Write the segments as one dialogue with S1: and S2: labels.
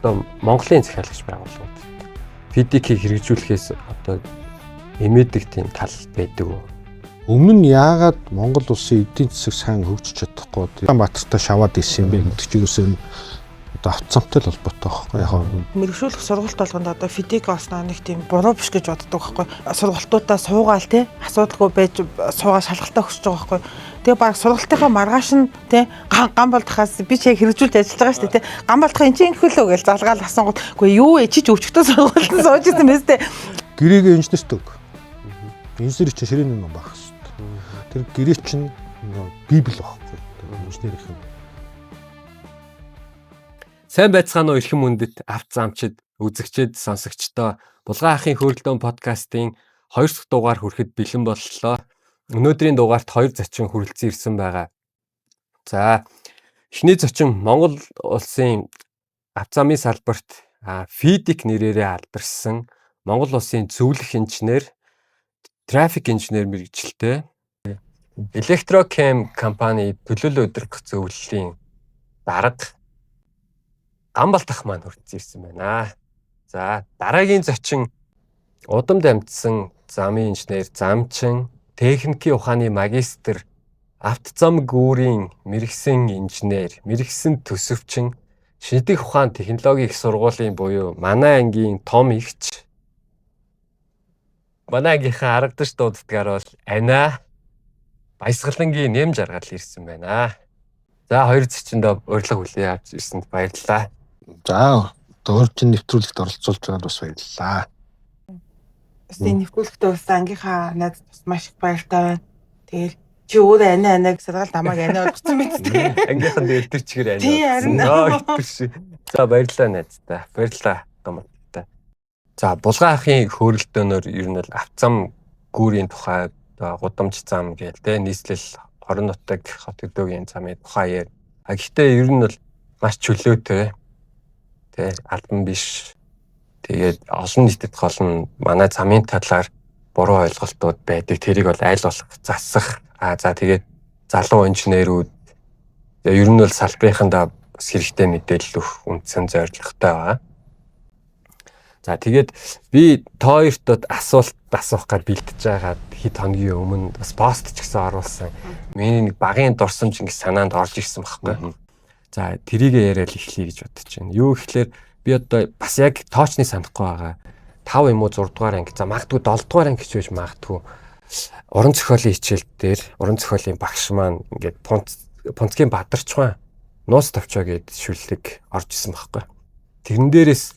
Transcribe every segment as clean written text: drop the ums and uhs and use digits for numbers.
S1: одоо Монголын захиалагч байгууллагууд FIDIC-ийг хэрэгжүүлэхээс одоо эмээдэг тийм тал байдаг уу?
S2: Өмнө нь яагаад Монгол улсын эдийн засаг сайн хөгжиж чадахгүй Улаанбаатартай шаваад исэн юм бэ гэдэг чинь юусэн одоо автоматтай л холбоотой байхгүй яг
S3: мэрэгшүүлэх сургалт болгонд одоо FIDIC осноо нэг тийм буруу биш гэж боддог байхгүй сургалтуудаа суугаал те асуудалгүй байж суугаа шалгалтаа өгч байгаа байхгүй тэгээ баг сургалтынхаа маргааш нь те ган болдохоос би ч яг хэрэгжүүлж ажиллаж байгаа шүү дээ те ган болдох энэ чинь хөлөө гэж залгаал асуугууд үгүй юу чиж өвчтөө сургалтанд сууж исэн мэт те
S2: гэрээгээ инженерт өг инженер чинь ширээний ном байх шүү дээ тэр гэрээ чинь библ байхгүй инженерийнх нь
S1: Сайн байцгаана уу эрхэм мөндөд авт замчид үзэгчид сонсогчдоо Булган ахын хөөрөлдөөн подкастын 2 дахь дугаар хүрэхэд бэлэн боллоо. Өнөөдрийн дугаарт 2 зочин хүрэлцэн ирсэн байгаа. За эхний зочин Монгол улсын авт замын салбарт FIDIC нэрээрээ алдаршсан Монгол улсын зөвлөх инженер, трафик инженер мэргэжилтэй Electrochem компани төлөөлөл удирдах зөвлөлийн дарга Гамбалтах маань хүрэлцэн ирсэн байна. За дараагийн зочин удамд амьдсан замын инженер, замчин, техникийн ухааны магистр, авт зам гүүрийн мэргэсэн инженер, мэргэсэн төсөвчин, шинжлэх ухаан технологийн их сургуулийн буюу манай ангийн том эгч. Манай ангийнхаа аргадаш дууддгаар бол Ана Баясгалангийн нэм жаргал ирсэн байна. За хоёр зочиндоо урилга хүлээн авч ирсэнд баярлалаа.
S2: За өөрчн нэвтрүүлэгт оролцуулж байгаад бас баярлалаа.
S3: Өстэй нэвтрүүлэгтээ бас ангийнхаа найз бас маш их баяртай байна. Тэгэл чи өөрөө анаа гэж саргаал намайг анаа болгосон мэт тий.
S1: Ангийнхан дээр тэр чигээр анаа.
S3: Тий харин.
S1: За баярлалаа найздаа. Баярлалаа гомдтой. За Булган ахын хөөрөлдөөнөөр ер нь бол авт зам гүүрийн тухай гудамж зам гээл нийслэл хорон нутаг хот хөдөөгийн замын тухай. Гэхдээ ер нь бол маш чөлөөтэй. Тэ албан биш. Тэгээд олон нийтэд гол нь манай замын талаар буруу ойлголтууд байдаг. Тэрийг бол айл болох засах. За тэгээд залуу инженерүүд ер нь бол салбарынхандаа бас хэрэгтэй мэдээлэл өгөх үндсэн зорилготой байна. За тэгээд би хоёртод асуулт асуух гэж бэлдэж байгаад хэд хоногийн өмнө бас пост ч гэсэн оруулсан. Миний нэг багын дурсамж ингэ санаанд орж ирсэн байхгүй. За тэрийг яриад эхлэе гэж бодож байна. Юу гэхлээр би одоо бас яг тоочны санахгүй байгаа. 5 юм уу 6 дугаар анги. За магадгүй 7 дугаар анги ч байж магадгүй. Уран зохиолын хичээл дээр уран зохиолын багш маань ингээд Пунцгийн Бадарчхан нууц товчоо гэд шүллэг орж исэн байхгүй. Тэрэн дээрээс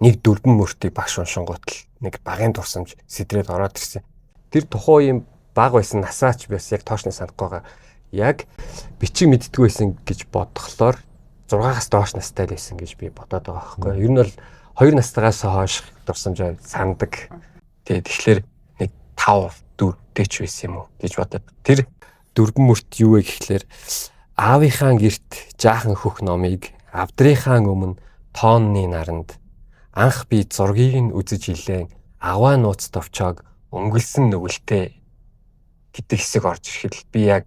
S1: нэг дөрвөн мөртийг багш уншингуутл нэг багын дурсамж сэдрээд ороод ирсэн. Тэр тухайн үеийн баг байсан насаач бас яг тоочны санахгүй байгаа. Яг бичиг мэддэггүй байсан гэж бодглохлоор 6-аас доош настай л байсан гэж би бодоод байгаа байхгүй. Ер нь бол 2 настайгаас хойш дурсамжаа сандаг. Тэгэхээр нэг 5-4-тэй ч байсан юм уу гэж бодоод. Тэр дөрвөн мөрт юу вэ гэхлээр аавынхаа гэрт жаахан хөх номыг авдрынхаа өмнө тоонны наранд анх би зургийг нь үзэж илээн аваа нууц товчоог өнгөлсөн нүгэлтэй гэдэг хэсэг орж ирэхэд би яг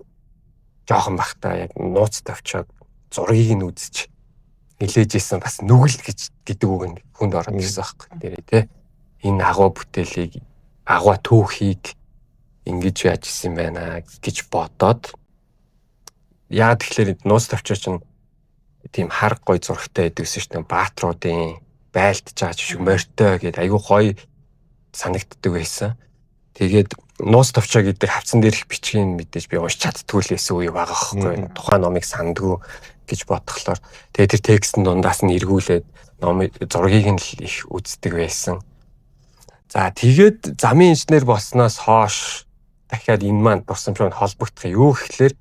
S1: жоохон бахта яг нууц тавчаад зургийг нь үзэж нилээж исэн бас нүгэл гэдэг үг нь хүнд ороод ирсэн байхгүй нэрээ тий. Энэ агуу бүтээлийг агуу түүхийг ингэж яаж исэн байна гэж бодоод яа тэгэхээр нууц тавчаа чинь тийм хар гой зурагтай байдгүйсэн шүү дээ. Баатруудын байлдж байгаа шиг морьтой гэдэг айгүй гоё санагддаг байсан. Тэгээд нууц товчоо гэдэг хавцан дээрх бичгийн мэдээж би унш чаддгүй л байсан үе байгаа байхгүй. Тухайн номыг сандгүй гэж бодглохлоор тэгээд тэр текстэн дундаас нь эргүүлээд номыг зургийг нь л их үздэг байсан. За тэгээд замын инженер болсноос хойш дахиад энэ маань дурсамжтай холбогдох юу гэхлээр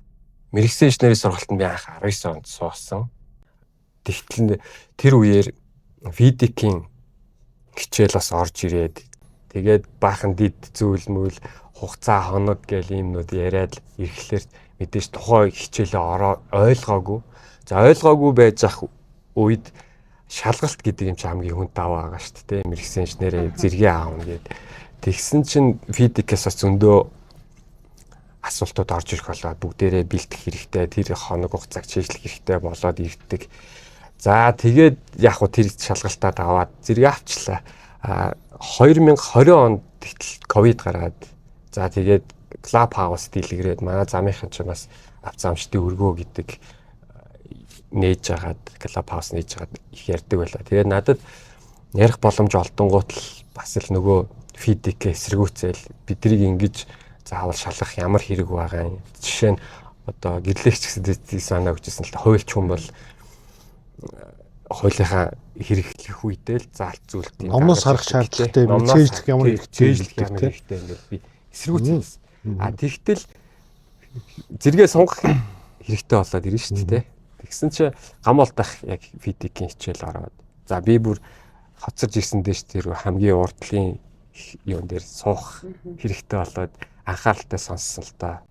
S1: мэргэжсэн инженерийн сургалтанд би анх 19 онд суусан. Тэгтэл тэр үеэр FIDIC-ийн хичээл бас орж ирээд тэгээд баахан дид зүйл мөл хугацаа хоног гэл юмнууд яриад ирэхлээр мэдээж тухай хичээлээ ойлгоогүй. За ойлгоогүй байж ах үед шалгалт гэдэг юм чи хамгийн хүнд даваа байгаа шүү дээ. Мэргэжсэн инженерээ зэрэг аавна гэд. Тэгсэн чинь FIDIC-ээс бас зөндөө асуултууд орж ирэх болоод бүгдээрээ бэлдэх хэрэгтэй. Тэр хоног хугацааг чийжлэх хэрэгтэй болоод ирдэг. За тэгээд яг хуу тэр шалгалтаа даваад зэрэг авчлаа. 2020 онд тэгтэл ковид гаргаад за тэгээд Clubhouse дэлгэрээд манай замынхан ч бас авцаамжтын өргөө гэдэг нээж агаад Clubhouse нээж агаад их ярьдаг байлаа. Тэгээд надад ярих боломж олдонгууд л бас л нөгөө фидик эсэргүүцэл биднийг ингэж заавал шалгах ямар хэрэг байгаа юм. Жишээ нь одоо гэрлэгч гэсэн санаа өгчсэн л хуульч хүн бол хуулийнхаа хэрэглэх үедээ л заалт зүйлт юм.
S2: Номноос харах шаардлагатай юм. Цээжлэх ямар
S1: хэрэгтэй ингээд би эсэргүүцсэн. Тэгтэл зэрэгээ сонгох хэрэгтэй болоод ирнэ шүү дээ. Тэгсэн чи гам олдох яг фидикийн хичээл ороод. За би бүр хоцорж ирсэн дэш тэр хамгийн урдлын юун дээр суух хэрэгтэй болоод анхааралтай сонссон л да.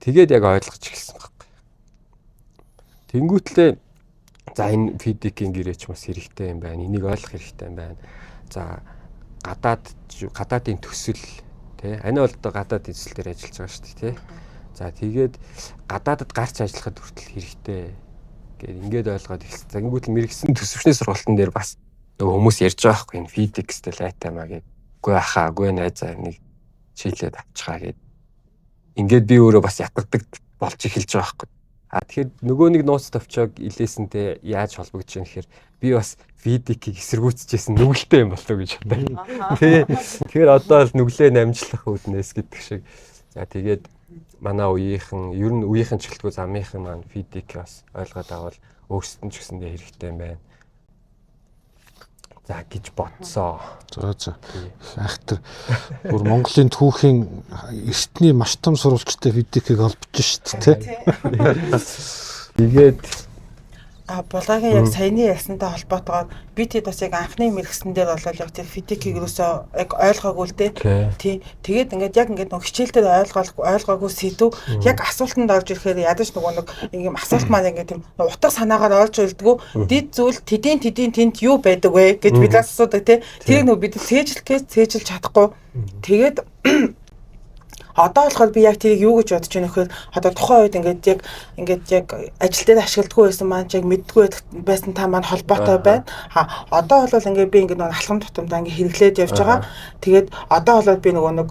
S1: Тэгээд яг ойлгож эхэлсэн байхгүй. Тэнгүүтлээ за энэ фидикийн гэрээч бас хэрэгтэй юм байна. Энийг ойлгох хэрэгтэй юм байна. За гадаадын төсөл тий. Ани бол гадаадын төсөл дээр ажиллаж байгаа шүү дээ тий. За тэгээд гадаадад гарч ажиллахад хүртэл хэрэгтэй гэд ингээд ойлгоод эхэлсэн. Тэнгүүтэл мэрэгсэн төсөвчний сургалтын дээр бас нөгөө хүмүүс ярьж байгаа байхгүй энэ фидикстэй лайтамаа гэдэг. Үгүй ахаа, үгүй найзаа нэг чийлээд авчихаа гэд. Ингээд би өөрөө бас ятгадаг болж эхэлж байгаа байхгүй. Тэгэхээр нөгөө нэг нууц товчоог илээсэнтэй яаж холбогдож байна гэхээр би бас фидикийг эсэргүүцэжсэн нүгэлтэй юм болов гэж бодсон. Тэгэхээр одоо л нүглээ намжлах үүднээс гэдэг шиг. За тэгээд манай үеийнхэн ер нь үеийнхэн ч гэлтгүй замынхан маань фидик бас ойлгоод авал өөрсдөд ч гэсэндээ хэрэгтэй юм байна. За гэж бодсоо.
S2: За. Айхтар бүр Монголын түүхийн эртний маш том сурвалжтай фидикийг олбож шít тий.
S1: Тэгээд
S3: Булгагийн яг саяны ярьсантай холбоотойгоор би тэд бас яг анхны мэрэгсэн дээр бол яг тэр фидикийг юусоо яг ойлгоогүй л дээ. Тэгээд ингээд нэг хичээлдээ ойлгоогүй сэдв яг асуултанд орж ирэхээр ядаж нөгөө нэг ийм асуулт маань ингээд тийм утга санаагаар орж ирдгүү. Дид зүйл тэдийн тэнд юу байдаг вэ гэж бидээс асуудаг тий. Тэрийг нөгөө бид цээжлж чадахгүй. Тэгээд одоо болохоор би яг тэрийг юу гэж бодож байна вэхээр одоо тухайн үед ингээд яг ажил дээр ашигладгүй байсан маань яг мэддгүй байсан та маань холбоотой байна. Одоо бол ингээд би ингээд нэг алхам тутамдаа ингээд хэрэглээд явж байгаа. Тэгээд одоо бол би нөгөө нэг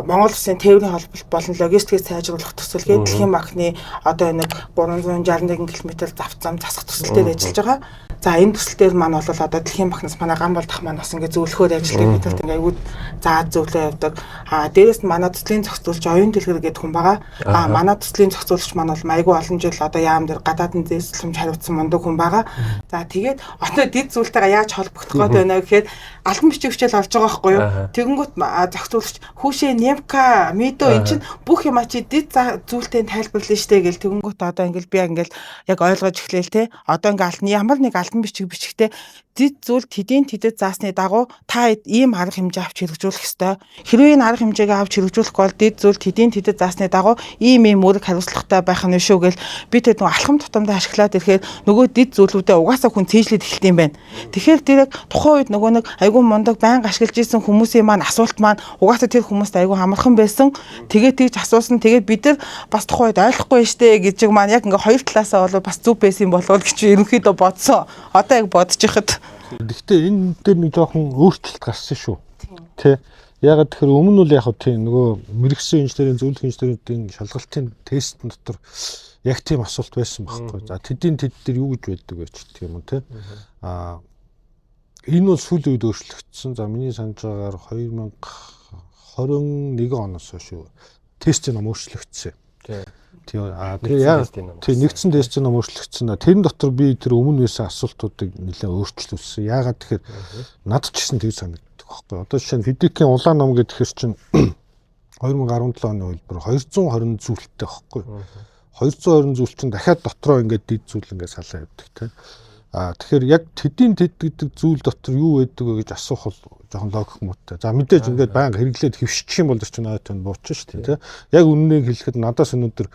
S3: Монгол Улсын тээврийн холболт болон логистикийг сайжруулах төсөл гэдэг дэлхийн банкны одоо нэг 361 км зав зам засах төсөл дээр ажиллаж байгаа. За энэ төсөл дээр маань бол одоо дэлхийн банкнаас манай гам болдох маань бас ингээд зөвлөхөөр ажилладаг гэдэгт ингээд аюул зааж зөвлөө явдаг. Дээрээс нь манай төслийн зохицуулж оюун дэлгэр гэдэг хүн байгаа. Манай төслийн зохицуулагч маань бол айгүй олон жил одоо яам дээр гадаадын зээслэмж хариуцсан мундаг хүн байгаа. За тэгээд одоо дид зүйлтэйгээ яаж холбогдох гээд байна гэхээр албан бичиг хичээл орж байгаа байхгүй юу? Тэгэнгүүт зохицуулагч хүүшээ Немка Мидо эн чинь бүх юма чи дид зүйлтэй тайлбарлана штэ гэл тэгэнгүүт одоо ингээд би ингээд яг ойлгож эхлэв те. Одоо ингээд ямар нэг албан бичиг бичгтээ дид зүйл тэдэд заасны дагуу та ийм арга хэмжээ авч хэрэгжүүлэх ёстой. Хэрвээ энэ арга хэмжээгээ авч хэрэгжүүлэхгүй бол дид зүйл тэдэд заасны дагуу ийм үүрэг хариуцлагатай байх нь шүү гэл би тэд нэг алхам тутамдаа ашиглаад ирэхээр нөгөө дид зүйлүүдээ угаасаа хүн цээжлээд эхэлт юм байна. Тэгэхээр тэр яг тухайн үед нөгөө нэг айгүй мундаг байнга ашиглаж исэн хүмүүсийн маань асуулт маань угаасаа тэр хүмүүст айгүй хамархан байсан. Тэгээд тийж асуусан. Тэгээд бид нар бас тухайн үед ойлгохгүй штэ гэж маань яг ингээ хоёр талаасаа бол бас зүв байсан болов гэж ерөнхийдөө бодсон. Одоо яг бодож ихад.
S2: Гэхдээ энэ дээр нэг жоохон өөрчлөлт гарсан шүү. Тэ. Ягаад тэгэхээр өмнө нь яг тийм нөгөө мэрэгсэн инженерийн зөвлөх инженерийн шалгалтын тест дотор яг тийм асуулт байсан байхгүй. За тэд дээр юу гэж байдаг вэ гэх юм те. Энэ бол сүүлийн үед өөрчлөгдсөн. За миний санаж байгаагаар 2021 оноос шүү. Тестийн ном өөрчлөгдсөн. Тэгээ яг нэгдсэн тестийн ном өөрчлөгдсөн. Тэрэн дотор би тэр өмнө байсан асуултуудыг нэлээд өөрчлүүлсэн. Ягаад тэгэхээр над ч гэсэн тэг санагддаг байхгүй. Одоо жишээ нь фидикийн улаан ном гэхээр чинь 2017 оны хувьд 220 зүйлтэй байхгүй. 220 зүйл чинь дахиад дотроо ингээд дид зүйл ингээд салаа явдаг тийм. Тэгэхээр яг тэдийн гэдэг зүйл дотор юу байдаг вэ гэж асуух бол жоохон логик муутай. За мэдээж ингээд байнга хэрэглээд хөвшчих юм бол чинь надад тань буучин шүү дээ тийм. Яг үннийг хэлэхэд надаас өнөөдөр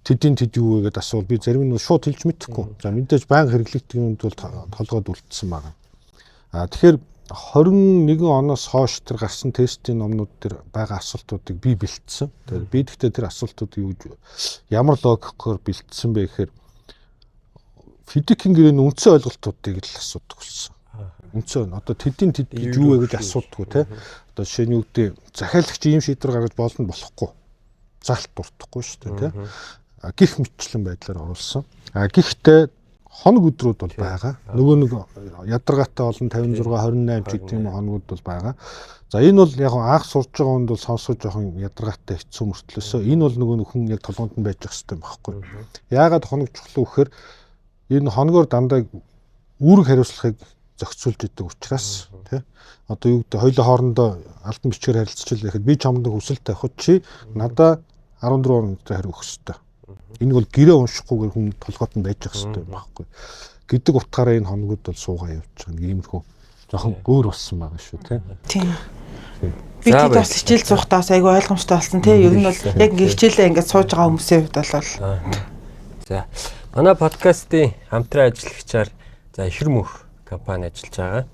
S2: тэдийн юу вэ гэдээ асуувал би зарим нь шууд хэлж мэдэхгүй. За мэдээж байнга хэрэглэгдэх юмд бол толгойд үлдсэн байгаа. Тэгэхээр 21 оноос хойш тэр гарсан тестийн номнууд дээр байгаа асуултуудыг би бэлдсэн. Тэгээд би гэхдээ тэр асуултуудыг ямар логикоор бэлдсэн бэ гэхээр физикийн гэрээний үндсэн ойлголтуудыг л асуудаг болсон. Үндсэн одоо тэдийн тэд гэж юу вэ гэж асуудаггүй те. Одоо жишээ нь юу гэдэг захиалагч ийм шийдвэр гаргаж болно болохгүй. Залт дуртахгүй шүү дээ те. Гих мэтчлэн байдлаар оруулсан. Гэхдээ хоног өдрүүд бол байгаа. Нөгөө нэг ядаргаатай олон 56 28 ч гэдэг юм хоногуд бол байгаа. За энэ бол яг анх сурж байгаа хүнд бол сонсож жоохон ядаргаатай хэцүү мөртлөөсөө энэ бол нөгөө хүн яг толгоонд нь байж ах хэрэгтэй байхгүй. Яагаад хоног чухал вэ гэхээр энэ хоногоор дандаа үүрэг хариуцлагыг зохицуулж идэг учраас тий. Одоо юу гэдэг хоёулаа хоорондоо албан бичгээр харилцчихлаа гэхэд би чамд хүсэл тавихад чи надаа 14 хоногт хариу өгөх хэрэгтэй. Энэ бол гэрээ уншихгүйгээр хүн толгойд нь байж ах хэрэгтэй байхгүй. Гэдэг утгаараа энэ хоногуд бол суугаа явж байгаа нэг иймэрхүү жоохон өөр болсон байгаа шүү
S3: тийм. Би тэд бас хичээл зуухтаас айгүй ойлгомжтой болсон тийм. Ер нь бол яг ингээ хичээлээ ингээ сууж байгаа хүмүүсийн хувьд бол
S1: за манай подкастын хамтран ажиллагчаар за Ихэр мөнх компани ажиллаж байгаа.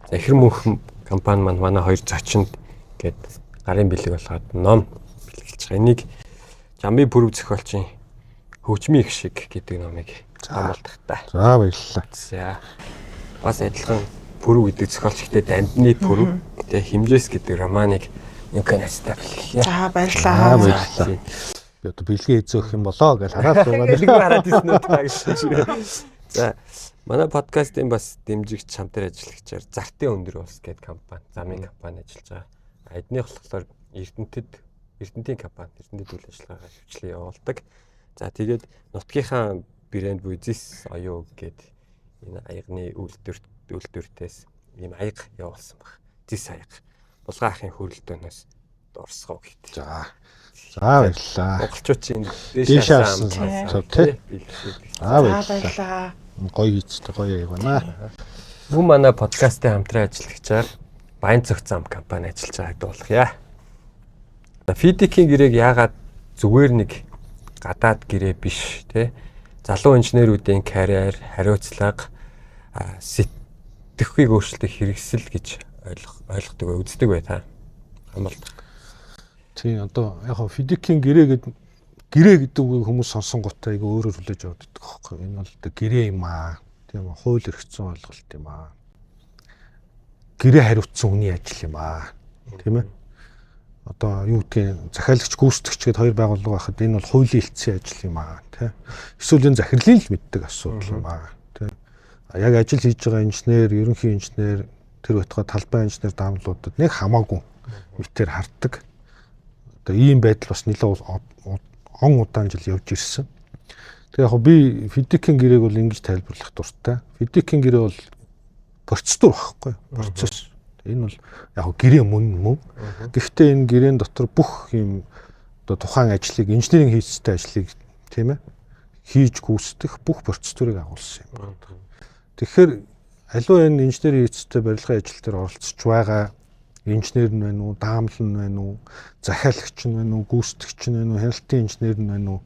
S1: За Ихэр мөнх компани манай хоёр зочинд гээд гарын бэлэг болгоод ном бэлгэлж байгаа. Энийг Жамби Пүрэв зохиолчийн Хөгжмийн их шиг гэдэг номыг амлалтагтай.
S2: За баярлалаа.
S1: За бас адилхан Пүрэв гэдэг зохиолч ихтэй Дандны Пүрэв тэгээ Химжээс гэдэг романыг юканастай бэлгэлээ.
S3: За баярлалаа.
S2: Би одоо бэлгээ эзөөх юм болоо гэж хараад суугаад
S1: бэлгээ хараад ирсэн үү та гэж. За манай подкастын бас дэмжигч хамтран ажиллагчаар Зартын өндөр улс гэдэг компани, замын компани ажиллаж байгаа. Эднийх болохоор Эрдэнэтийн компани, Эрдэнэт үйл ажиллагаагаар хөвчлээ явуулдаг. За тэгээд нутгийнхаа брэнд Business оюу гэдэг энэ аягны үйлдвэртээс ийм аяг явуулсан баг. Зис аяг. Булган ахын хөрөлдөөнөөс дурсгав гэдэг.
S2: За баярлалаа.
S1: Монголчуудын
S2: дээш харсан тий.
S3: баярлалаа.
S2: Гоё ийцтэй гоё яг байна.
S1: Мөн манай подкастын хамтран ажиллагчаар Баян цогц зам компани ажиллаж байгааг дуулгая. Фидикийн гэрээг яагаад зүгээр нэг гадаад гэрээ биш те залуу инженерүүдийн карьер, хариуцлага, сэтгэхүйг өөрчлөлтөд хэрэгсэл гэж ойлгодог бай, үздэг бай та. Хамбалт.
S2: Тийм одоо яг хоо фидикийн гэрээ гэдэг хүмүүс сонсон гутаа айгу өөрөөр хүлээж аваад байдаг байхгүй. Энэ бол одоо гэрээ юм аа. Тийм хууль эрх зүйн ойлголт юм аа. Гэрээ хариуцсан хүний ажил юм аа. Тийм ээ. Одоо юу гэдгийг захиалагч гүйцэтгэгч гэдэг хоёр байгууллага байхад энэ бол хуулийн хэлтсийн ажил юм аа. Тийм. Эсвэл энэ захирлын л мэддэг асуудал юм аа. Тийм. Яг ажил хийж байгаа инженер, ерөнхий инженер, тэр байтугай талбай инженер даамлуудад нэг хамаагүй мэтэр харддаг. Одоо ийм байдал бас нэлээд он удаан жил явж ирсэн. Тэгээ яг би фидикийн гэрээг бол ингэж тайлбарлах дуртай. Фидикийн гэрээ бол процедур байхгүй, процесс. Энэ бол яг гэрээ мөн. Гэхдээ энэ гэрээн дотор бүх юм одоо тухайн ажлыг инженерийн хийцтэй ажлыг тийм ээ хийж гүйцэтгэх бүх процедурыг агуулсан юм байна. Тэгэхээр аливаа энэ инженерийн хийцтэй барилгын ажил дээр оролцож байгаа инженер нь байна уу, даамлал нь байна уу, захиалагч нь байна уу, гүйцэтгэгч нь байна уу, хяналтын инженер нь байна уу,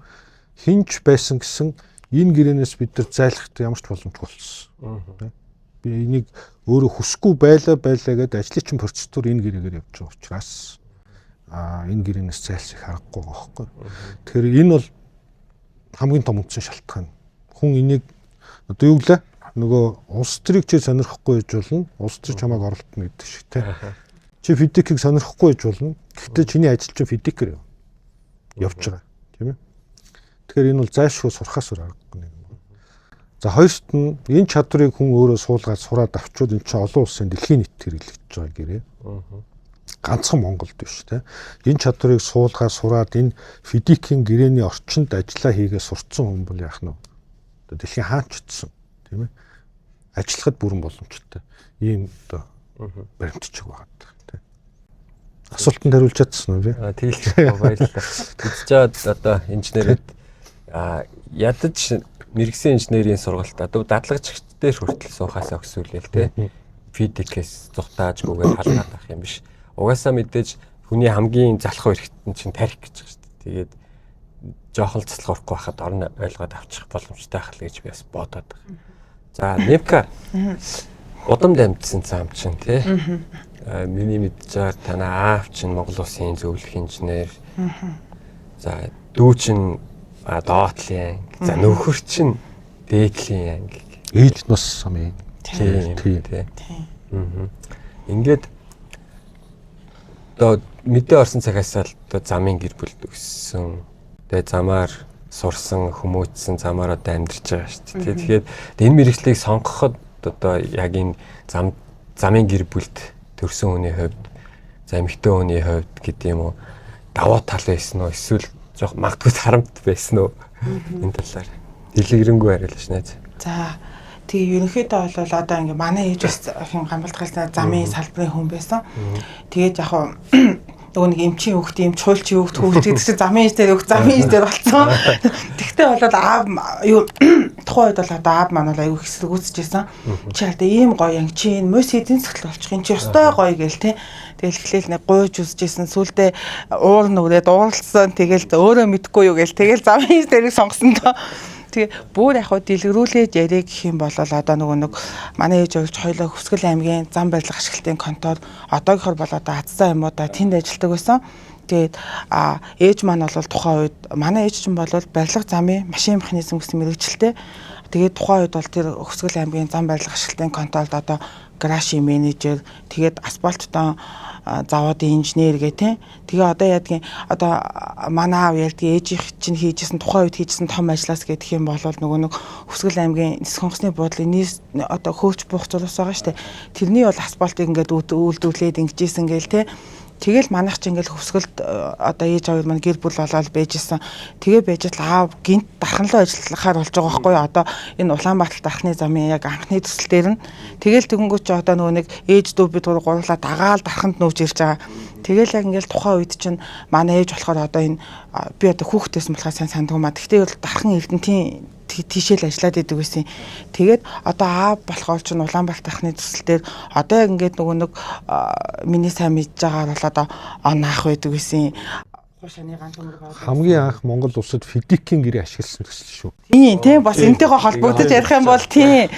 S2: хинч байсан гэсэн энэ гэрээнээс бид нар зайлахт ямар ч боломжгүй болсон. Би энийг өөрөө хүсэхгүй байлаа гэдэг ажлын чинь процедур энэ гэрээгээр явж байгаа учраас энэ гэрээнээс зайлсхийх аргагүй байгаа байхгүй. Тэгэхээр энэ бол хамгийн том үндсэн шалтгаан. Хүн энийг одоо юу гэлээ нөгөө улс төрийг чи сонирхгүй гэж болно. Улс төр чамайг оролтно гэдэг шиг тийм. Чи фидикийг сонирхгүй гэж болно. Гэхдээ чиний ажил чинь фидикээр явж байгаа тийм ээ. Тэгэхээр энэ бол зайлшгүй сурахаас аргагүй юм. За хоёрт нь энэ чадварыг хүн өөрөө суулгаад сураад авчвал энэ чинь олон улсын дэлхийн нийтэд хэрэглэгдэж байгаа гэрээ. Ганцхан Монголд биш тийм. Энэ чадварыг суулгаад сураад энэ фидикийн гэрээний орчинд ажиллаа хийгээ сурцсан хүн бол яах нь вэ? Одоо дэлхийн хаанч утсан тийм ээ. Ажиллахад бүрэн боломжтой. Ийм одоо баримтчиг байгаа тийм. Асуултанд хариулж чадсан уу би?
S1: Тэгэлж баярлалаа. Үзэж чад одоо инженерүүд ядаж мэрэгсэн инженерийн сургалт одоо дадлагчч дээр хүртэл суухаас өгсүүлээл те фидикээс зугатаажгүйгээр халгаад авах юм биш. Угаасаа мэдээж хүний хамгийн залхуу эрхтэн чинь тарих гэж байгаа шүү дээ. Тэгээд жоохон цэцлэг орохгүй байхад орон ойлгоод авчих боломжтой байх л гэж би бас бодоод байгаа. За Невка удам дамжсан цаам чинь те миний мэдчихээр танаа аав чинь Монгол Улсын зөвлөх инженер. За дүү чинь доотлын за нөхөр чинь дээдлийн анги.
S2: Ээж нас самын.
S1: Тийм. Ингээд одоо мэдээ орсон цагаас л одоо замын гэр бүл өссөн. Тэгээ замаар сурсан, хүмүүжсэн, замаар одоо амьдарч байгаа шүү дээ. Тэгэхээр энэ мэргэжлийг сонгоход одоо яг энэ замын гэр бүлд төрсэн хүний хувьд, эмэгтэй хүний хувьд гэдэг юм уу давуу тал байсан уу? Эсвэл жоох магадгүй харамт байсан уу? Энэ талаар дэлгэрэнгүй хариулж найз.
S3: За тэгээ ерөнхийдөө бол одоо ингээ манай ээж бас хин гамбалдгалтай замын салбарын хүн байсан. Тэгээд яг нөгөө нэг эмчийн хүүхд, эмч хуульчийн хүүхд гэдэг чинь замын ээж дээр болсон. Тэгтээ бол аав юу тухайн үед бол одоо аав маань бол аюу их эсэргүүцэжсэн. Чи одоо ийм гоё юм чи энэ мөс эдийн засал болчих юм чи өстой гоё гээл те. Тэгэл эхлээл нэг гуйж үзэжсэн сүулдэ уур нүрээд ууралсан тэгэл өөрөө мэдгүй юу гээл тэгэл замын ээж дээрийг сонгосон доо. Тэгээ бүр яг хөө дэлгэрүүлээд яриа гэх юм бол одоо нөгөө манай ээж өгч хоёлоо Хүсгэл аймгийн зам барилга ашиглалтын контор одоогийнхор бол одоо Азсан юм уу да тэнд ажилладаг байсан. Тэгээд ээж маань бол тухайн үед манай ээж чинь бол барилга замын машин механизм гэсэн мэргэжилтэй. Тэгээд тухайн үед бол тэр Хүсгэл аймгийн зам барилга ашиглалтын конторд одоо гаражийн менежер, тэгээд асфальттон заводын инженер гэх тээ. Тэгээ одоо яадгийн одоо манай аав ярьдгийн ээжийнх чинь хийжсэн тухайн үед хийжсэн том ажлаас гэх юм бол нөгөө нэг Хүсгэл аймгийн нисэх хонгосны буудлын одоо хөөч буух зурус байгаа штэ. Тэрний бол асфальтыг ингээд үйлдвэрлээд ингэжсэн гээл тээ. Тэгэл манайх ч ингээл Хүсгэлд одоо ээж аваар маань гэр бүл болоод байжсэн. Тэгээ байж л аав гинт дарханлуу ажиллахаар болж байгаа байхгүй юу? Одоо энэ Улаанбаатар дархны замын яг анхны төсөл дээр нь тэгэл тэгэнгүүт ч одоо нөгөө нэг ээж дүү бид гурлаа дагаал дарханд нүүж ирж байгаа. Тэгэл яг ингээл тухайн үед чинь манай ээж болохоор одоо энэ би одоо хүүхдтэйсэн болохоо сайн сандгуумаа. Гэхдээ бол дархан эрдэнтийн тийшэл ажиллаад идэг гэсэн. Тэгээд одоо аав болохоор ч Улаанбаатар дахны төсөл дээр одоо яг ингээд нөгөө нэг миний сайн мэдж байгаагаар бол одоо онаах байдаг гэсэн. Хушааны ганц өмөр
S2: хамгийн анх Монгол улсад фидикийн гэрээ ашигласан төсөл шүү.
S3: Тийм бас энтэйгээ холбогдож ярих юм бол тийм.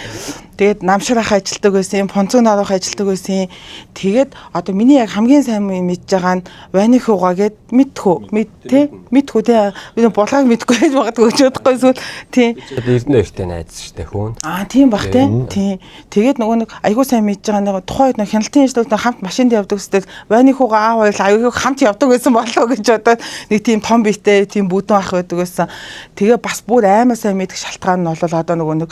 S3: Тэгээд намшрах ажилтдаг байсан, понцог нарах ажилтдаг байсан. Тэгээд одоо миний яг хамгийн сайн мэдж байгаа нь Вайны хуугаа гэд мэдхүү те. Би булгааг мэдгүй байж магадгүй ч бодохгүй эсвэл тийм.
S1: Эрдэнэтэй найз штэ хүн.
S3: Тийм бах те. Тийм. Тэгээд нөгөө нэг айгуу сайн мэдж байгаа нэг тухайн үед нэг хяналтын ажлууд хамт машинд явдаг гэстэл Вайны хуугаа аав хоёул айгуу хамт явдаг байсан болоо гэж одоо нэг тийм том биетэй тийм бүдүүн ах байдаг байсан. Тэгээ бас бүр аймаа сайн мэдэх шалтгаан нь бол одоо нөгөө нэг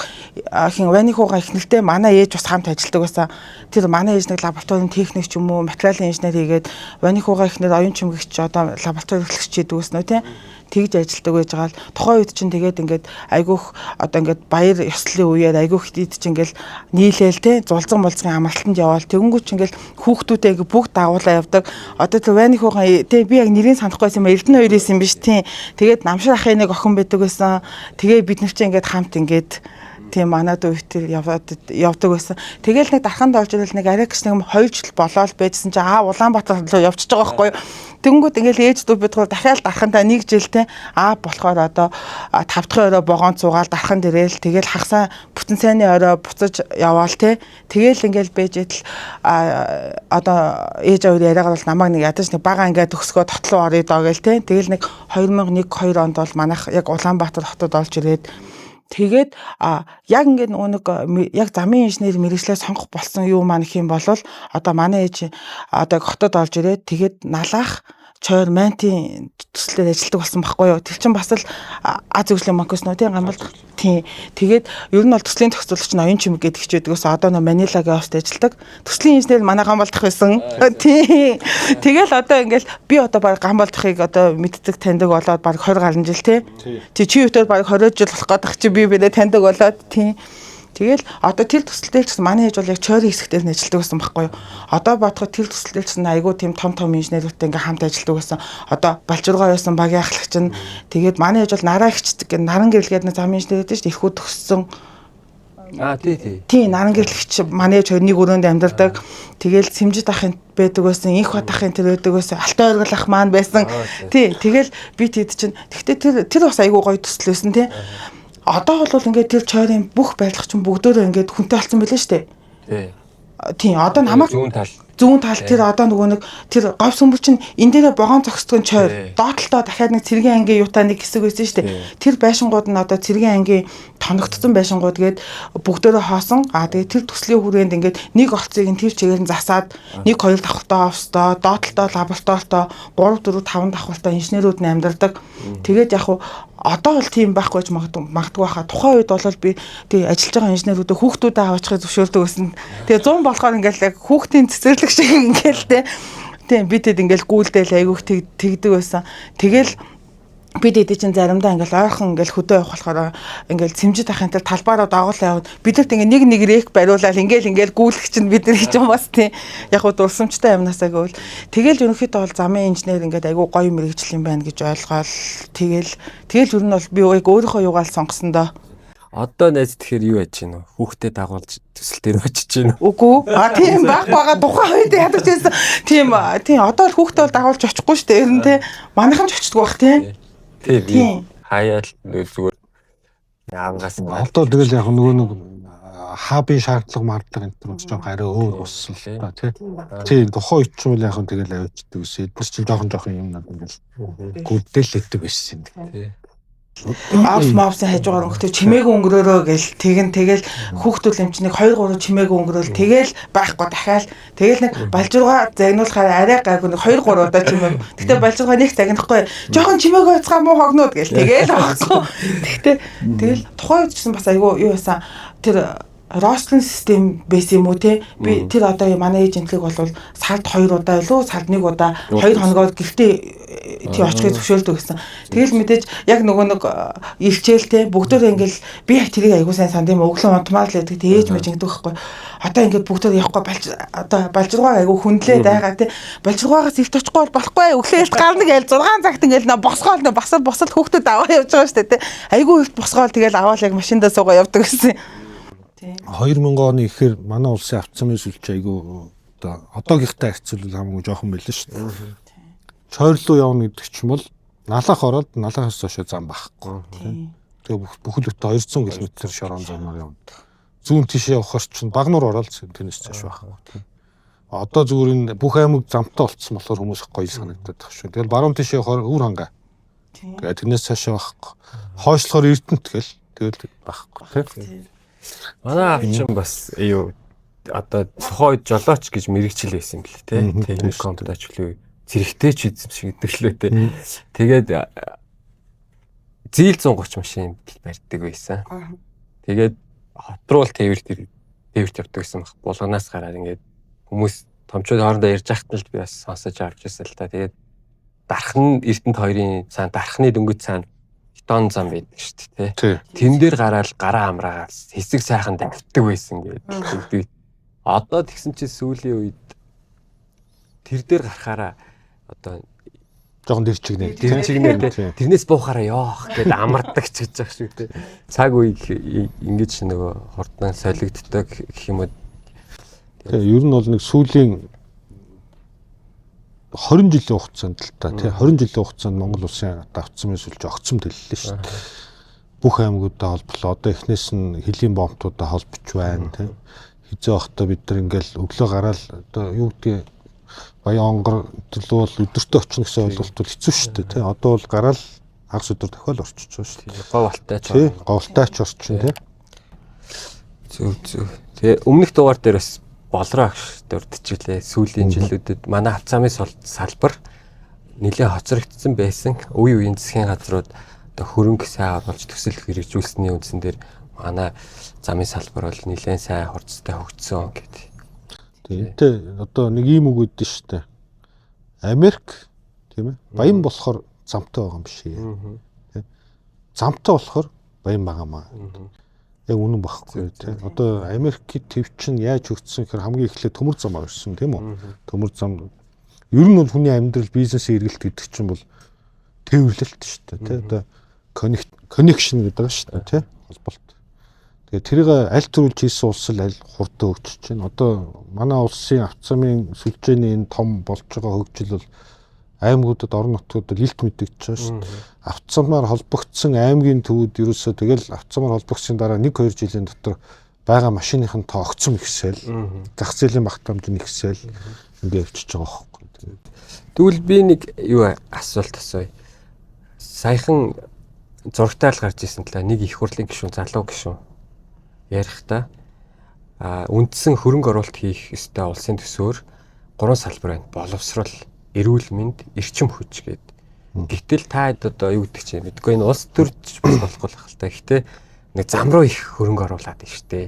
S3: хин Вайны хуугаа эхнэлтэй манай ээж бас хамт ажилладаг байсан. Тэр манай ээж нэг лабораторийн техник ч юм уу материалын инженер хийгээд Вайны хуугаа эхнэр оюун чимгэгч одоо лаборатори эрхлэгч хийдэг байсан уу тийм. Тэгж ажилладаг байж байгаа л тухайн үед чинь тэгээд ингээд айгүйх одоо ингээд баяр ёслолын үеэр айгүйх дид чинь ингээд нийлээл те зулзан болцгийн амралтанд яваал тэгэнгүүт чинь ингээд хүүхдүүдээ ингээд бүгд дагуулаа явдаг. Одоо тэр Вайны хуугаа те би яг нэрийг санахгүй байсан юм Эрдэнэ хоёр байсан биш тийм. Тэгээд намшир ахын нэг охин байдаг байсан. Тэгээ бид нар чинь ингээд хамт ингээд тийм манад үейтэр явдаг байсан. Тэгэл нэг дарханд орж ирэл нэг арай гэж нэг 2 жил болоод байжсэн чинь Улаанбаатар руу явчихж байгаа байхгүй юу. Тэнгүүд ингээл ээж дүү бид дахиад дархандаа 1 жилтэй болохоор одоо 5 дахь орой богоон цуугаал дарханд ирээл тэгэл хагасаа бүтэн сайнны орой буцаж яваал те. Тэгэл ингээл байж идэл одоо ээж аваар яриагаар бол намайг нэг ядаж нэг бага ингээд төгсгөө тотлоо орё доо гээл те. Тэгэл нэг 2001-2 онд бол манайх яг Улаанбаатар хотод олж ирээд тэгээд яг ингээд нөгөө яг замын инженер мэргэжлээ сонгох болсон юу маань гэх юм бол одоо манай ээж одоо хотод олж ирээд тэгээд налаах чойр мантийн төслөөр ажилладаг болсон байхгүй юу. Тэр чинь бас л аз хөгжлийн банкс нөө тийм гамбалдах. Тийм. Тэгээд ер нь бол төслийн төгсгөлч нь оюун чимэг гэдэг хичээдгээс одоо нөө Манилагийн оффист ажилладаг. Төслийн инженер манай гамбалдах байсан. Тийм. Тэгэл одоо ингээл би одоо баг гамбалдахыг одоо мэддэг таньдаг болоод баг 20 гаруй жил тий. Чи өтөр баг 20 жил болох гэдэг чи би бинэ таньдаг болоод тийм. Тэгэл одоо тэр төсөлтэй ч манай ээж бол яг чойрын хэсгээр нь ажилладаг байсан байхгүй юу. Одоо бодоход тэр төсөлтэй ч айгүй тийм том инженерүүдтэй ингээм хамт ажилладаг байсан. Одоо Балчургаа байсан багийн ахлагч нь тэгээд манай ээж бол нараа ихчдэг наран гэрлгээд нэг замын инженер гэдэг чинь эрхүүд төгссөн. Тий наран гэрлэгч манай ээж хоёрыг өрөөнд амьдардаг. Тэгэл Сэмжид ахын байдаг байсан, Инх бат ахын тэр байдаг байсан, Алтай оргил ах маань байсан. Тий тэгэл би тэд чинь тэгтээ тэр бас айгүй гоё төсөл байсан тий. Одоо бол ингээд тэр чойрын бүх барилгач бүгдөө ингээд хүнтэй болсон байлаа шүү дээ. Тийм. Одоо намайг зүүн тал тэр одоо нөгөө нэг тэр говь сүмбэр чинь энэ дээрээ богоон зогсдгон чойр доотлолтоо дахиад нэг цэргийн ангийн юутаа нэг хэсэг байсан шүү дээ. Тэр байшингууд нь одоо цэргийн ангийн хоногдсон байшингууд гээд бүгдөө хоосон. Тэгээд тэр төслийн хүрээнд ингээд нэг олцыг нь тэр чигээр нь засаад 1 2 давхартай офстой, доотлолтой лабораторитой 3 4 5 давхартай инженерүүд нь амьдардаг. Тэгээд яг одоо бол тийм байхгүй ч магадгүй байхаа. Тухайн үед бол би тий ажиллаж байгаа инженерүүдээ хүүхдүүдээ аваачихыг зөвшөөрдөг гэсэн. Тэгээ 100 болохоор ингээл яг хүүхдийн цэцэрлэг шиг ингээл тий бидэд ингээл гүйлдээл айгүйх тэгдэг байсан. Тэгэл бид эдээ чинь заримдаа ингээл ойрхон ингээл хөдөө явах болохоор ингээл цэмжид ахын тал талбаараа дагуулаа яваад бидэрт ингээ нэг рек бариулаад ингээл гүйлэх чинь бид нар хийж байгаа бас тий яг гоо дурсамжтай амнасаа гэвэл тэгэл ерөнхийдөө бол замын инженер ингээд айгүй гоё мэрэгжил юм байна гэж ойлгоол тэгэл ер нь бол би өөрийнхөө юугаал сонгосон доо.
S1: Одоо найз тэгэхээр юу яаж гинэ вэ? Хүүхдэд дагуулж төсөл дээр очиж гинэ.
S3: Үгүй. Тийм байгаа тухайн үед ядаж байсан. Тийм одоо л хүүхдэд бол дагуулж очихгүй шүү дээ. Ер нь тий манайхан ч очдгоо бах тий.
S1: Тийм. Хаяал зүгээр яангаас
S2: одоо тэгэл яг нэг хабын шаардлага мардлага энэ төр ч жоохон арай өөр болсон л та тий тухайн үед ч юм яг тэгэл авчдаг ус эдгээр чинь жоохон юм надад ингээл гүдэлээдэг байсан тий
S3: Мавс хажуугаар өнгөтэй чимээгүй өнгөрөөрөө гэл тэгэл хүүхдүүд эмчнийг 2 3 чимээгүй өнгөрөөл тэгэл байхгүй дахиад тэгэл нэг балжургаа загнуулахаар арай гайгүй нэг 2 3 удаа чимээ. Гэтэ балжургаа нэг загнахгүй жоохон чимээгүй уцгаа муу хогноод гэл тэгэл авахгүй. Гэтэ тэгэл тухайн үед гэсэн бас айгүй юу байсан тэр Ростын систем байсан юм уу те би тэр одоо манай эйжентлиг бол сард 2 удаа илүү сард 1 удаа 2 хоногоор гэртээ тий очихыг зөвшөөрдөг гэсэн. Тэгэл мэдээж яг нөгөө нэг илчээл те бүгдөө ингээл би яг тэрийг айгуу сайн санд юм өглөө унтмаар л байдаг те ээж мэж ингэдэг байхгүй. Одоо ингээд бүгдөө явахгүй одоо балжиргаа айгуу хүндлээд байгаа те балжиргаагаас илт очихгүй болохгүй өглөө илт гарна гээл 6 цагт ингээд босгоол босол хүүхдүүд аваа явж байгаа шүү дээ те айгуу илт босгоол тэгэл аваад яг машиндаа суугаа явдаг гэсэн.
S2: 2000 оны ихээр манай улсын автомобиль сүлж айгу одоогийнхтай харьцуулбал хамаагүй жоохон байлаа шүү дээ. Чойр руу явна гэдэг ч юм бол налах ороод налахаас хойш зам байхгүй. Тэгээ бүхэл бүтэн 200 км шорон замаар явна. Зүүн тишээ явахаар ч багнуур ороод тэрнээс цааш байхгүй. Одоо зүгээр энэ бүх аймаг замтай болцсон болохоор хүмүүс гоё санагдаад байгаа шүү. Тэгэл баруун тишээ явахаар үр хангаа. Тэгээ тэрнээс цаашаа байхгүй. Хойшлохоор Эрдэнэт тэгэл байхгүй.
S1: Манай авчин бас юу одоо тухайн үед жолооч гэж мэрэгчил байсан юм бэл те техник компьютер ачлуу зэрэгтэй ч эзэмшигддэг лөө те тэгээд зээл 130 машин барьдаг байсан. Тэгээд хот руу л тээвэрт явдаг гэсэн баг. Булганаас гараад ингээд хүмүүс томчууд хоорондоо ярьж байхад л би бас сонсож авч байсан л та. Тэгээд дархан Эрдэнэт хоёрын цаана дархны дөнгөж цаана бетон зам байдаг шүү дээ тий. Тэн дээр гараад гараа амраагаад хэсэг сайхан давтдаг байсан гэдэг. Одоо тэгсэн чинь сүүлийн үед тэр дээр гарахаараа одоо
S2: жоохон дэрчигнэ.
S1: Дэрчигнэ. Тэрнээс буухаараа яах гэд амардаг ч гэж байгаа шүү дээ. Цаг үе ингэж нөгөө хурдан солигддог гэх юм уу.
S2: Тэгээ ер нь бол нэг сүүлийн 20 жилийн хугацаанд л та тий 20 жилийн хугацаанд Монгол улсын автомобиль сүлж огцом дэллээ шүү дээ. Бүх аймагуудаа холболоо. Одоо эхнээс нь хөлийн бомбтуудаа холбож байна тий. Хизээ ахта бид нар ингээл өглөө гараад одоо юу гэдгийг баян онгор төлөө бол өдөртөө очих гэсэн ойлголт бол хэцүү шүү дээ тий. Одоо бол гараад хагас өдөр дахиад орчиж байгаа шүү дээ.
S1: Говьалтай ч
S2: тий. Говьалтай ч орчин тий.
S1: Зөв. Тэгээ өмнөх дугаар дээр бас болроо дурдчихлээ. Сүүлийн жилүүдэд манай авцаамын салбар нэлээд хоцрогдсон байсан. Үе үеийн засгийн газрууд одоо хөрөнгө сайн оруулж төсөл хэрэгжүүлсэний үндсэн дээр манай замын салбар бол нэлээд сайн хурцтай хөгжсөн гэдэг.
S2: Тэгээд одоо нэг ийм үг өгдөн шүү дээ. Америк тийм ээ баян болохоор замтай байгаа юм биш ээ. Тийм. Замтай болохоор баян байгаамаа. Яг үнэн багхгүй тийм. Одоо Америкийн төвчин яаж хөгжсөн гэхээр хамгийн эхлээд төмөр зам авсан тийм үү? Төмөр зам ер нь бол хүний амьдрал бизнесийн эргэлт гэдэг чинь бол тээвэрлэлт шүү дээ тийм. Одоо connection гэдэг байгаа шүү дээ тийм. Холболт. Тэгээ тэрийг аль төрүүлж хийсэн улс л аль хурдан хөгжиж байна. Одоо манай улсын автомобилийн сүлжээний энэ том болж байгаа хөгжил бол аймагуудад орон нутгуудад илт мэдэгдэж байгаа шүү дээ. Автомобилаар холбогдсон аймгийн төвүүд ерөөсөө тэгэл автомобилаар холбогдсон дараа 1-2 жилийн дотор байгаа машиныхын тоо огцом ихсээл, зах зээлийн багтаамж нь ихсээл ингээд явчихж байгаа байхгүй.
S1: Тэгвэл би нэг юу асуулт асууя. Саяхан зурагтай л гарч ирсэн талаа нэг их хурлын гишүүн залуу гишүүн ярихдаа үндсэн хөрөнгө оруулалт хийх ёстой улсын төсвөөр 3 салбар байна. Боловсрол, эрүүл мэнд, эрчим хүч гэдэг. Гэтэл та одоо юу гэдэг чинь мэдгүй энэ улс төрж болохгүй л хальтаа. Гэхдээ нэг зам руу их хөрөнгө оруулаад байна шүү дээ.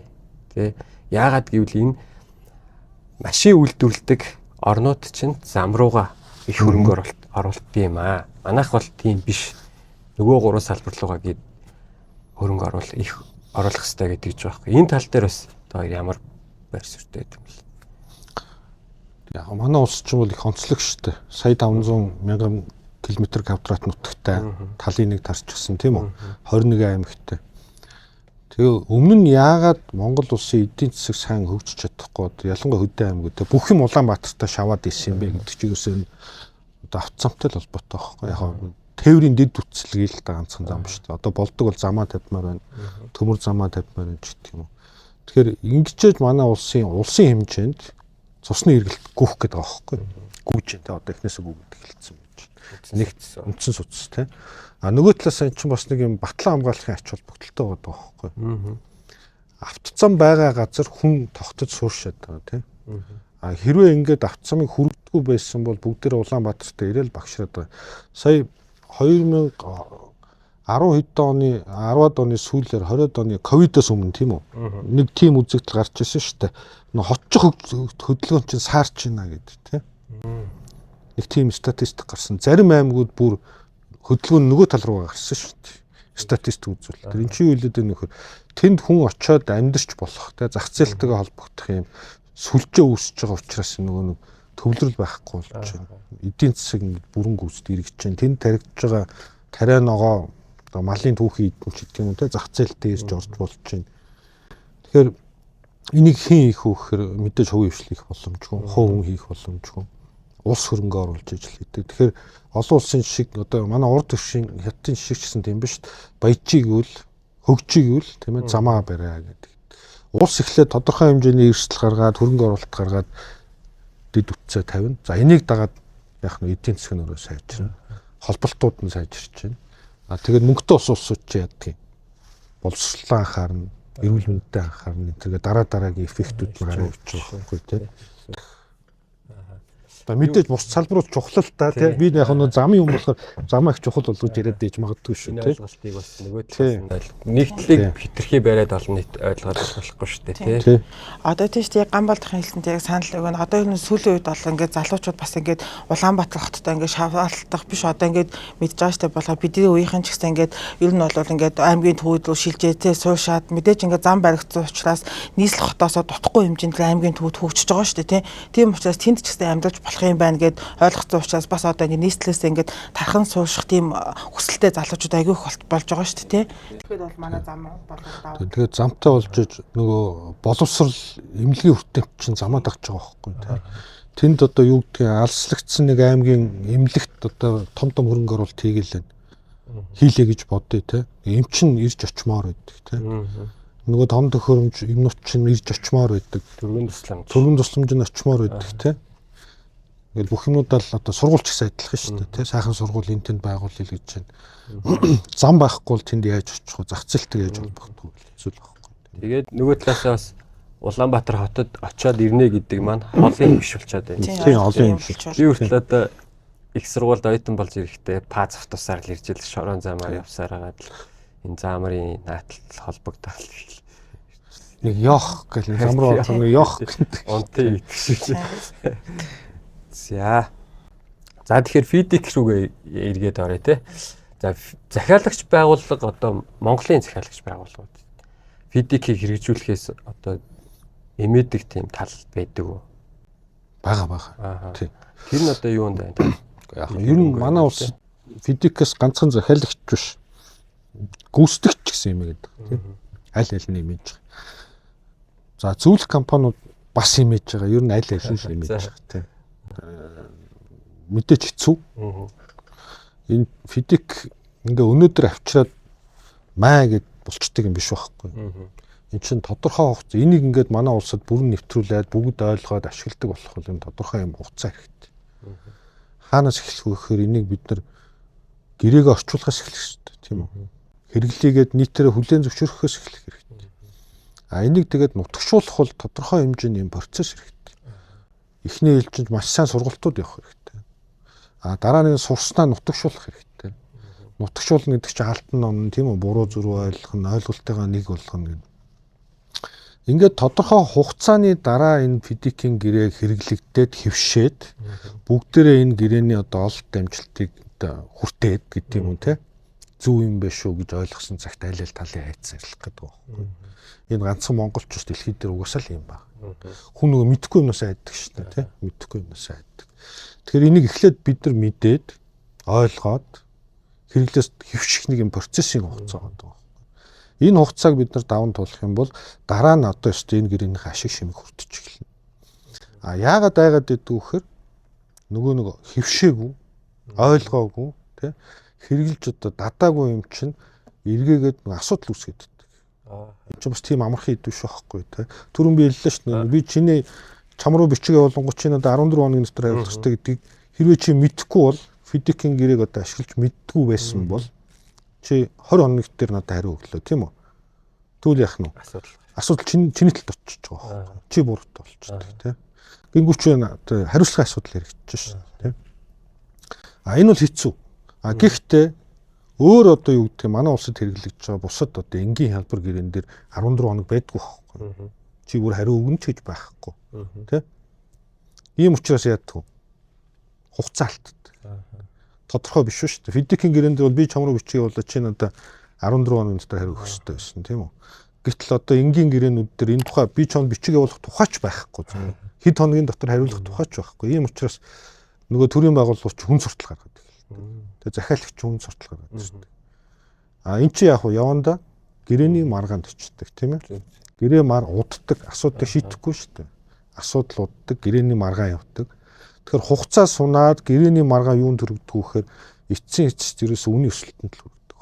S1: Тэ яагаад гэвэл энэ машин үйлдвэрлэдэг орнууд чинь зам руугаа их хөрөнгө оруулалт бий юм аа. Манайх бол тийм биш. Нөгөө 3 салбар руугаа гээд хөрөнгө оруулах их оруулах хэрэгтэй гэдэг ч байхгүй. Энэ тал дээр бас одоо ямар байр суурьтай гэдэг юм бэ?
S2: Яг манай улс ч бол их онцлог шүү дээ. Сая 500 мянган км квадрат нутагтай талын нэг тарчсан тийм үү? 21 аймагтай. Тэгээ өмнө нь яагаад Монгол улсын эдийн засаг сайн хөгжиж чадахгүй ялангуяа Хөдөө аймагуудаа бүх юм Улаанбаатартай шаваад исэн юм бэ гэдэг чинь ерөөсөө одоо автцамтай л холбоотой байхгүй. Яг тээврийн дэд үтсэлгээл та ганцхан зам шүү дээ. Одоо болдог бол замаа тавьмаар байна. Төмөр замаа тавьмаар байна ч гэх юм уу. Тэгэхээр ингэчээж манай улсын хэмжээнд цусны эргэлт гүөх гэдэг байгаа байхгүй. Гүйж тэ одоо эхнээсээ гүгдэх хэлсэн байж. Нэгдсэн үндсэн суцс тэ. Нөгөө талаас нь ч бас нэг юм батлан хамгаалахын ач холбогдолтой байгаа байхгүй. Автоцам байгаа газар хүн тогтож сууршаад байгаа тэ. Хэрвээ ингээд автоцамыг хүрдэггүй байсан бол бүгдээрээ Улаанбаатарт ирээл багшраад байгаа. Сая 2010 хэд оны 10-ад оны сүүлээр 20-ад оны ковидоос өмнө тийм үү? Нэг тийм үзэгдэл гарч ирсэн шүү дээ. Хотчих хөдөлгөөн чинь саарч байна гэдэг тийм. Нэг тийм статистик гарсан. Зарим аймагуд бүр хөдөлгөөн нөгөө тал руу гарсан шүү дээ. Статистик үзвэл. Тэр эн чинь юу хэлээд байна нөхөр? Тэнд хүн очиод амьдарч болох тийм зах зээлтэйгээ холбогдох юм сүлжээ үүсэж байгаа учраас нөгөө нэг төвлөрөл байхгүй болж байна. Эдийн засаг бүрэн гүйцэд эргэж байна. Тэнд таригдж байгаа тариа ногоо одоо малын түүхий идэн ч гэх юм уу те зах зээлтэй ирж орж болж байна. Тэгэхээр энийг хэн хийх вэ гэхээр мэдээж хувийн хвшил хийх боломжгүй, хувь хүн хийх боломжгүй. Улс хөрөнгө оруулж ижил хийдэг. Тэгэхээр олон улсын шиг одоо манай урд төвшин хятадын шиг ч гэсэн тийм биш. Баяжиг үл, хөгжиг үл тийм ээ замаа бариа гэдэг. Улс эхлээд тодорхой хэмжээний эрсдэл гаргаад хөрөнгө оруулалт гаргаад дэд үтцээ тавина. За энийг дагаад яг нь эдийн засаг нь өөрөө сайжирна. Холболтууд нь сайжирч байна. Тэгээд мөнгөтэй улсууд ч яадаг юм. Боловсролоо анхаарна, эрүүл мэндэд анхаарна. Тэгээд дараагийн эффектүүд гарч ирж байгаа байхгүй тийм. Мэдээж бус салбарууд чухал л та тийм. Би яг нь замын юм болохоор замаа их чухал болгож яриад дэж магадгүй шүү тийм.
S1: Ойлголтыг бас нөгөө талаас нь нэгтлийг хитрхи бариад олон нийт ойлгоод болохгүй шүү дээ тийм.
S3: Одоо тийм шүү дээ Ганбаатарын хэлтэнд яг санал өгнө. Одоо энэ сүүлийн үед бол ингээд залуучууд бас ингээд Улаанбаатар хоттой ингээд шаваалтах биш одоо ингээд мэдж байгаа шүү дээ болохоор бидний үеийнхэн ч гэсэн ингээд ер нь бол ингээд аймгийн төвд рүү шилжээтэй суушаад мэдээж ингээд зам баригдсан учраас нийслэл хотоосоо дутхгүй хэмжээнд аймгийн төвд хөгжиж байгаа шүү дээ тийм учраас тэнд ч гэсэн амьдарч болох юм байна гэд ойлгоцсон учраас бас одоо ингээд нийслэлээс ингээд тархан сууших тийм хүсэлтэй залуучууд аягүй их болж байгаа шүү дээ тэгэхээр бол манай зам болоод
S2: тэгээд замтай болж нөгөө боловсрал эмнэлгийн хүртээмж чинь замаа дагж байгаа байхгүй тийм. Тэнд одоо юу гэдгийг алслагдсан нэг аймгийн эмнэлэгт одоо том хөрөнгө оруулалт хийгээл хийлээ гэж бодъё тийм. Эмчин ирж очимоор байдаг тийм. Нөгөө том төхөөрөмж юмнууд чинь ирж очимоор байдаг. Төргөн тусламж нь очимоор байдаг тийм. Ингээл бүх юмудаа л одоо сургуульч гэсэн адилхан шүү дээ тийм. Сайхан сургууль энэ тэнд байгуулъя гэж байна. Зам байхгүй бол тэнд яаж очих вэ? Зах зээлтэй яаж холбогдох вэ? Эсвэл байхгүй.
S1: Тэгээд нөгөө талаасаа бас Улаанбаатар хотод очиод ирнэ гэдэг маань холын биш болчиход байна.
S2: Тийм олон юм шиг.
S1: Би хүртэл одоо их сургуульд оюутан болж ирэхдээ паз автобусаар л ирж ил шорон замаар явсаар хагаад л энэ заамарын нааталт холбогдол
S2: нэг ёх гэх нэг зам руу нэг ёх
S1: онтой идэх шиг. За тэгэхээр фидик рүүгээ эргээд орё те. За захиалагч байгууллага одоо Монголын захиалагч байгууллагууд фидикийг хэрэгжүүлэхээс одоо эмээдэг тийм тал байдаг уу?
S2: Бага.
S1: Тийм. Тэр нь одоо юу юм байна?
S2: Яг ер нь манай улс фидикээс ганцхан захиалагч биш. Гүйцэтгэгч гэсэн юм гэдэг тийм. Аль нь имиж байгаа. За зөвлөх компаниуд бас имиж байгаа. Ер нь аль нь имиж байгаа тийм. Мэдээж хэцүү. Энэ фидик ингээ өнөөдөр авчираад маа гэж болчдөг юм биш байхгүй. Энд чинь тодорхой хугацаа энийг ингээд манай улсад бүрэн нэвтрүүлээд бүгд ойлгоод ашигладаг болох юм тодорхой юм хугацаа хэрэгтэй. Хаанаас эхлэх вэ гэхээр энийг бид нар гэрээгээ орчуулахаас эхлэх шүү дээ тийм үү. хэрэглээгээд нийтээрээ хүлээн зөвшөөрөхөөс эхлэх хэрэгтэй. Энийг тэгээд нутагшуулах бол тодорхой хэмжээний процесс хэрэгтэй. Эхний ээлжинд маш сайн сургалтууд явах хэрэгтэй. Дараа нь сурснаа нутагшуулах хэрэгтэй. Нутагшуулна гэдэг чинь алтан ном тийм үү, буруу зуруу ойлгох нь, ойлголтойгоо нэг болгоно гэдэг. Ингээд тодорхой хугацааны дараа энэ фидикийн гэрээг хэрэглэгдээд хэвшээд бүгдээрээ энэ гэрээний одоо олд амжилтыг хүртээд гэдэг юм те зөв юм биш үү гэж ойлгосон цагт айл талын хайцсан ажиллах гэдэг байна. Энэ ганцхан монголчууд дэлхийд дээр угаасаа л юм байна. Хүн нөгөө мэдхгүй юмнаас айдаг шүү дээ те, мэдхгүй юмнаас айдаг. Тэгэхээр энийг эхлээд бид нар мэдээд ойлгоод хэрэглээс хэвших нэг юм процессын хугацаа байдаг. Энэ хугацааг бид нар даван туулах юм бол дараа нь одоо өстө энэ гэрээнийх ашиг шимэг хүртэж эхэлнэ. Яагаад байгаад идэх вэхээр нөгөө хөвшээгүй, ойлгоогүй, тэ хэрэгжилж одоо дадаагүй юм чинь эргээгээд асуудал үүсгээд байдаг. Энэ ч бас тийм амархан идэв шүү байхгүй тэ. Түрүүн би хэллээ шүү дээ. Би чиний чам руу бичгээ болонгоч чинь одоо 14 хоногийн дотор хариулах хэрэгтэй гэдгийг хэрвээ чи мэдэхгүй бол фидикийн гэрээг одоо ашиглаж мэддэггүй байсан бол чи 20 хоног дээр надад хариу өглөө тийм үү? Тэгвэл яах нь вэ? Асуудал чиний талд очиж байгаа байхгүй. Чи буруутай болчихдог тийм. Гингүүч хариуцлагын асуудал хэрэгжиж шүү дээ тийм. Энэ бол хэцүү. Гэхдээ өөр одоо юу гэх юм манай улсад хэрэглэгдэж байгаа бусад одоо энгийн хялбар гэрээн дээр 14 хоног байдгүй байхгүй. Чи бүр хариу өгнө ч гэж байхгүй. Тийм. Ийм учраас яадаг вэ? Хугацаа алддаг. Тодорхой биш шүү дээ. Фидикийн гэрээн дээр бол би чам руу бичгээ болоо чи надад 14 хоногийн дотор хариу өгөх хэрэгтэй байсан тийм үү? Гэтэл одоо энгийн гэрээнүүд дээр энэ тухай би чамд бичгээ болох тухайч байхгүй. Хэд хоногийн дотор хариулах тухайч байхгүй. Ийм учраас нөгөө төрийн байгууллагч хүн суртал гаргаад байна. Тэгээ захиалагч хүн суртал гаргаад байна шүү дээ. Эн чи яг яванда гэрээний маргаанд очдог тийм ээ. Гэрээ мар уддаг, асуудыг шийдэхгүй шүү дээ. Асуудал уддаг, гэрээний маргаан явдаг. Тэгэхээр хугацаа сунаад гэрээний маргаан юунд төрөгдөг вэхээр эцсийн эцэст ерөөс үнийн өсөлтөнд л хүрдэг.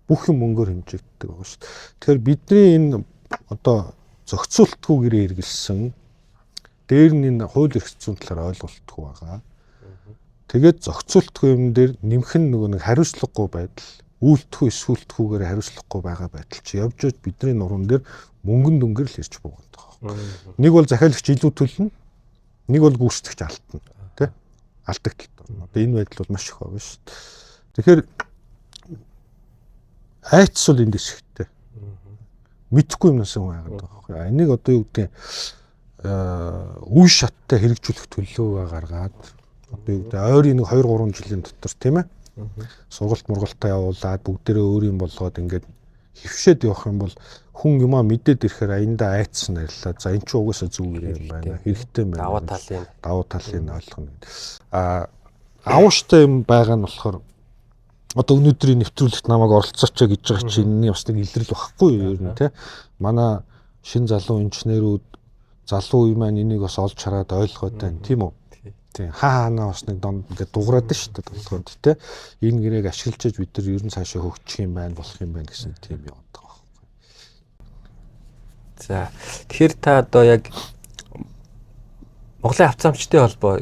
S2: Бүх юм мөнгөөр хэмжигддэг байгаа шүү дээ. Тэгэхээр бидний энэ одоо зохицуултгүй гэрээ хэрэгэлсэн дээр нь энэ хууль эрх зүйн талаар ойлголтгүй байгаа. Тэгээд зохицуултгүй юм дээр нэмэх нь нөгөө нэг хариуцлагагүй байдал, үйлдэхгүй эсвүүлдэхгүйгээр хариуцлагагүй байгаа байдал чи явж иж бидний нуруунд дээр мөнгөн дүнгээр л ирж буугаад байгаа. Нэг бол захиалагч илүү төлнө, нэг бол гүйцэтгэгч алдна, тий? Алдагт. Одоо энэ байдал бол маш их байгаа шүү дээ. Тэгэхээр айц бол энд дэсхтэй. Мэдхгүй юмнаас хүн байгаад байгаа байхгүй. Энийг одоо юу гэдэг үе шаттай хэрэгжүүлэх төлөвөө гаргаад одоо юу гэдэг ойрын 2-3 жилийн дотор тийм ээ. Сургалт мургалтаа явуулаад бүгдээрээ өөрийн болгоод ингээд хөвшөөд явах юм бол хүн юмаа мэдээд ирэхээр аяндаа айцсан нарилаа. За эн чинь угаасаа зүг юм байна. Хэрэгтэй юм байна. Давуу талын ойлгоно. Авууштай юм байгаа нь болохоор одоо өнөөдрийн нэвтрүүлэгт намайг оролцооч гэж байгаа чинь энэ бас нэг илрэл багхгүй юу ер нь тий. Манай шин залуу инженерүүд залуу үе маань энийг бас олж хараад ойлгоод байна тийм үү. Тийм хаана бас нэг донд ингээд дуграад шүү дээ толгойд тий. Энэ гэрээг ашиглаж бид нар ер нь цаашаа хөгжих юм байна болох юм байна гэсэн тийм яваад байгаа байхгүй.
S1: За тэгэхээр та одоо яг Монголын авцаамчдын холбоо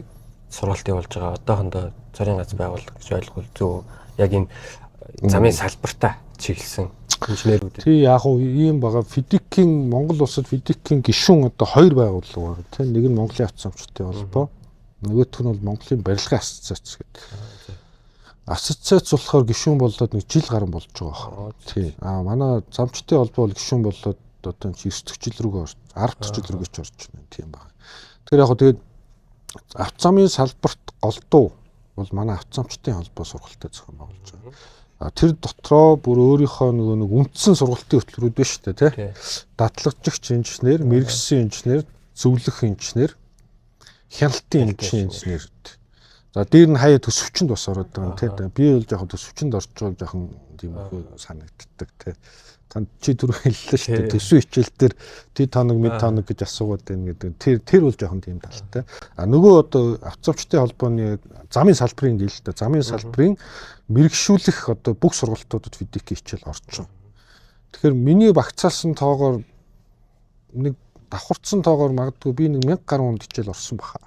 S1: сургалт явуулж байгаа одоохондоо цорын гац байгууллага гэж ойлгол зөв яг энэ замын салбартаа чиглэсэн инженерүүд.
S2: Тий яг уу ийм байгаа фидикийн Монгол улсад фидикийн гишүүн одоо 2 байгууллага байна тий. Нэг нь Монголын авцаамчдын холбоо, нөгөөх нь бол Монголын барилгын ассоциац гэдэг. Ассоциац болохоор гишүүн болоод нэг жил гарсан болж байгаа байна. Тий. Манай замчдын холбоо бол гишүүн болоод одоо 9 дэх жил рүүгээ 10 дэх жил рүүгээ ч орж байна тийм байна. Тэгэхээр яг тэгээд авцаамын салбарт голдуу бол манай авцаамчдын холбоо сургалтад зохион байгуулж байгаа. Тэр дотроо бүр өөрийнхөө нэг үндсэн сургалтын хөтөлбөрүүд байна шүү дээ тий. Датлагжигч инженер, мэрэгсэн инженер, зөвлөх инженер, хяналтын инженер. За дээр нь хаяа төсөвчөнд бас ороод байгаа тий. Би бол жоохон төсөвчөнд орж байгаа жоохон тийм санагддаг тий. Чи түрүү хэллээ шүү дээ. Төсвийн хичээл дээр тий тоног мэд тоног гэж асуугаад байна гэдэг. Тэр бол жоохон тийм талтай. Нөгөө одоо авцаамчдын холбооны замын салбарын дээл та замын салбарын мэрэгшүүлэх одоо бүх сургалтуудад фидик хичээл орж байгаа. Тэгэхээр миний багцаалсан тоогоор нэг давхарцсан тоогоор магадгүй би нэг 1000 гаруй хичээл орсон баха.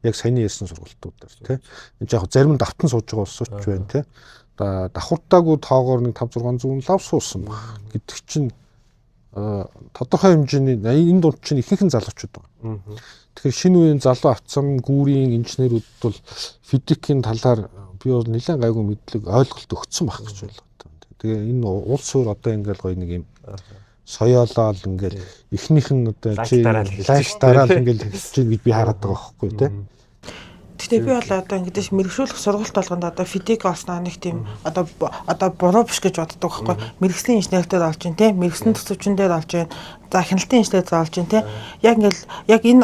S2: Яг саяны ярьсан сургалтуудаар тий. Энд яг зарим давтан сууж байгаа улсууч байна тий. давхуртаагүй тоогоор нэг 5-600 лав суусан баг. Гэдэг чинь тодорхой хэмжээний энэ дунд чинь ихэнх нь залуучууд байна. Тэгэхээр шинэ үеийн залуу автсан гүүрийн инженерүүд бол физикийн талаар би бол нэлээд гайгүй мэдлэг ойлголт өгсөн баг гэж бодлоо. Тэгээ энэ улс өөр одоо ингээл гоё нэг юм соёолол ингээл эхнийх нь одоо лайф дараал ингээл хэлж чинь гэж би хараад байгаа байхгүй тий.
S3: Гэтэ би бол одоо ингэдэж мэрэгшүүлэх сургалт болгонд одоо физик олсноо нэг тийм одоо буруу биш гэж боддог байхгүй. Мэрэгслийн инженертэй олж ин тий, мэрэгсэн төсөвчнээр олж ин, за хяналтын инженертэй олж ин тий. Яг ингээл яг энэ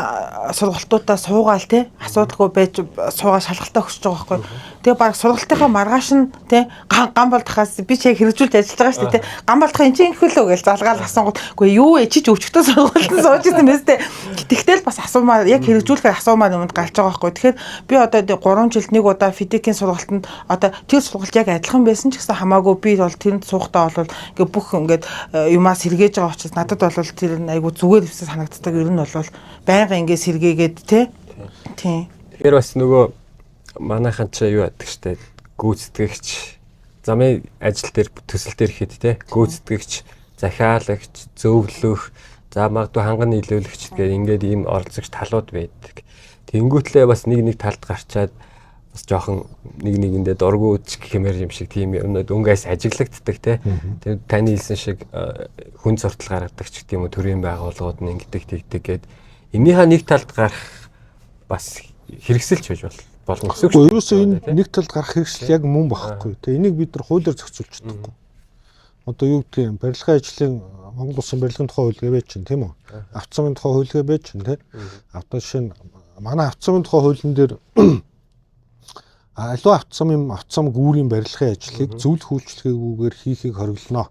S3: сургалтуудаа суугаал тий, асуудалгүй байж суугаа шалгалтаа өгч байгаа байхгүй. Тэгээ баг сургалтынхаа маргааш нь тий гам болдохоос би ч яг хэрэгжүүлж ажиллаж байгаа шүү дээ тий. Гам болдох энэ чинь хөлөө гэж залгаал асуугууд. Үгүй юу чи ч өчтөө сургалтанд сууж ирсэн мэт тий. Тэгтэл бас асуумаар яг хэрэгжүүлэхээр асуумаар юмд гарч байгаа байхгүй. Тэгэхээр би одоо 3 жилд нэг удаа физикийн сургалтанд одоо тэр сургалт яг адилхан байсан ч гэсэн хамаагүй би бол тэрэнд суухтаа бол ингээ бүх ингээд юмас сэргээж байгаа учраас надад бол тэр айгу зүгээр хэвсээ санагддаг. Ер нь бол байнга ингээ сэргээгээд тий.
S1: Тэгэхээр бас нөгөө манайхан ч юу яддаг штэ гүйцэтгэгч замын ажил дээр төсөл дээр хэд тий гүйцэтгэгч захиалагч зөвлөх за магадгүй ханган нийлүүлэгч гэх ингээд ийм оролцогч талууд байдаг. Тэнгүүтлээ бас нэг талд гарчаад бас жоохон нэгэндээ дургу үдчих гэмээр юм шиг тийм юмнууд өнгөөс ажиглагддаг тий. Тэр таны хэлсэн шиг хүн зуртал гаргадаг ч гэдэм үү төрийн байгууллагууд нь ингэдэг тэгдэг гээд энийхээ нэг талд гарах бас хэрэгсэлж байж болно гэсэн үг шүү.
S2: Ерөөсөө энэ нэг талд гарах хэрэгсэл яг мөн багхгүй. Тэгээ энийг бид нар хуулиар зохицуулж чадахгүй. Одоо юу гэдэг юм барилгын ажлын Монгол Улсын барилгын тухай хууль гэж чинь тийм үү? Авто замын тухай хууль гэж чинь тий. Одоо жишээ нь манай авто замын тухай хуулийн дээр аливаа авто зам гүүрийн барилгын ажлыг зөвлөх үйлчлэгээгүйгээр хийхийг хориглоно.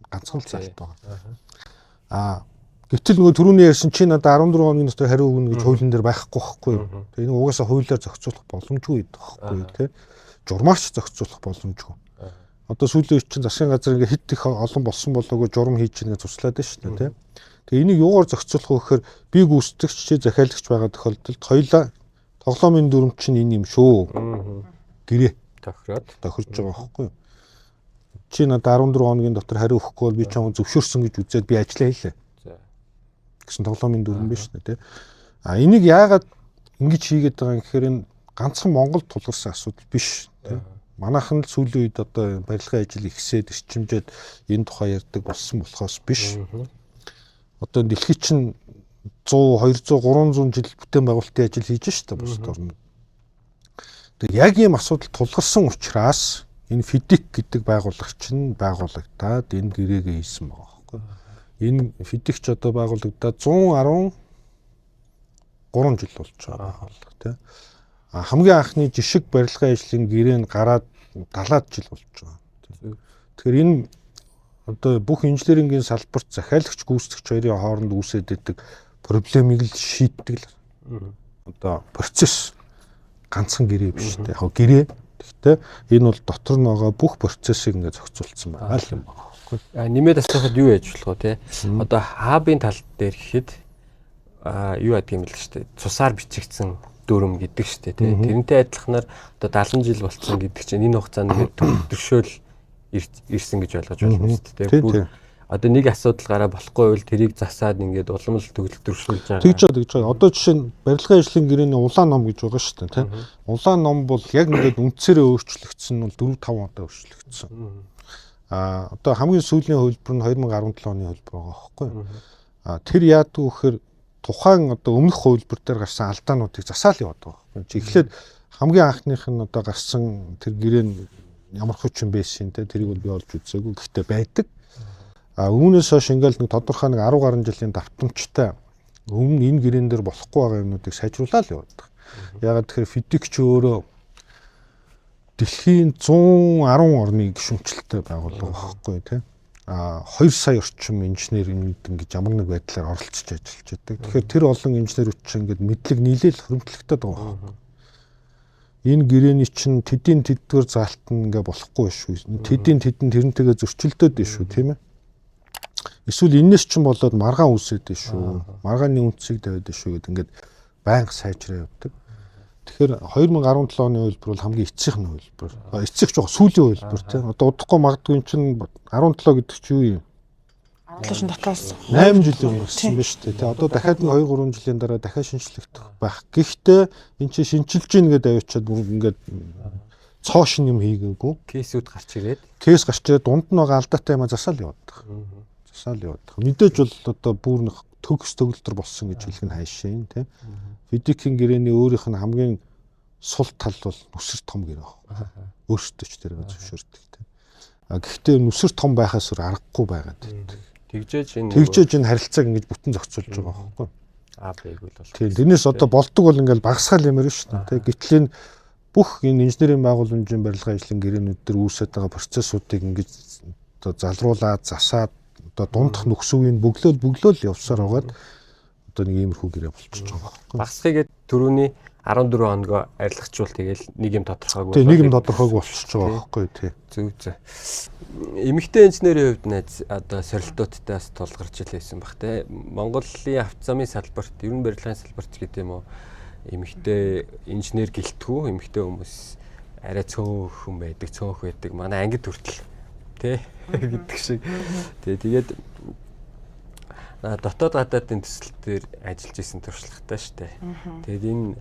S2: Ганцхан л залт байгаа. Гэтэл нөгөө түрүүний ярьсан чи надад 14 хоногийн дотор хариу өгнө гэж хуулийн дээр байхгүй байхгүй юу? Тэгээ энэ угаасаа хуулиар зохицуулах боломжгүй байдаг байхгүй юу тий? Журмаарч зохицуулах боломжгүй. Одоо сүүлийн үед чинь засгийн газар ингээ хэд их олон болсон болоогүй журам хийж байгаа цуцлаад байна шүү дээ тий. Тэгээ энийг юугаар зохицуулах вэ гэхээр би гүйцэтгэгч чи захиалагч байгаа тохиолдолд хоёулаа тоглоомын дүрм чинь энэ юм шүү. Гэрээ тохирж байгаа байхгүй юу? Чи надад 14 хоногийн дотор хариу өгөхгүй бол би чамд зөвшөөрсөн гэж үзээд би ажиллаа хийлээ. Гэсэн тоглоомын дүрм биш үү тий. Энийг яагаад ингэж хийгээд байгаа юм гэхээр энэ ганцхан Монголд тулгарсан асуудал биш тий. Манайхан л сүүлийн үед одоо барилгын ажил ихсээд эрчимжээд энэ тухай ярьдаг болсон болохоос биш. Одоо дэлхийд чинь 100, 200, 300 жил бүтээн байгуулалтын ажил хийж штэ бусад орнууд. Тэгээ яг ийм асуудал тулгарсан учраас энэ физик гэдэг байгууллага чинь байгуулагдаад энэ гэрээгээ хийсэн байгаа байхгүй. Энэ физик ч одоо байгуулагдаад 113 жил болж байгаа байгууллага тий. Хамгийн анхны жишг барилгын ажлын гэрээн гараад 70 жил болж байгаа. Тэгэхээр энэ одоо бүх инженерингийн салбарт захиалагч гүйцэтгэгч хоёрын хооронд үүсээд идэг проблемыг л шийддэг л одоо процесс ганцхан гэрээ биш үү? Яг гэрээ. Гэхдээ энэ бол дотор нь байгаа бүх процессыг ингээд зохицуулсан байгаа л юм байна.
S1: Нэмээд асуухад юу яж болох вэ те? Одоо хабын тал дээр гэхэд юу яадаг юм л шүү дээ. Цусаар бичигдсэн дүрм гэдэг шүү дээ те. Тэрнтэй адилханаар одоо 70 жил болсон гэдэг чинь энэ хугацаанд ингээд төвшөөл ирсэн гэж ойлгож байна шүү дээ. Бүр одоо нэг асуудал гараа болохгүй бол тэрийг засаад ингээд уламжлал төвлөрүүлж байгаа.
S2: Тэгж байгаа. Одоо жишээ нь барилгын ажлын гэрээний улаан ном гэж байгаа шүү дээ, тийм. Улаан ном бол яг ингээд үндсээрээ өөрчлөгдсөн нь бол 4-5 удаа өөрчлөгдсөн. Одоо хамгийн сүүлийн хөлбөр нь 2017 оны хөлбөр байгаа байхгүй юу? Тэр яадаг вэ гэхээр тухайн одоо өмнөх хөлбөр дээр гарсан алдаануудыг засаал яваад байгаа байхгүй юу? Эхлээд хамгийн анхных нь одоо гарсан тэр гэрээ нь ямар хүчин байсан те тэрийг бол би олж үзээгүй. Гэхдээ байдаг. Үүнээс хойш ингээл нэг тодорхой нэг 10 гаруй жилийн давтамжтай өмнө энэ гэрээн дээр болохгүй байгаа юмнуудыг сайжруулаад яваад. Ягаад тэгэхээр физик ч өөрөө дэлхийн 110 орны гишүүнчлэлтэй байгууллага байхгүй тийм. 2 сая орчим инженер ингэж ямар нэг байдлаар оролцож ажиллаж байдаг. Тэгэхээр тэр олон инженерүүд чинь ингээд мэдлэг нийлээл хөрөмтлөгдөд байгаа байхгүй. Энэ гэрээний чинь тэдийн тэдгээр заалтан ингээ болохгүй шүү. Тэдийн тэдэн тэрнтэйгээ зөрчилдөд биш шүү тийм ээ. Эсвэл энэс ч болоод маргаан үсээд шүү. Маргааны үнцийг тавиад шүү гэд ингээд байнга сайжраа явдаг. Тэгэхээр 2017 оны хөлбөр бол хамгийн эцсийнх нь хөлбөр. Эцсийнх жоо сүүлийн хөлбөр тийм. Одоо удахгүй магадгүй чинь 17 гэдэг чи юу юм?
S3: 17 дотроос
S2: 8 жилийн өнгөрсөн байна шүү дээ. Тэгээ одоо дахиад нэг 2-3 жилийн дараа дахиад шинжлэхдэх байх. Гэхдээ эн чинь шинжилж гин гэдэг авчиад бүр ингээд цоо шин юм хийгээгүй.
S1: Кейсүүд гарч ирээд.
S2: Кейс гарч ирээд дунд нь байгаа алдаатай юм засаал яваад. Засаал яваад. Мэдээж бол одоо бүр нэг төгс төгөлтөр болсон гэж хэлэх нь хайшин тийм. Фидикийн гэрээний өөрийнх нь хамгийн сул тал бол нүсэр том гэрээ баг. Өөртөө ч тэрийг зөвшөөрдөг тийм. Гэхдээ нүсэр том байхаас өөр аргагүй байгаад байдаг. Тэгжээж энэ харилцааг ингэж бүтэн зохицуулж байгаа байхгүй.
S1: Бэг бол.
S2: Тийм. Тэрнээс одоо болдог бол ингээл багасгаал юмэр шүү дээ. Гэтэл энэ бүх энэ инженерийн байгууламжийн барилгын ажлын гэрээнүүд төр үүсэж байгаа процессуудыг ингэж одоо залруулаад засаад одоо дундах нөхсөвийг бөглөөл явсаар байгаад одоо нэг иймэрхүү гэрээ болчихж байгаа байхгүй.
S1: Багасхыгээд түрүүний 14 хоногоо арилгачвал тэгэл нэг юм тодорхойгүй.
S2: Тийм нэг юм тодорхойгүй болчихж байгаа байхгүй тий.
S1: Зөв. Эмэгтэй инженерийн хувьд найз одоо сорилтуудтай бас тулгарч илээсэн баг те. Монголын автозамын салбарт, ер нь барилгын салбарт гэдэг юм уу, эмэгтэй инженер гэлтгүү, эмэгтэй хүмүүс арай цөөхөн байдаг, цөөх байдаг. Манай ангид хүртэл те гэдэг шиг. Тэгээд дотоод гадаадын төсөл дээр ажиллаж исэн туршлагатай штэ. Тэгээд энэ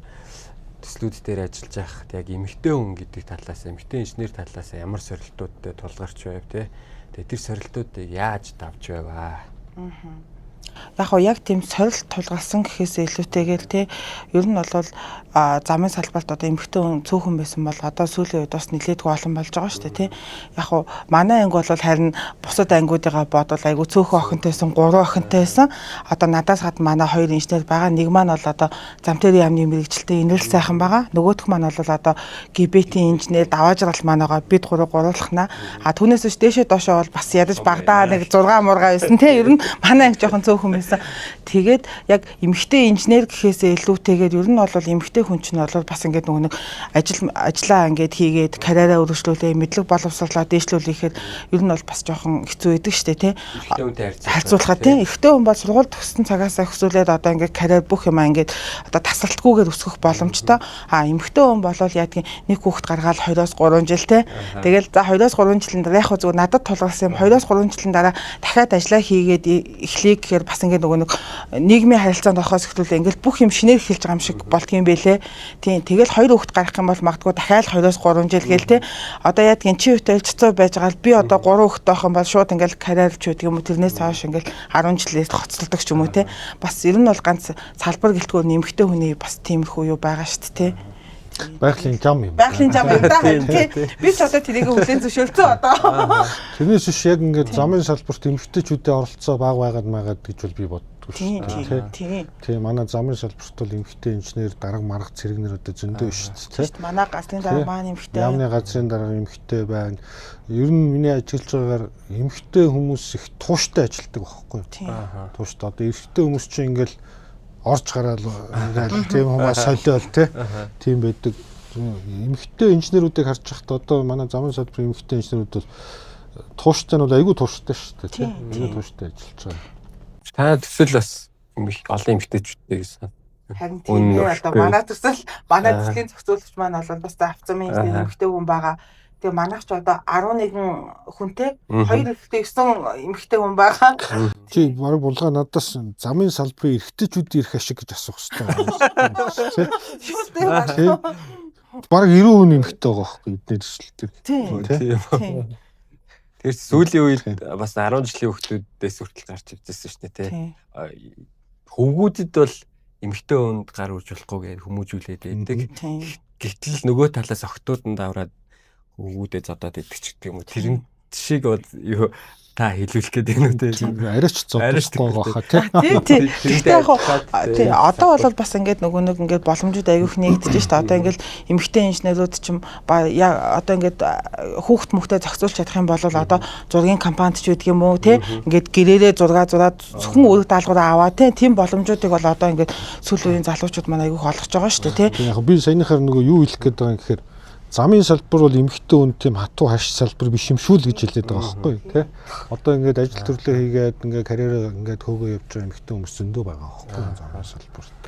S1: төслүүд дээр ажиллаж байхад яг эмэгтэй хүн гэдэг талаас, эмэгтэй инженер талаас ямар сорилтуудтай тулгарч байв те. Тэгээд тэр сорилтуудыг яаж давж байваа?
S3: Яг тийм сорилт тулгарсан гэхээс илүүтэйгээр те ер нь бол замын салбарт одоо эмэгтэй хүн цөөхөн байсан бол одоо сүүлийн үед бас нэлээдгүй олон болж байгаа шүү дээ те. Манай анги бол харин бусад ангиудыгаа бодвол айгүй цөөхөн охинтойсэн 3 охинтойсэн. Одоо надаас гадна манай 2 инженер байгаа. Нэг маань бол одоо зам тээврийн яамны мэрэгчлээ инээл сайхан байгаа. Нөгөөх маань бол одоо гибетийн инженер даваа жаргал маань байгаа. Бид 3 гуруулахна. Түүнээс биш дээшээ доошоо бол бас ядаж багдаа нэг 6 мургаа байсан те. Ер нь манай анги жоохон цөөхөн байсан. Тэгээд яг эмэгтэй инженер гэхээсээ илүүтэйгээр ер нь бол эмэгтэй хүн чинь бол бас ингээд нэг ажиллаа ингээд хийгээд карьераа өргөжлүүлээ, мэдлэг боловсруулаад дээшлүүлэхээр ер нь бол бас жоохон хэцүү байдаг штэ тий.
S1: Эмэгтэй хүнтэй
S3: харьцуулахад тий. Эхтэй хүн бол сургууль төгссөн цагаас өсвөлээд одоо ингээд карьер бүх юм ингээд одоо тасралтгүйгээр өсгөх боломжтой. Эмэгтэй хүн бол яадгийн нэг хүүхэд гаргаад 2-3 жил тий. Тэгэл за 2-3 жилийн дараа яг зүгээр надад тулгарсан юм 2-3 жилийн дараа дахиад ажиллаа хийгээд эхлэе гэхээр бас ингээд нөгөө нэг нийгмийн харилцаанд орохоос эхлүүл ингээд бүх юм шинээр эхэлж байгаа юм шиг болдгийм байлээ. Тийм. Тэгэл 2 хүүхэд гарах юм бол магадгүй дахиад 2-3 жил гээл те. Одоо яадгийн чи үтэл цэцүү байж байгаа л би одоо 3 хүүхэд байх юм бол шууд ингээд карьерч гэдэг юм уу тэрнээс хойш ингээд 10 жилээс хоцолдог ч юм уу те. Бас ер нь бол ганц салбар гэлтгөө нэмэгтэй хүний бас тиймэрхүү юу байгаа шүү дээ те.
S2: Байгалийн зам юм.
S3: Байгалийн зам юм да. Би ч одоо тэрийг хүлээн зөвшөөрсөн одоо.
S2: Тэрнээс биш яг ингээд замын салбарт эмэгтэйчүүдийн оролцоо бага байгаад гэж бол би боддог шүү дээ. Тийм манай замын салбарт бол эмэгтэй инженер дарга марга цэрэгнэр одоо зөндөө шүү дээ.
S3: Манай газрын дарга маань эмэгтэй.
S2: Яамны газрын дарга эмэгтэй байна. Ер нь миний ажиллаж байгаагаар эмэгтэй хүмүүс их тууштай ажилладаг байхгүй юу? Тууштай. Одоо эрэгтэй хүмүүс чинь ингээд орж гараал ингээл тийм хүмүүс солиол тийм байдаг. Эмэгтэй инженерүүдийг харж байхдаа одоо манай замын салбарын эмэгтэй инженерүүд бол тууштай нь бол айгүй тууштай шүү дээ тийм. Айгүй тууштай ажиллаж байгаа.
S1: Та төсөл бас олон эмэгтэйчүүдтэй гэсэн.
S3: Харин тийм одоо манай төсөл манай төслийн зохицуулагч маань бол бас автозамын инженер эмэгтэй хүн байгаа. Тэгээ манайх ч одоо 11 хүнтэй 2 эмэгтэйсэн эмэгтэй хүн байгаа.
S2: Чи баг булгаа надаас замын салбарын эрэгтэйчүүд ирэх ашиг гэж асуух хэрэгтэй. Тийм. Баг 90 хүн эмэгтэй байгаа байхгүй эдгээр төсөлтөд.
S1: Тийм. Тэр сүүлийн үед бас 10 жилийн хүүхдүүдээс хүртэл гарч иржсэн шүү дээ тий. Хөвгүүдэд бол эмэгтэй хүнд гар үрж болохгүйгээр хүмүүжүүлээд байдаг. Гэтэл нөгөө талаас охтууд нь давраад хөвгүүдээ зодоод идэх ч гэдэг юм уу. Тэр шиг бол юу та хэлүүлэх гээд байна үү те.
S2: Арайч зодчихгүй байгаа хаа
S3: тий. Гэхдээ яг одоо бол бас ингээд нөгөө нэг ингээд боломжууд аягүй их нэгдэж шүү дээ. Одоо ингээд эмэгтэй инженерүүд ч юм одоо ингээд хүүхд мөхтэй зохицуулж чадах юм бол одоо зургийн компанид ч гэдэг юм уу те. Ингээд гэрээрээ зураг зураад зөвхөн өрг даалгавраа аваа те. Тийм боломжуудыг бол одоо ингээд сүүлийн үеийн залуучууд маань аягүй их олгож байгаа шүү дээ те.
S2: Яг би саяныхаар нөгөө юу хэлэх гээд байгаа юм гэхээр замын салбар бол эмэгтэй хүн тийм хатуу хаш салбар биш юм шүү л гэж хэлээд байгаа байхгүй тий. Одоо ингээд ажил төрлөө хийгээд ингээд карьераа ингээд хөөгөө явж байгаа эмэгтэй хүмүүс зөндөө байгаа байхгүй замын салбарт.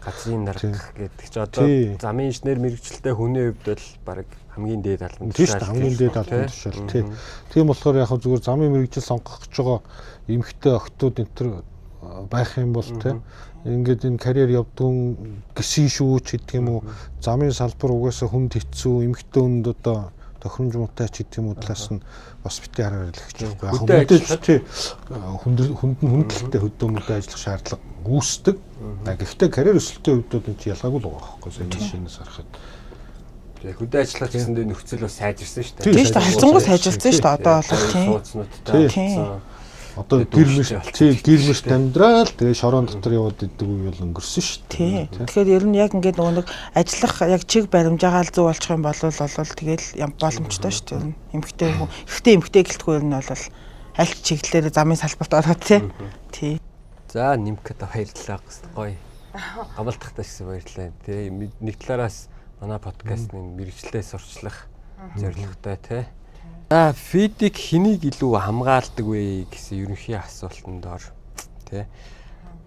S1: газрын дарга гэдэг чи одоо замын инженер мэрэгчлээ хүний хувьд бол баг хамгийн дээд албан
S2: тушаал хамгийн дээд албан тушаал тийм болохоор яг зүгээр замын мэрэгжил сонгох гэж байгаа эмэгтэй охтууд энэ төр байх юм бол те ингээд энэ карьер явдгун гисэн шүүч гэдэг юм уу замын салбар угаасаа хүнд хэцүү эмэгтэй хүнд одоо тохиромж муутай ч гэдэг юм уу талаас нь бас битээ хараад л гэж байна. Яг хүндлэлтэй хөдөөмөртэй ажиллах шаардлага үүсдэг. Гэхдээ карьер өсөлтийн хувьд энэ ялгаагүй л байгаа байхгүй сайн шинээс харахад.
S1: Тэгээ хөдөө ажиллах гэсэндээ нөхцөл бас сайжирсан шүү дээ.
S3: Тийм шүү дээ. Хайцангуй сайжирсан шүү дээ. Одоо бол
S1: тийм.
S2: Одоо гэрмэрт амьдрал тэгээ шорон дотор яваад идэг үе бол өнгөрсөн шүү
S3: дээ. Тэгэхээр ер нь яг ингээд нөгөө нэг ажиллах яг чиг баримжаагаал зүү болчих юм бол тэгэл боломжтой шүү дээ. Эмхтэй хүн эмхтэй гэлтгүй ер нь бол аль чиглэлээр замын салбарт ороод тий.
S1: За нимкэд баярлалаа гоё. Гамбалтахтай гэсэн баярлалаа. Тий нэг талаараас манай подкастны мэрэгчлээ сурчлах зорилготой тий. За фидик хэнийг илүү хамгаалдаг вэ гэсэн ерөнхий асуултанд ор тий.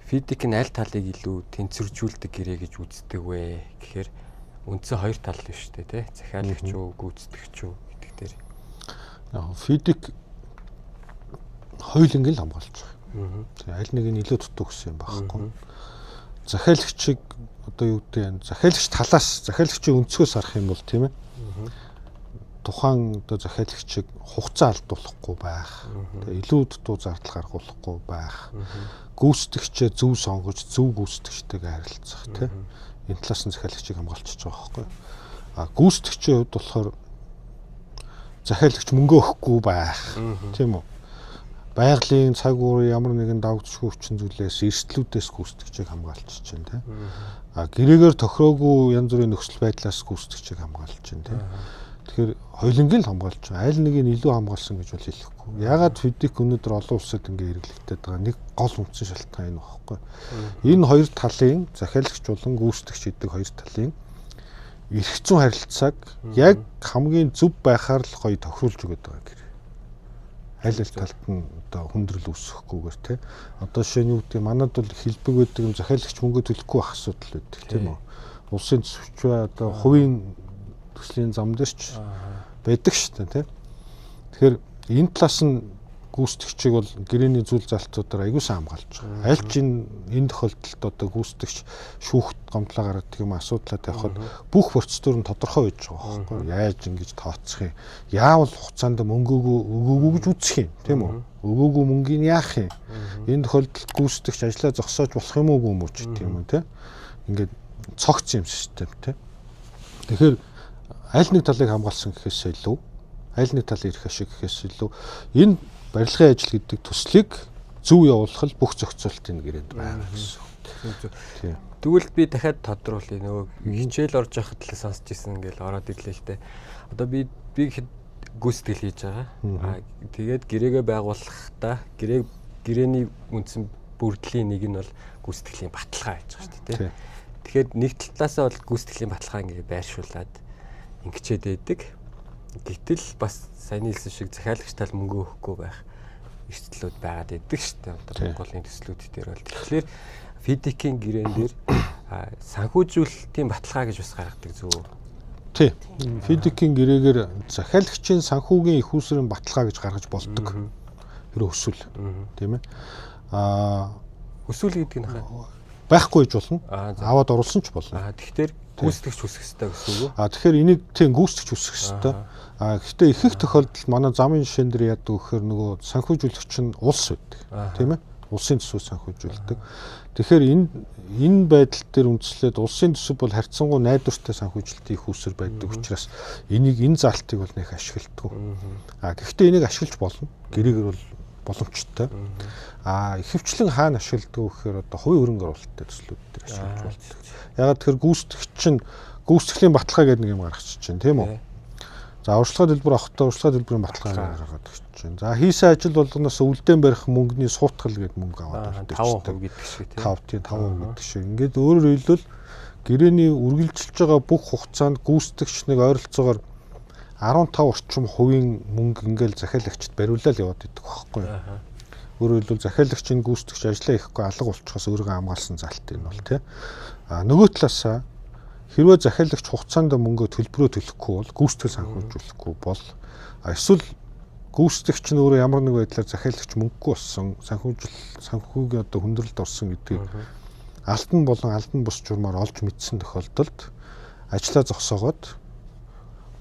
S1: Фидик нь аль талыг илүү тэнцвэржүүлдэг гэрээ гэж үздэг вэ гэхээр үндсэн хоёр тал нь шүү дээ тий. Захиалагч уу, гүйцэтгэгч үү гэдэг дээр.
S2: Фидик хоёуланг л хамгаалж байгаа. Тэгээ аль нэг нь илүү дутуу гэсэн юм байхгүй. Захиалагчийг одоо юу гэдэг вэ? Захиалагчийн өнцгөөс харах юм бол тийм ээ. Тухайн одоо захиалагчийг хугацаа алдуулахгүй байх. Тэгээ илүү дутуу зардал гаргуулахгүй байх. Гүйцэтгэгчээ зөв сонгож, зөв гүйцэтгэгчтэйгээ харилцах тийм. Энэ талаас нь захиалагчийг хамгаалчихж байгаа байхгүй. Гүйцэтгэгчийн хувьд болохоор захиалагч мөнгө өгөхгүй байх. Тийм үү? Байгалийн цаг уурын ямар нэгэн давагдчихгүй хүчин зүйлээс эрсдлүүдээс гүйцэтгэгчийг хамгаалж чинь тийм. Гэрээгээр тохироогүй янз бүрийн нөхцөл байдлаас гүйцэтгэгчийг хамгаалж чинь тийм. Тэгэхээр хоёуланг л хамгаалж байгаа. Аль нэг нь илүү хамгаалсан гэж бол хэлэхгүй. Ягаад фидик өнөөдөр олон улсад ингээ хэрэглэгдээд байгаа нэг гол үндсэн шалтгаан энэ багхгүй. Энэ хоёр талын захиалагч болон гүйцэтгэгч гэдэг хоёр талын эрх зүйн харилцааг яг хамгийн зөв байхаар л гоё тохируулж өгöd байгаа гэр. Аль талд нь одоо хүндрэл үүсэхгүйгээр тий. Одоо жишээ нь юу гэдэг манад бол хэлбэг байдаг юм захиалагч мөнгө төлөхгүй байх асуудал байдаг тийм үү. Улсын төсөвч бай одоо хувийн төслийн зам дээр ч байдаг шүү дээ тийм. Тэгэхээр энэ талаас нь гүйцэтгэгчийг бол гэрээний зүйл залтуудаар аягүй сайн хамгаалж байгаа. Аль ч энэ тохиолдолд одоо гүйцэтгэгч шүүхт гомдлоо гаргадаг юм асуудлаа тавихад бүх процедур нь тодорхой байж байгаа байхгүй. Яаж ингэж тооцох юм? Яавал хугацаанд мөнгө өгөөгүй гэж үзэх юм тийм үү? Өгөөгүй мөнгөний яах юм? Энэ тохиолдолд гүйцэтгэгч ажлаа зогсоож болох юм уу юм уу ч гэдэг юм тийм. Ингээд цогц юм систем тийм. Тэгэхээр аль нэг талыг хамгаалсан гэхээс илүү аль нэг талын эрх ашиг гэхээс илүү энэ барилгын ажил гэдэг төслийг зөв явуулах л бүх зохицуултын гэрээнд байгаа гэсэн.
S1: Тэгвэл би дахиад тодруулъя нөгөө хичээл орж явахад л сонсч ирсэн ингээл ороод ирлээ л дээ. Одоо би гүйцэтгэл хийж байгаа. Тэгээд гэрээгээ байгуулахдаа гэрээний үндсэн бүрдлийн нэг нь бол гүйцэтгэлийн баталгаа гэж байгаа шүү дээ. Тэгэхээр нэг талаасаа бол гүйцэтгэлийн баталгаа ингээ байршуулад ингэчээд байдаг. Гэтэл бас сайн хэлсэн шиг захиалагч тал мөнгө өгөхгүй байх эрсдлүүд байгаад байдаг шүү дээ. Одоо Монголын төслүүд дээр бол. Тэгэхээр фидикийн гэрээн дээр санхүүжүүлэлтийн баталгаа гэж бас гаргадаг зүг.
S2: Тий. Фидикийн гэрээгээр захиалагчийн санхүүгийн их усрын баталгаа гэж гаргаж болдог. Тэр өсвөл. Тийм ээ.
S1: Өсвөл гэдэг нь хаа
S2: байхгүй гэж болно. Аваад оруулсан ч болно.
S1: Тэгэхээр гүйцэтгэгч үсэх хэрэгтэй гэсэн үг үү?
S2: Тэгэхээр энийг тийм гүйцэтгэгч үсэх хэрэгтэй. Гэхдээ их тохиолдолд манай замын жишээн дээр яадаг гэхээр нөгөө санхүүжүүлэгч нь улс байдаг. Тийм ээ? Улсын төсвөө санхүүжүүлдэг. Тэгэхээр энэ байдал дээр үндэслээд улсын төсөв бол харьцангуй найдвартай санхүүжилтийн их усэр байдаг учраас энэ залтыг бол нэх ашигладаг. Гэхдээ энийг ашиглаж болно. Гэрээгээр бол боломжтой. Ихэвчлэн хаана ашигладаг гэхээр одоо хувийн хөрөнгө оруулалттай төслүүд дээр ашиглаж болдог. Ягаад тэгэхээр гүйцэтгэлийн баталгаа гэдэг нэг юм гаргачих чинь тийм үү? За урьдчилан төлбөр авахдаа урьдчилан төлбөрийн баталгаа гаргаад өгч чинь. За хийсэн ажил болгоноос үлдээн барих мөнгөний суутгал гэдэг мөнгө аваад өгдөг.
S1: 5% гэдэг шиг тийм.
S2: 5% гэдэг шиг. Ингээд өөрөөр хэлбэл гэрээний үргэлжилж байгаа бүх хугацаанд гүйцэтгэгч нэг ойролцоогоор 15 орчим хувийн мөнгө ингээл захиалагчд бариулаад яваад идэх байхгүй юу? Өөрөөр хэлбэл захиалагчийн гүйцэтгэгч ажиллаа хийхгүй алга болчихоос өөрийгөө хамгаалсан залт энэ бол тий. Нөгөө талаасаа хэрвээ захиалагч хугацаанд мөнгө төлбөрөө төлөхгүй бол гүйцэтгэл санхүүжүүлэхгүй бол эсвэл гүйцэтгэгч нь өөрөө ямар нэг байдлаар захиалагч мөнгөгүй болсон санхүүгийн одоо хүндрэлд орсон гэдгийг алтан болон алдан бус журмаар олж мэдсэн тохиолдолд ажлаа зогсоогоод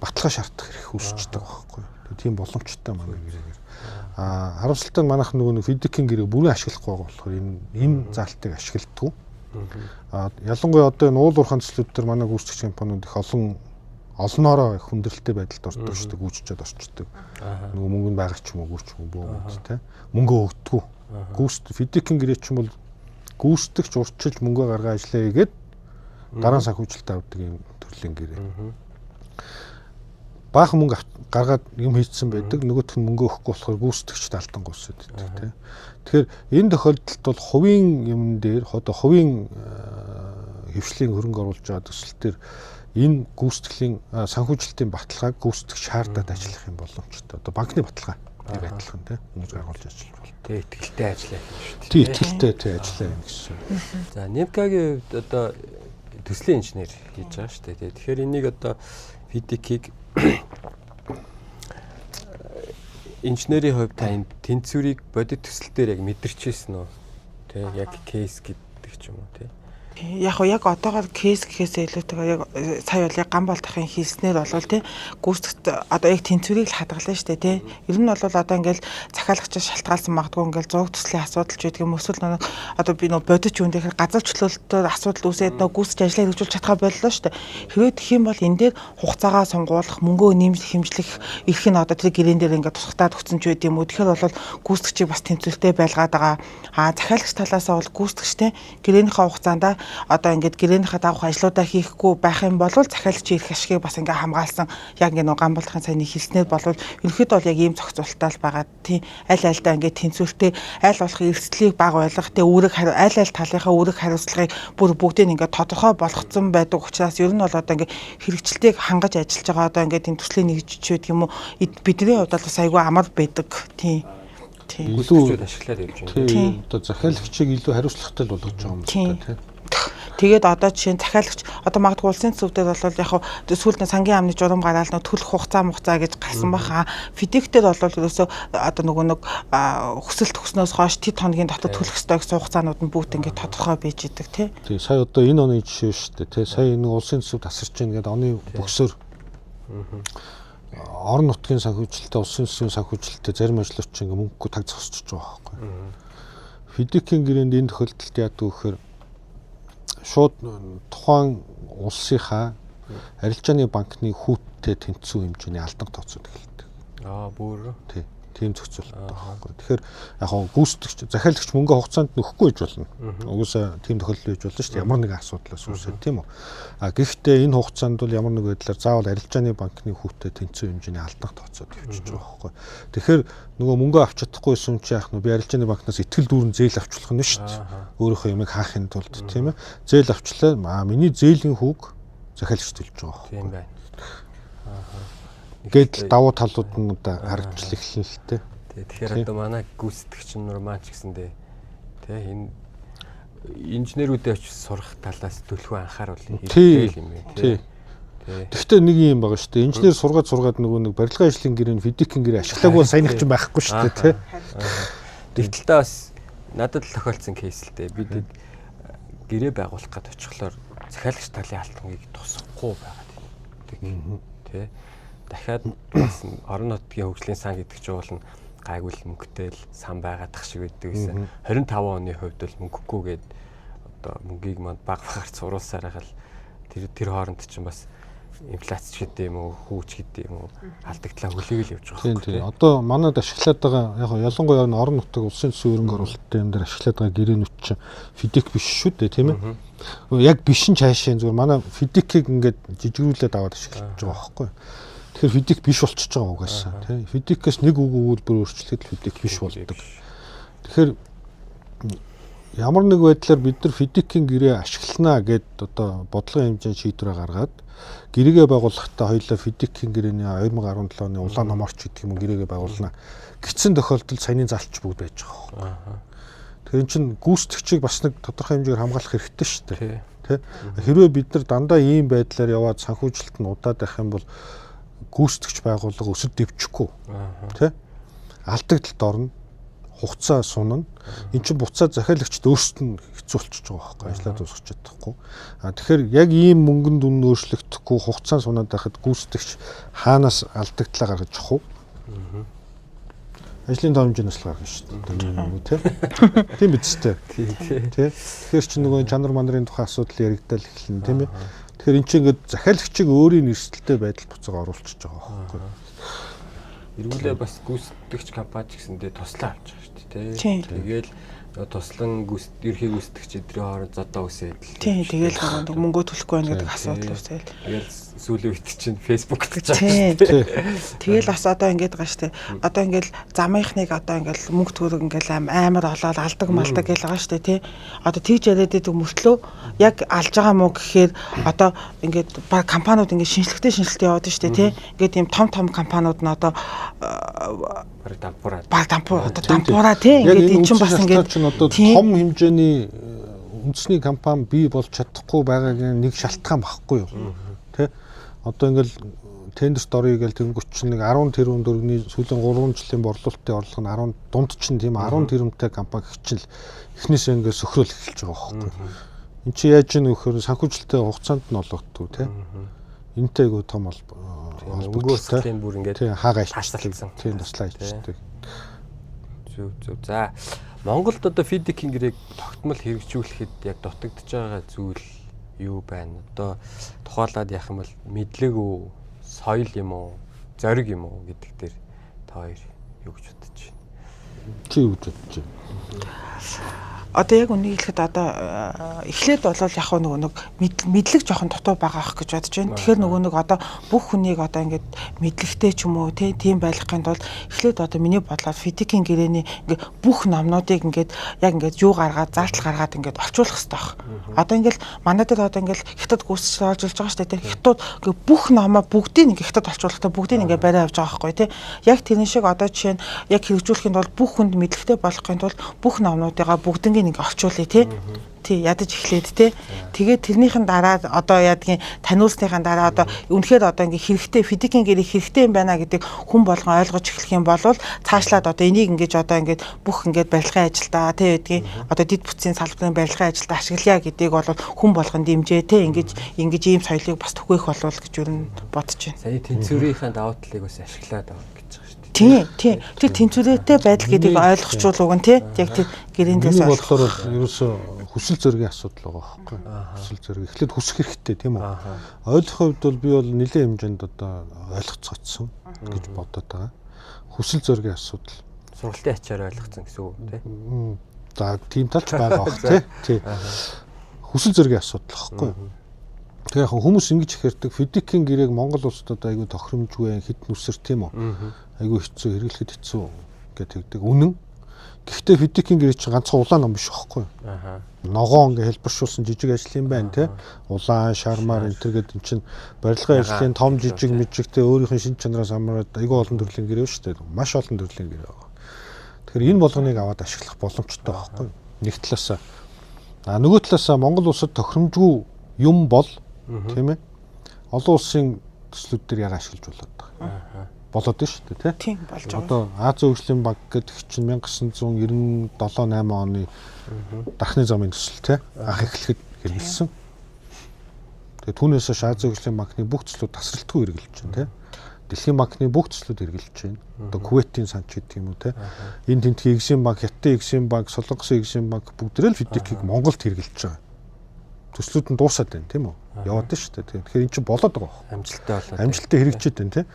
S2: баталгаа шаардах хэрэг үүсчдэг байхгүй. Тийм боломжтой манай гэрээгээр. Харамсалтай нь манайх нөгөө фидикийн гэрээг бүрэн ашиглахгүй байгаа болохоор энэ залтыг ашигладаг. Ялангуяа одоо энэ уул уурхайн төслүүд төр манай гүйцэтгэгч компаниуд их олноороо их хүндрэлтэй байдалд ордог шүү дээ, гүйцэжээд орчдөг. Нөгөө мөнгө нь байгаа ч юм уу, гүрч юм уу бөө тэ. Мөнгө өгдөггүй. Фидикийн гэрээ ч юм бол гүйцэтгэгч урьдчилж мөнгө гаргаа ажиллаа хийгээд дараа нь санхүүжилт авдаг юм төрлийн гэрээ. Баахан мөнгө гаргаад юм хийцсэн байдаг. Нөгөөх нь мөнгө өгөхгүй болохоор гүйцэтгэгчд алдан гус гэдэг тийм. Тэгэхээр энэ тохиолдолд бол хувийн юм дээр одоо хувийн хөвшлийн хөрөнгө оруулж байгаа төсөл төр энэ гүйцэтгэлийн санхүүжилтийн баталгааг гүйцэтгэж шаардаад ажиллах юм боломжтой. Одоо банкны баталгаа нэг адилхан тийм. Хүмүүс гаргуулж ажиллах бол.
S1: Тэ итгэлтэй ажиллах юм шүү дээ.
S2: Тий итгэлтэй тий ажиллаа юм гэсэн.
S1: За Невкагийн хувьд одоо төслийн инженер хийж байгаа шүү дээ. Тэгэхээр энийг одоо фидикийг инженерийн хувьд та энэ тэнцвэрийг бодит төсөл дээр яг мэдэрчээсэн үү? Тэ яг кейс гэдэг ч юм уу тий.
S3: Яг одоогоор кейс гэхээсээ илүүтэйгээр яг сая бол яг ган болдохын хийснээр болвол тий гүйцэтгэгчд одоо яг тэнцвэрийг л хадгална шүү дээ тий. Ер нь бол одоо ингээл захиалагчид шалтгаалсан магадгүй ингээл зураг төслийн асуудал ч гэдэг юм эсвэл нэг одоо би нөө бодит юм дээр газарчлалтаар асуудал үүсээд нөө гүйцэж ажиллаа хэрэгжүүлж чадхаа боллоо шүү дээ. Хэрвээ тэгэх юм бол энэ дээр хугацаагаа сонгуулах, мөнгөө нэмж хэмжлэх эрх нь одоо тэр гэрээн дээр ингээд тусгатаад өгсөн ч байд юм уу. Тэгэхээр бол гүйцэтгэгчийг бас тэнцвэртэй байлгаад байгаа. Захиалагч талаасаа бол гүйцэтгэгчтэй гэрээнийхээ хугацаанд одоо ингээд гэрээнийхээ давах ажлуудаа хийхгүй байх юм бол захиалагчийн эрх ашигыг бас ингээ хамгаалсан яг ингээ ган болдохын цайны хэлснээр болвол ерөнхийдөө бол яг ийм зохицуултаа л байгаа. Тийм аль альдаа ингээ тэнцвэртэй аль болох эрсдлийг бага ойлгох тийм аль талынхаа үүрэг хариуцлагыг бүгдийг ингээ тодорхой болгоцсон байдаг учраас ер нь бол одоо ингээ хэрэгжилтийг хангаж ажиллаж байгаа одоо ингээ тийм төслийн нэгжч байдаг юм уу бидний хувьд бол бас айгүй амар байдаг. Тийм
S1: гүйцэтгэгчид ашиглаад явж байна.
S2: Тийм одоо захиалагчийг илүү хариуцлагатай л болгож байгаа юм байна тийм.
S3: Тэгээд одоо жишээ нь захиалагч одоо магадгүй улсын төсөвдөр бол яг сүүлд нь сангийн яамны журам гараал нөө төлөх хугацаа гэж гарсан баха. Фидиктэй бол ерөөсөө одоо нөгөө нэг хүсэлт төгснөөс хойш тэд хоногийн дотор төлөх ёстой гэсэн хугацаанууд нь бүгд ингээд тодорхой байж идэг тий.
S2: Тий сая одоо энэ оны жишээ шүү дээ тий. Сая нэг улсын төсөв тасарч ийн гэдэг оны бөксөр орон нутгийн санхүүжилтээ улсын төсвийн санхүүжилтээ зарим ажлууч ингээ мөнгөгүй таг зогсчихж байгаа байхгүй. Фидикийн гэрээнд энэ тохиолдолд яадаг вэхээр шууд тухайн улсынхаа арилжааны банкны хүүттэй тэнцүү хэмжээний алдан тооцоод эхэлдэг.
S1: Бүр.
S2: Тийм зохицуулт байхгүй. Тэгэхээр яг гүйцэтгэгч захиалагч мөнгө хугацаанд нөхгүй гэж болно. Угсаа тийм тохиолдол байж болно шүү дээ. Ямар нэгэн асуудлаас үүсээд тийм үү. Гэхдээ энэ хугацаанд бол ямар нэг байдлаар заавал арилжааны банкны хүүттэй тэнцүү хэмжээний алдан тооцоод явчихж байгаа байхгүй. Тэгэхээр нөгөө мөнгө авч чадахгүйсэн чи яах нь би арилжааны банкнаас итгэл дүүрэн зээл авчлах нь шүү дээ. Өөрийнхөө юмыг хаахын тулд тийм ээ. Зээл авчлаа. Миний зээлийн хүүг захиалагч төлж байгаа.
S1: Тийм байна.
S2: Гэтэл давуу талууд нь одоо харагдчихл эхэлнэ л тээ.
S1: Тэгэхээр одоо манай гүйцэтгэгч нурман ч гэсэндээ тий энэ инженерүүдээ очиж сурах талаас төлөвөө анхааруул
S2: хэрэгтэй юм байна тий. Гэхдээ нэг юм байгаа шүү дээ. Инженер сургаад нөгөө нэг барилгын ажлын гэрээ фидикийн гэрээ ашиглаагүй сайнх ч байхгүй шүү дээ тий.
S1: Тэгтэлтэй бас надад л тохиолдсон кейс л дээ. Бид гэрээ байгуулах гээд очихлоор захиалагч талын алтангийг тусахгүй байгаад тий. Дахиад орон нутгийн хөгжлийн сан гэдэг чинь бол гайгүй л мөнгөтэй л сан байгаадах шиг байдаг гэсэн. 25 оны хувьд бол мөнгөгүйгээд одоо мөнгийг манд багаар цуруулсаар хаал тэр хооронд чинь бас инфляц ч гэдэг юм уу, хүүч гэдэг юм уу алдагдлаа хүлээгээл явж байгаа.
S2: Тийм. Одоо манад ашиглаад байгаа яг ялангуяа орон нутгийн улсын төсвийн хөрөнгө оруулалтын юм дээр ашиглаад байгаа гэрээнүүд чинь фидик биш шүү дээ, тийм ээ. Яг биш нь цаашаа зүгээр манай фидикийг ингээд жижигрүүлээд аваад ашиглаж байгаа байхгүй. Тэгэхээр фидик биш болчихж байгаа угаасаа тий. Фидикээс нэг үг өгүүлбэр өөрчлөлт фидик биш болдог. Тэгэхээр ямар нэг байдлаар бид нар FIDIC-ийн гэрээ ашигланаа гэд одоо бодлогын хэмжээнд шийдвэрээ гаргаад гэрээгээ байгуулахдаа хоёулаа FIDIC-ийн гэрээний 2017 оны улаан номорч гэдэг юм гэрээгээ байгуулна гэсэн тохиолдолд саяны залч бүгд байж байгаа. Тэгэхээр эн чинь гүйцэтгэгчийг бас нэг тодорхой хэмжээгээр хамгаалах хэрэгтэй шүү дээ. Тэ? Хэрвээ бид нар дандаа ийм байдлаар яваад санхүүжилт нь удаад байх юм бол гүйцэтгэгч байгууллага өсөд дэвчихгүй. Тэ? Алдагдлалд орно. Хугацаа сунна. Эн чинь буцаад захиалагчд өөрсдөд нь хэцүү болчихж байгаа байхгүй ажиллаад дуусгах чадахгүй. Тэгэхээр яг ийм мөнгөнд үнэ өөрчлөгдөхгүй хугацаа сунаад байхад гүйцэтгэгч хаанаас алдагдлаа гаргаж авах вэ? Ажлын тоо хэмжээнээс л гаргана шүү дээ. Тийм биз дээ. Тийм. Тэгэхээр чи нөгөө чанар мандрын тухай асуудал яригдал эхэлнэ тийм ээ. Тэгэхээр эн чинь ингээд захиалагчийг өөрийн эрсдэлтэй байдал буцаага оруулчихж байгаа байхгүй.
S1: Эргүүлээ бас гүйцэтгэгч компани гэсэндээ туслаа авч байгаа шүү дээ. Тэгээл туслан ерхий гүйцэтгэгч эдрийн хооронд зодоо үсээд л.
S3: Тийм тэгээл нэг мөнгө төлөхгүй байна гэдэг асуудал үсээл.
S1: Тэгээл сүүлийн үед чинь Facebook гэж байгаа шүү дээ.
S3: Тэгэл бас одоо ингэж байгаа шүү дээ. Одоо ингээл замынхныг одоо ингээл мөнгө төгрөг ингээл амар олоод алдаг малдаг гэж байгаа шүү дээ тий. Одоо тэгж яриад байдаг мөртлөө яг алж байгаа мó гэхээр одоо ингээд баг компаниуд ингээд шинжилгээ яваад шүү дээ тий. Ингээд ийм том компаниуд нь одоо дампуураа тий ингээд эн чинь бас ингээд
S2: одоо том хэмжээний үндэсний компани бий болж чадахгүй байгаагийн нэг шалтгаан багхгүй юу тий. Одоо ингээл тендерт орё гээл тэнгуч чинь нэг 10 тэрбум төгрөгийн сүүлийн 3 жилийн борлуулалтын орлого нь 10 дунд чинь тийм 10 тэрбумтай компани хичээл эхнээсээ ингээд сөхрөөл эхэлж байгаа байхгүй. Энд чи яаж ийн вөхөр санхүүжилттэй хугацаанд нь олгохгүй тий. Энтэй айгу том
S1: холбогдолтой бүр ингээд
S2: хаагаа
S1: ташлагдсан.
S2: Тийм туслаа ичдэг.
S1: Зөв. За Монголд одоо FIDIC-ийн гэрээг тогтмол хэрэгжүүлэхэд яг дутагдж байгаа зүйл юу байна? Одоо тухайлаад яах юм бол мэдлэг үү, соёл юм уу, зориг юм уу гэдэг дээр та хоёр юу гэж бодож байна?
S2: Чи юу гэж бодож байна?
S3: Одоо яг үнийг хэлэхэд одоо эхлээд бол яг нэг мэдлэг жоохон дутуу байгаа ах гэж бодож байна. Тэгэхээр нөгөө нэг одоо бүх хүнийг одоо ингээд мэдлэгтэй ч юм уу тийм байлгахын тулд эхлээд одоо миний бодлоор FIDIC-ийн гэрээний ингээд бүх номнуудыг ингээд яг ингээд юу гаргаад зардал гаргаад ингээд олчуулах хэрэгтэй баг. Одоо ингээд манай дээр одоо ингээд хятад гүйцэтгэл олж байгаа шүү дээ. Хятад ингээд бүх номоо бүгдийг ингээд хятад олчуулахдаа бүгдийг ингээд барай авч байгаа байхгүй тий. Яг тэрний шиг одоо жишээ нь яг хэрэгжүүлэхийн тулд бүх хүнд мэдлэгтэй болгохын тулд бүх номнуудыгаа бүгднийг ингээ олчуулъя тий ядаж эхлээд тий тэгээд тэрнийхэн дараа одоо яадгийн таниулсныхаа дараа одоо үнэхээр одоо ингээ хэрэгтэй FIDIC-ийн гэрээ хэрэгтэй юм байна гэдэг хүн болгон ойлгож эхлэх юм бол цаашлаад одоо энийг ингэж одоо ингээд бүх ингээд барилгын ажилдаа тий гэдгийг одоо дэд бүтцийн салбарын барилгын ажилдаа ашиглая гэдгийг бол хүн болгон дэмжээ тий ингэж ийм соёлыг бас түгээх болов гэж юу н бодож байна.
S1: Сая тэнцвэрийнхээ давуу талыг бас ашиглаад байгаа гэж байгаа шүү дээ.
S3: Тийм. Тэр тэнцвэртэй байдал гэдгийг ойлгочулууг нь тий яг тэр гэрээндээс
S2: болохоор ерөөсөө хүсэл зоригийн асуудал байгаа байхгүй. Хүсэл зориг эхлээд хүсэх хэрэгтэй тийм үү? Ойлгохын хувьд бол би бол нэлээд хэмжээнд одоо ойлгоцгоцсон гэж бодоод байгаа. Хүсэл зоригийн асуудал.
S1: Сургалтын ачаар ойлгоцсон гэсэн үг тийм.
S2: За тийм талч байгаа бах тий. Хүсэл зоригийн асуудал байхгүй. Тэгээ яг хүмүүс ингэж ихэрдэг FIDIC-ийн гэрээг Монгол улсад одоо айгүй тохиромжгүй хэд нүсэр тийм үү? Айгүй хэцүү хэрэглэхэд хэцүү гэдэг үнэн. Гэхдээ FIDIC-ийн гэрээ чинь ганцхан улаан ном биш байхгүй. Ногоон ингээ хэлбэршүүлсэн жижиг ажил юм байна те. Улаан, шармаар энэ төр гэдэг эн чинь барилгын ажлын том жижиг мэжигтэй өөрийнх нь шин чанараас хамаарат айгүй олон төрлийн гэрээ шүү дээ. Маш олон төрлийн гэрээ байгаа. Тэгэхээр энэ болгоныг аваад ашиглах боломжтой байхгүй. Нэг талаасаа. Нөгөө талаасаа Монгол улсад тохиромжгүй юм бол тийм ээ. Олон улсын төслүүд дээр яг ашиглаж болоод шүү дээ
S3: тийм болж байгаа.
S2: Одоо Азийн хөгжлийн банк гэдэг чинь 1997-8 оны дархны замын төсөл те анх эхлэхэд хэрэгэлсэн. Тэгээ түүнээс хойш Азийн хөгжлийн банкны бүх төслүүд тасралтгүй хэрэгжилж байна те. Дэлхийн банкны бүх төслүүд хэрэгжилж байна. Одоо Кувейтийн санч гэдэг юм уу те. Энэ тентгийн Эксим банк, Хятадын Эксим банк, Солонгосын Эксим банк бүгдээрээ л FIDIC-ийг Монголд хэрэгжилж байгаа. Төслүүд нь дуусаад байна тийм үү? Яваад шүү дээ. Тэгэхээр эн чинь болоод байгаа. Амжилттай хэрэгжиж байна тийм.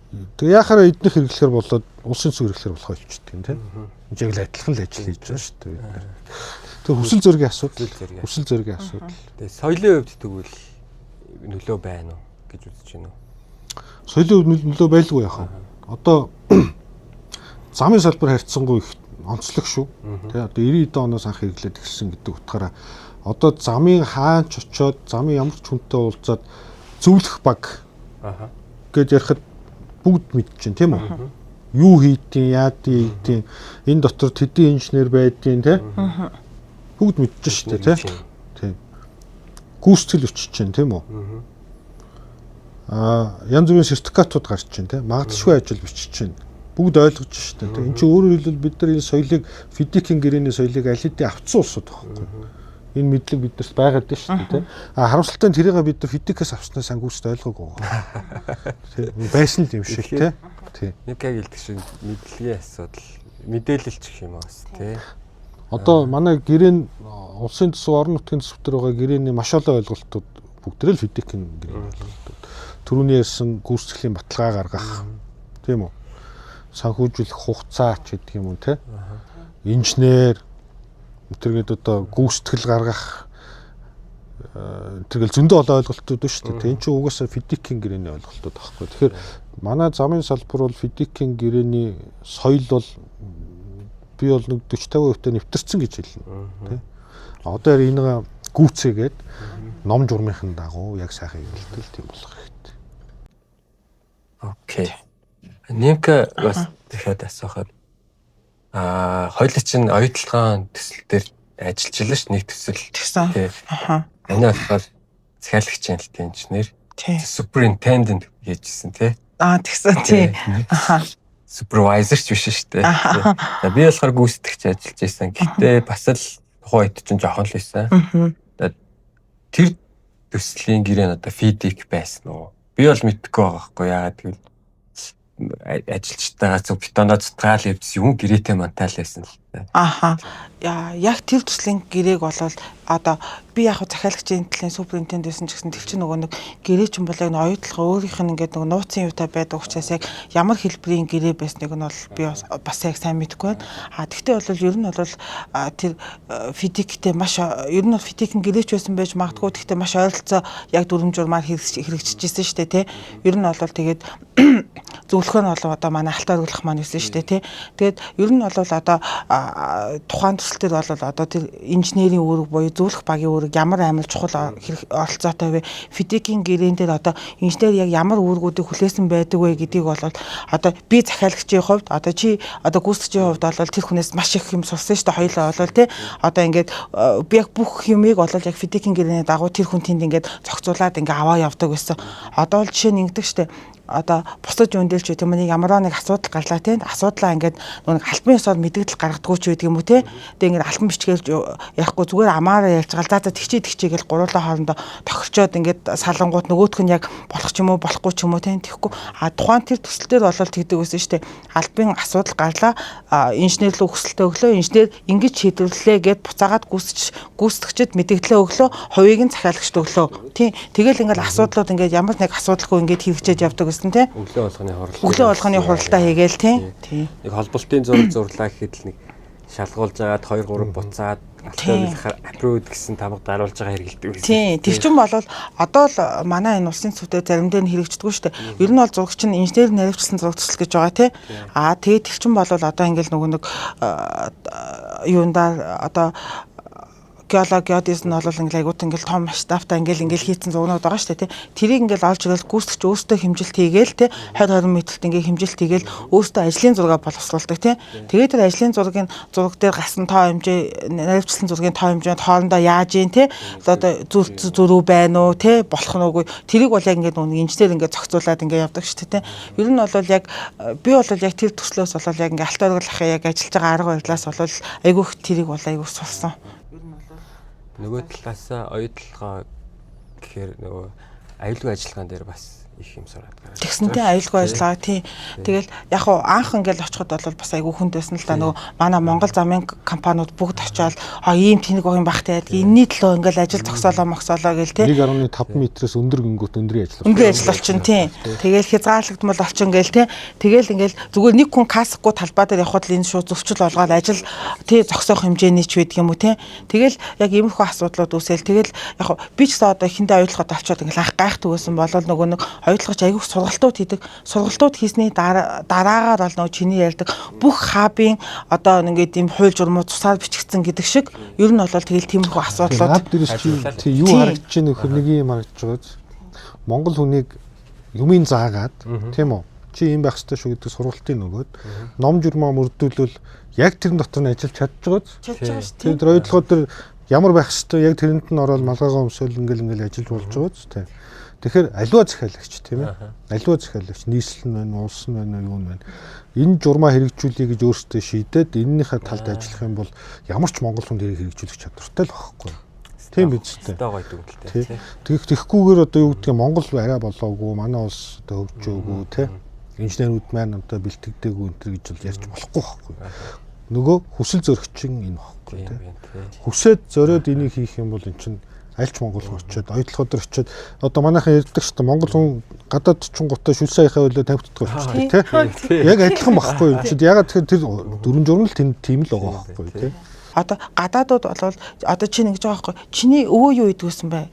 S2: Тэгээ яхаараа эднийх хэрэглэхээр болоод улсын зүг хэрэглэхээр болох болчихдөг юм тийм. Энд яг л адилхан л ажил хийж байгаа шүү дээ. Тэгээ хүсэл зоригийн асуудал. Хүсэл зоригийн асуудал.
S1: Тэгээ соёлын хувьд тэгвэл нөлөө байна уу гэж үзэж байна уу?
S2: Соёлын хувьд нөлөө байлгүй яхаа. Одоо замын салбар харьцангуй их онцлог шүү. Тэ одоо 90 оноос анх хэрэглээд эхэлсэн гэдэг утгаараа одоо замын хаач очоод замын ямар ч хүнтэй уулзаад зөвлөх баг гэж ярихад бүгд мэдчихээн тийм үү? Юу хийдیں, яадیں, энэ дотор тэдний инженер байдیں те. Бүгд мэдчихэж шүү дээ те. Гүйцэтгэл өччихээн тийм үү? Янз бүрийн сертификатууд гарч чинь те. Магадгүй ажил бичиж чинь. Бүгд ойлгож шүү дээ. Энд чинь өөрөөр хэлбэл бид нар энэ соёлыг фидикийн гэрээний соёлыг аль хэдийн авцсан улсууд байхгүй. Энэ мэдлэг биднэрт байгаад дээ шүү дээ. Харамсалтай нь тэрийг бид нар фидикээс авснаас ангүйсд ойлгоогүй. Тийм байсан л юм шиг те. Тийм.
S1: Нэг яг хэлдэг шиг мэдлэгийн асуудал, мэдээлэлч гэх юмаас тий.
S2: Одоо манай гэрээ улсын төсөв, орон нутгийн төсөв төр байгаа гэрээний маш олон ойлголтууд бүгдээ л фидикийн гэрээний ойлголтууд. Түрүүний ярьсан гүйцэтгэлийн баталгаа гаргах. Тийм үү? Санхүүжүүлэх хугацаа ч гэдэг юм уу те. Инженер тэргээд одоо гүйцэтгэл гаргах тэргээл зөндөө олон ойлголтууд байна шүү дээ. Энэ чинь угаасаа фидикийн гэрээний ойлголтууд байхгүй. Тэгэхээр манай замын салбар бол фидикийн гэрээний соёл бол би бол нэг 40-50% нэвтэрсэн гэж хэлнэ. Одоо энийг гүйцээгээд ном журмынхын дагуу яг сайхан хэрэглэтэл тийм болох хэрэгтэй.
S1: Окей. Нэмка бас дахиад асуухад хоёул чинь оюутлагын төсөл дээр ажиллаж илээ ш нэг төсөл.
S3: Тэгсэн.
S1: Энэ болохоор захиалагчийн хэлтийн инженер. Superintendent хийжсэн тий.
S3: Тэгсэн тий.
S1: Supervisor ч биш шүү дээ. Би болохоор гүйцэтгэгч ажиллаж байсан. Гэхдээ бас л тухайн үед чинь жоохон л байсан. Тэр төслийн гэрээ нь одоо фидик байсан уу? Би бол мэдэхгүй байгаа хгүй яагаад гэвэл ажилчтайгаа зөв бетоноо цутгаал явьсан юм гэрээтэй мантаал байсан л та.
S3: Яг тэр төслийн гэрээг болвол одоо би яг захиалагчийн төлөв суперинтендент байсан ч гэсэн тэр чинь нөгөө нэг гэрээ чинь бол яг оюутлага өөрийнх нь ингээд нөгөө нууцын юутай байдаг учраас яг ямар хэлбэрийн гэрээ байсныг нь бол би бас яг сайн мэдэхгүй байна. Тэгтээ бол ер нь бол тэр фидиктэй маш ер нь фидикийн гэрээч байсан байж магадгүй. Тэгтээ маш ойролцоо яг дүрм журмаар хэрэгжижсэн шүү дээ тий. Ер нь бол тэгээд зөвлөхөр нь бол одоо манай алтаа өргөлөх маань байсан шүү дээ тий. Тэгээд ер нь бол одоо тухайн төсөл төр бол одоо тэр инженерийн үүрэг буюу зөвлөх багийн үүрэг ямар амар чухал оролцоотой вэ? Фидикийн гэрээн дээр одоо инженер яг ямар үүргүүдийг хүлээсэн байдаг вэ гэдгийг бол одоо би захиалагчийн хувьд одоо чи одоо гүйцэтгэгчийн хувьд бол тэр хүнээс маш их юм сурсан шүү дээ. Хоёулаа бол тий одоо ингээд би яг бүх юмыг бол яг фидикийн гэрээний дагуу тэр хүн тэнд ингээд зохицуулаад ингээд аваа явдаг байсан. Одоо бол жишээ нь ингэдэг шүү дээ. Одоо бусад үндэлч гэдэг юм нэг ямар нэг асуудал гарлаа тийм асуудлаа ингээд нэг альбан ёсоор мэдээлэл гаргадаггүй ч гэдэг юм уу тийм тэгээд ингээд альбан бичгээр ярихгүй зүгээр амаараа ярьж байгаа за тэгчээ гэл гурлаа хоорондоо тохирчоод ингээд салангууд нөгөөх нь яг болох ч юм уу болохгүй ч юм уу тийм тэгэхгүй тухайн тэр төсөл дээр болол тэгдэг байсан шүү дээ альбан асуудал гарлаа инженерлөө өсөлтөө өглөө инженер ингэж шийдвэрлэлээ гэд буцаагаад гүйцэтгэгчд мэдээлэлээ өглөө хувийг нь захиалагчд өглөө тийм тэгэл ингээд асуудлууд ингээд ямар нэг асуудалгүй ингээд хэрэгжиж явдаг тий. Өглөө болгоны хуралдаа хийгээл тий.
S1: Нэг холболтын зураг зурлаа гэхэд л нэг шалгуулж агаад 2 3 буцаад алтаа аппрув гэсэн тамга даруулж байгаа хэрэгэлдэг байсан.
S3: Тий. Тэр чинь бол одоо л манай энэ улсын төсөвтэй заримдаа нь хэрэгждэггүй шүү дээ. Ер нь бол зурагч нь инженер наривчлсан зураг төсөл гэж байгаа тий. Тэгээд тэр чинь бол одоо ингээл нөгөө нэг юундаа одоо геодезн бол ингээл айгуут ингээл том масштабтай ингээл хийцэн зурнууд байгаа шүү дээ тий. Тэрийг ингээл олж ирэл гүйцэтгэж өөртөө хэмжилт хийгээл тий 20 метрт ингээл хэмжилт хийгээл өөртөө ажлын зураг боловсруулдаг тий. Тэгээд тэр ажлын зураг дээр гасан тоо хэмжээ наривчлсан зургийн тоо хэмжээнд хоорондоо яаж ийн тий одоо зөрүү байна уу тий болох нь үгүй тэрийг бол яг ингээд нэг инженер ингээд зохицуулаад ингээд явдаг шүү дээ тий. Ер нь бол яг би бол яг тэр төслөөс бол яг ингээд алтаа өргөлахын яг ажиллаж байгаа арга барилаас бол айгүйх тэрийг бол айгүйх сурсан.
S1: Нөгөө талаасаа оюутлага гэхээр нөгөө аюулгүй ажиллагаан дээр бас их юм сураад гараад.
S3: Тэгсэнтэй аюулгүй ажиллагаа тий. Тэгэл яг хуу анх ингээл очиход бол бас айгүй хүнд байсан л да нөгөө манай Монгол замын компаниуд бүгд очиод ийм тэнэг юм бахтай байдаг. Энэний төлөө ингээл ажил зогсоолоо мохсоолоо гээл тий.
S2: 1.5 метрээс өндөр гингүүт өндрийн ажил.
S3: Өндрийн ажил болчин тий. Тэгэл хязгаарлагдмал болчин гээл тий. Тэгэл ингээл зүгээр нэг хүн кассахгүй талбай дээр явхад л энэ шууд зөвчл олгоод ажил тий зогсоох хэмжээний ч байдаг юм уу тий. Тэгэл яг иймэрхүү асуудлууд үүсэл тэгэл яг би ч гэсэн одоо ихэндээ аюулгад авчаад ингээл ах гайхдаг байсан болол нөгөө нэг ойлгож айгүйх сургалтууд хийдэг. Сургалтууд хийсний дараагаар бол нөгөө чиний ярьдаг бүх хабын одоо ингээд ийм хууль журмууд цусаар бичигдсэн гэдэг шиг ер нь бол тэгэл тиймэрхүү асуудлууд.
S2: Хаб дээрс чи юу харагдаж байна нөхөр нэг юм харагдаж байгаа. Монгол хүнийг юмын заагаад тийм үү? Чи юм байх ёстой шүү гэдэг сургалтын нөгөөд ном журмаа мөрдүүлвэл яг тэрэн дотор нь ажиллаж чадчихж байгаа. Тэр ойлгоход тэр ямар байх ёстой яг тэрэнд нь ороод малгайгаа өмсөөл ингээл ажиллаж болж байгаа ч тийм. Тэгэхээр аливаа захиалагч тийм ээ. Аливаа захиалагч нийслэл нь байна, улс нь байна, юу нь байна. Энэ журмаа хэрэгжүүлэе гэж өөрсдөө шийдээд энэнийхээ талд ажиллах юм бол ямар ч монгол хүнд хэрэгжүүлэх чадвартай л байхгүй. Тийм биз дээ. Тэгэхгүйгээр одоо юу гэдгийг Монгол арай болоогүй, манай улс одоо хөгжөөгүй тийм. Инженерүүд маань одоо бэлтгэдэггүй энэ төр гэж бол ярьж болохгүй байхгүй. Нөгөө хүсэл зөрөгчин энэ байхгүй тийм. Хүсээд зориод энийг хийх юм бол эн чинь альч монгол хүн очиод ойдлоход очиод одоо манайхан ярьдаг шүү дээ монгол хүн гадаад чунгуудаа шүл саяхаа хөлөө тавьддаг болчихсон тийм. Яг адилхан байхгүй юм чинь ягаад тэгэхээр тэр дөрвөн журам л тийм л байгаа байхгүй тийм.
S3: Одоо гадаадууд болвол одоо чинь ингэж байгаа байхгүй чиний өвөө юу идэгсэн бай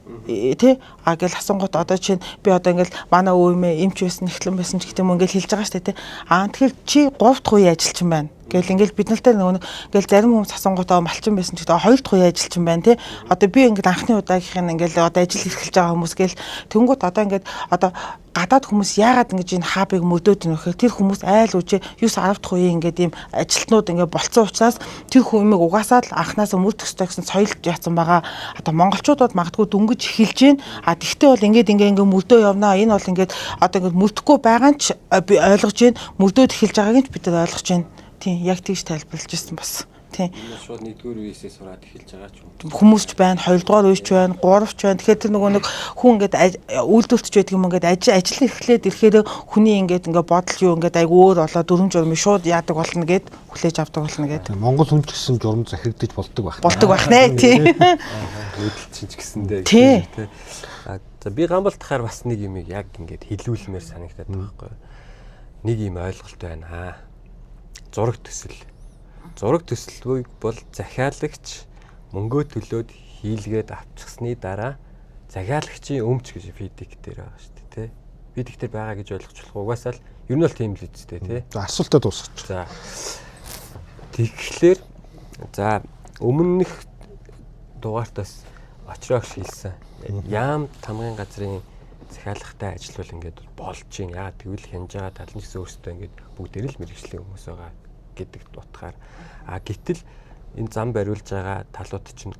S3: тий а гэл асуунгууд одоо чинь би одоо ингээл манай өвөө мэ эмч байсан эхлэн байсан ч гэдэг юм ингээл хэлж байгаа шүү дээ тий аа тэгэхээр чи 3 дахь үе ажилчин байна гэл ингээл бид нартай нөгөө ингээл зарим хүмүүс асуунгуудаа малчин байсан ч гэдэг 2 дахь үе ажилчин байна тий одоо би ингээл анхны удаагийнх нь ингээл одоо ажил эрхэлж байгаа хүмүүс гэл тэнгуут одоо ингээд одоо гадаад хүмүүс яагаад ингэж энэ хабыг мөдөөд байна вэ? Тэр хүмүүс айл үжи 9-10 дахь үеийн ингээд ийм ажилтнууд ингээд болцсон учраас тэр хүмүүсийг угаасаа л анханасаа мөрдөх ёстой гэсэн соёлд яатсан байгаа. Одоо монголчуудад магадгүй дөнгөж эхэлж байна. А тэгтээ бол ингээд мөрдөө явнаа. Энэ бол ингээд одоо ингээд мөрдөхгүй байгаа нь ч би ойлгож байна. Мөрдөөд эхэлж байгааг нь ч бид нар ойлгож байна. Тийм яг тэгж тайлбарлаж ирсэн бас. Тийм.
S1: Шууд 1-р үеэсээ сураад эхэлж байгаа ч юм.
S3: Хүмүүс ч байна, 2-р үеч байна, 3-ч байна. Тэгэхээр тэр нөгөө нэг хүн ингээд үйлдвэртж байдаг юм ингээд ажил эрхлээд ирэхээр хүний ингээд бодол юу ингээд айг өөр болоо 4 журмын шууд яадаг болно гэд хүлээж авдаг болно гэд.
S2: Монгол хүн ч гэсэн журам захирагдаж болдог байх.
S3: Болдог байх нэ тий.
S1: Өдөлчин ч гэсэндээ тий. За би гамбалтахаар бас нэг юм яг ингээд хэлүүлмээр санагдаад байгаа байхгүй. Нэг юм ойлголт байна. Зураг төсөл. Зураг төсөлгүйг бол захиалагч мөнгөө төлөөд хийлгээд авчихсны дараа захиалагчийн өмч гэж фидик дээр байгаа шүү дээ тий. Фидик дээр байгаа гэж ойлгож болох угаасаа л ер нь бол тийм л үстэй тий.
S2: Асуултаа дуусгач.
S1: За. Тэгэхээр за өмнөх дугаартаас очроогш хэлсэн. Яам тамгын газрын захиалагтай ажиллавал ингээд болж юм. Яагаад гэвэл хянж байгаа тал нь гэсэн өөртөө ингээд бүгдээр л мэрэгжлийн хүмүүс байгаа гэдэг утгаар гэтэл энэ зам бариулж байгаа талууд чинь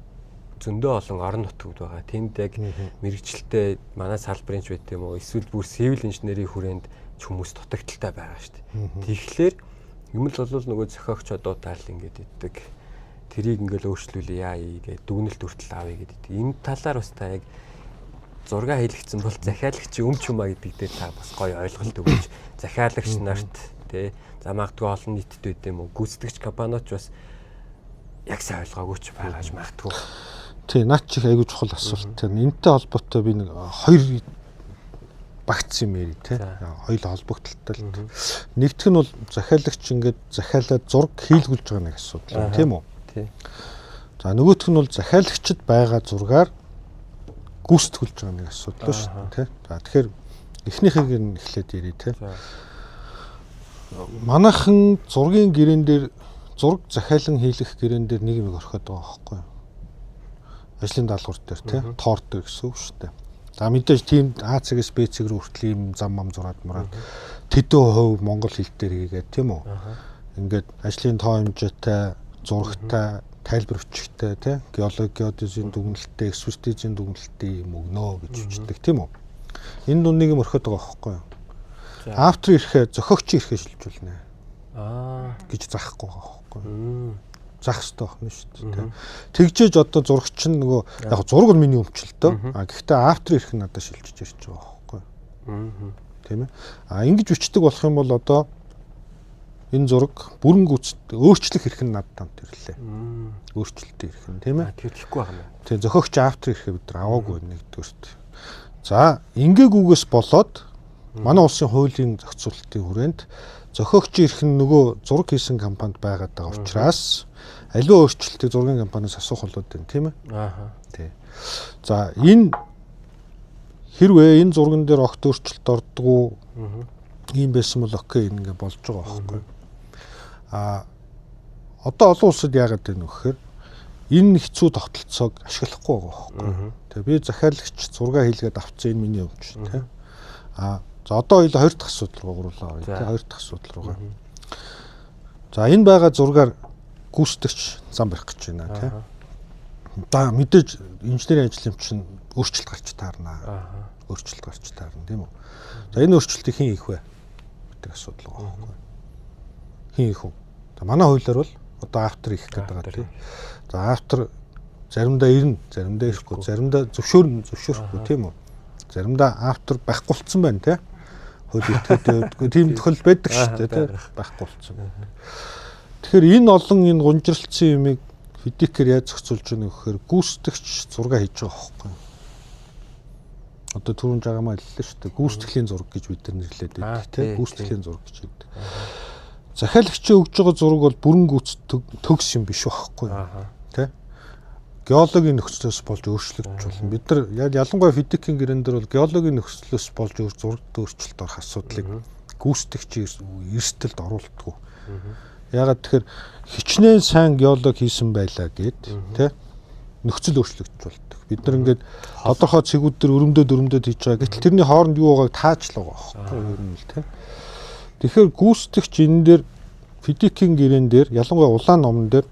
S1: зөндөө олон орон нутгууд байгаа. Тэнд яг мэрэгчлээ манай салбарын ч байт юм уу эсвэл бүр civil инженерийн хүрээнд ч хүмүүс дутагдaltaй байгаа шүү дээ. Тэгэхээр юм л бол нөгөө зохиогч одуудаа л ингээд иддэг. Тэрийг ингээл өөрчлүүлээ яа гээ дүгнэлт хүртэл авъя гэдэг. Энэ талаар бас та яг зураг хийлгэсэн бол захиалагчийн өмч юмаа гэдэг дээр та бас гоё ойлголт өгөөч. Захиалагч нарт тий за магадгүй олон нийтэд байд юм уу гүйцэтгэгч компаниуч бас яг сайн ойлгоогүй ч байгаач магадгүй.
S2: Тий наад чих айгүй чухал асуулт. Энэтэй холбоотой би нэг хоёр багц юм яри тий. Хоёул холбогдолтой л. Нэгдүгээр нь бол захиалагч ингээд захиалаад зураг хийлгүүлж байгаа нэг асуудал тийм үү? Тий. За нөгөөх нь бол захиалагчд байгаа зургаар гүйцэтгүүлж байгаа нэг асуудал шүү дээ тий. За тэгэхээр эхнийхийг нь эхлээд ярий тий. Манайхан зургийн гэрээн дээр зураг захиалан хийлгэх гэрээн дээр нэг юм орхиод байгаа байхгүй юу? Ажлын даалгавар дээр тий тоор дээр гэсэн үг шүү дээ. За мэдээж тийм А-цэгээс Б-цэг рүү хүртэл ийм зам зураад мураад тэдэн хувь монгол хэл дээр хийгээд тийм үү? Ингээд ажлын тоо хэмжээтэй, зурагтай, тайлбар өчгтэй тий геодезийн дүгнэлттэй, экспертизийн дүгнэлттэй юм өгнө гэж үждэг тийм үү? Энэ дунд нэг юм орхиод байгаа байхгүй юу? Автор ирэхээ зохиогч ирэхээ шилжүүлнэ. Гэж заахгүй байгаа байхгүй юу? Зах ёстой байна шүү дээ. Тэгжээж одоо зурагч нь нөгөө яг зураг бол миний өмчлөлтөө. Гэхдээ автор ирэх нь надад шилжиж ирж байгаа байхгүй юу? Тийм ээ. Ингэж бичдэг болох юм бол одоо энэ зураг бүрэн өөрчлөх хэрэг нь надад тамт ирлээ. Өөрчлөлтөө ирэх нь тийм ээ.
S1: Тэр ихгүй байгаа юм.
S2: Тийм зохиогч автор ирэхээ бид нар аваагүй нэгдүгээрт. За ингээгүйгээс болоод манай улсын хуулийн зохицуулалтын хүрээнд зохиогч ирэх нь нөгөө зураг хийсэн компанид байгаад байгаа учраас аливаа өөрчлөлтийг зургийн компаниас асуух болоод байна тийм ээ. Тий. За энэ хэрвээ энэ зурган дээр огт өөрчлөлт ордгоо ийм байсан бол окей ингэ болж байгаа байхгүй. Одоо олон улсад яагаад вэ нөхөр энэ хэцүү тогтолцоог ашиглахгүй байгаа байхгүй. Тэгээ би захиалагч зураг хийлгээд авцсан энэ миний өвч тий. За одоо хоёул хоёр дахь асуудал руу гурлаа тий. Хоёр дахь асуудал руугаа. За энэ байгаа зургаар гүйцэтгэгч зам барих гэж байна тий. За мэдээж инженерийн ажил юм чинь өөрчлөлт гарч таарна. Өөрчлөлт гарч таарна тийм үү. За энэ өөрчлөлтийг хэн хийх вэ гэдэг асуудал байгаа байхгүй. Хэн хийх вэ? За манай хуулиар бол одоо автор хийх гэдэг байгаа тийм. За автор заримдаа ирнэ, заримдаа ирэхгүй, заримдаа зөвшөөрөхгүй тийм үү. Заримдаа автор байхгүй болцсон байна тийм. Хууль итгэдэг тийм тохиол байдаг шүү дээ тийм. Байхгүй болцсон. Тэгэхээр энэ олон энэ гунжралцсан юмыг фидикээр яаж зохицуулж байгаа гэхээр гүйцэтгэгч зураг хийж байгаа байхгүй. Одоо түрүүн жагамаа хэллээ шүү дээ. Гүйцэтгэлийн зураг гэж бид нар нэрлэдэг тийм. Гүйцэтгэлийн зураг гэж хэлдэг. Захиалагчийн өгж байгаа зураг бол бүрэн төгс юм биш байхгүй. Тэ? Геологийн нөхцлөөс болж өөрчлөгдөж болно. Бид нар ялангуяа физикийн гэрэн дээр бол геологийн нөхцлөөс болж зурагт өөрчлөлт орох асуудлыг гүйцэтгэгчийн эрсдэлд оруулдаг. Ягаад тэгэхээр хичнээн сайн геолог хийсэн байлаа гэд тэ нөхцөл өөрчлөгдөж болдог. Бид нар ингээд тодорхой цэгүүд дээр өрөмдөд хийж байгаа. Гэтэл тэрний хооронд юу байгааг таажлаа байхгүй юу юм л тэ. Тэгэхээр гүйцэтгэгч энэ дээр физикийн гэрэн дээр ялангуяа улаан номон дээр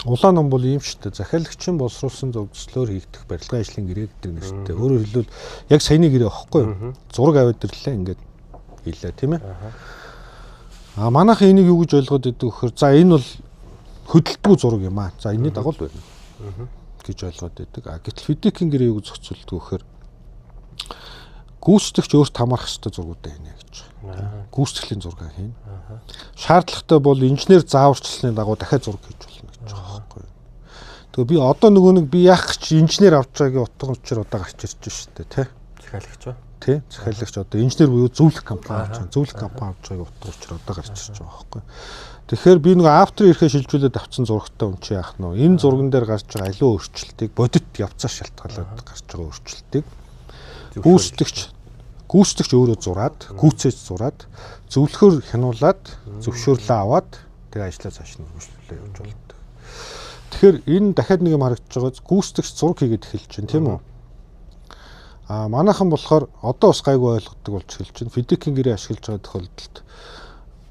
S2: улаан ном бол юм шүү дээ. Захиалагчийн боловсруулсан зөвлөлөөр хийгдэх барилгын ажлын гэрээ гэдэг нэртэй. Өөрөөр хэлбэл яг саяны гэрээ байхгүй юу? Зураг аваад ирлээ ингээд хийлээ тийм ээ. Манайхан энийг юу гэж ойлгоод байдаг вэхээр за энэ бол хөдөлтгүй зураг юм аа. За энэний дагуу байна. Гэж ойлгоод байдаг. Гэтэл физикийн гэрээ юу гэж зохицуулдаг вэхээр гүйцэтгэгч өөрт хамаарах ёстой зургуудаа хийнэ гэж. Гүйцэтгэлийн зураг хийнэ. Шаардлагатай бол инженер зааварчилсны дагуу дахиад зураг хийж болно гэж байгаа байхгүй. Тэгээ би одоо нөгөө нэг би яах гэж инженер авч байгаагийн утга учир одоо гарч ирж байна шүү дээ тий. Захиалагч ба. Тий. Захиалагч одоо инженер буюу зөвлөх компани авч байгаа. Зөвлөх компани авч байгаагийн утга учир одоо гарч ирж байгаа байхгүй. Тэгэхээр би нөгөө автор ирэхээ шилжүүлээд авсан зурагтай хүн чи яах нь вэ? Энэ зурган дээр гарч байгаа аливаа өөрчлөлтийг бодит явцаас шалтгаалаад гарч байгаа өөрчлөлтийг гүйцэтгэгч өөрөө зураад, гүйцээж зураад, зөвлөхөр хянуулаад, зөвшөөрлөө аваад тэгээ ажлаа цааш нь хөгжүүлээ явуулж болдог. Тэгэхээр энэ дахиад нэг юм харагдаж байгаа гүйцэтгэгч зураг хийгээд эхэлж байна, тийм үү? Манайхан болохоор одоо бас гайгүй ойлгодог болж эхэлж байна. Физикийн гэрээ ашиглаж байгаа тохиолдолд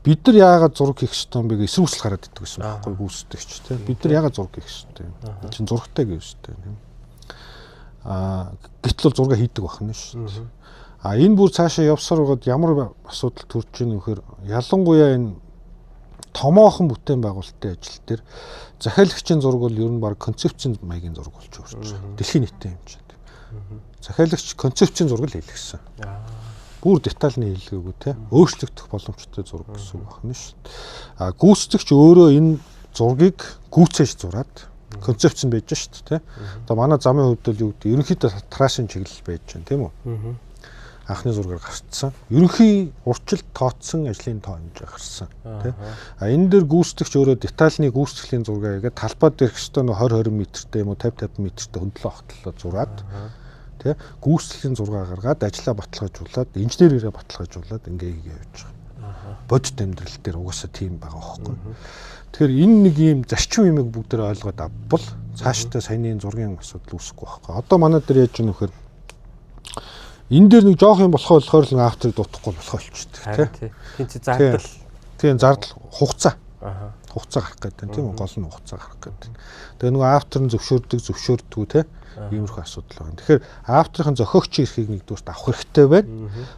S2: бид нар яагаад зураг хийх ёстой юм бэ гэж эсрүүцэл гараад иддэг гэсэн байхгүй гүйцэтгэгч, тийм. Бид нар яагаад зураг хийх ёстой юм? Чин зурагтай гэв ёстой юм. Гэтэл бол зураг хийдэг байна шүү дээ. Энэ бүр цаашаа явсаар байгаад ямар асуудал төрж ийн вэхээр ялангуяа энэ томоохон бүтээн байгуулалтын ажил дээр захиалагчийн зураг бол ер нь баг концепцийн маягийн зураг болж өөрч байгаа. Дэлхийн нийтийн хэмжээнд. Захиалагч концепцийн зураг л хийлгэсэн. Бүр детальны хийлгээгүй те өөрчлөгдөх боломжтой зураг гэсэн үг байна шүү дээ. Гүйцэтгэгч өөрөө энэ зургийг гүйцээж зураад концепц нь байж шүү дээ. Одоо манай замын хувьд л юу гэдэг ерөнхийдөө трашин чиглэл байж байна тийм үү? Анхны зургаар гарцсан. Ерөнхий урчлалт тооцсон ажлын тоо хэмжээ гарсан тийм. Энэ дээр гүйцэтгэгч өөрөө детальны гүйцэтгэлийн зургаа хийгээд талбай дээрх өстой 20-20 м-тэй юм уу 50-50 м-тэй хөндлөө огтлоо зураад тийм гүйцэтгэлийн зургаа гаргаад ажлаа баталгаажуулаад инженерээрээ баталгаажуулаад ингээ хийгээ явж байгаа. Бодит амьдрал дээр угаасаа тийм байгаа байхгүй. Тэгэхээр энэ нэг юм зарчим юмыг бүгдээ ойлгоод авбал цаашдаа саяны зургийн асуудал үүсэхгүй байхгүй. Одоо манай дээр яаж юм нөхөр энэ дээр нэг жоох юм болохоор л авторыг дутахгүй болох болчихдог тийм.
S1: Хин чи зардал.
S2: Тийм зардал хугацаа. Хугацаа гарах гэдэг тийм үү? Гол нь хугацаа гарах гэдэг. Тэгээ нөгөө автор нь зөвшөөрдгүү тийм. Иймэрхүү асуудал байна. Тэгэхээр авторын зохиогчийн эрхийг нэгдүгээрт авах хэрэгтэй байна.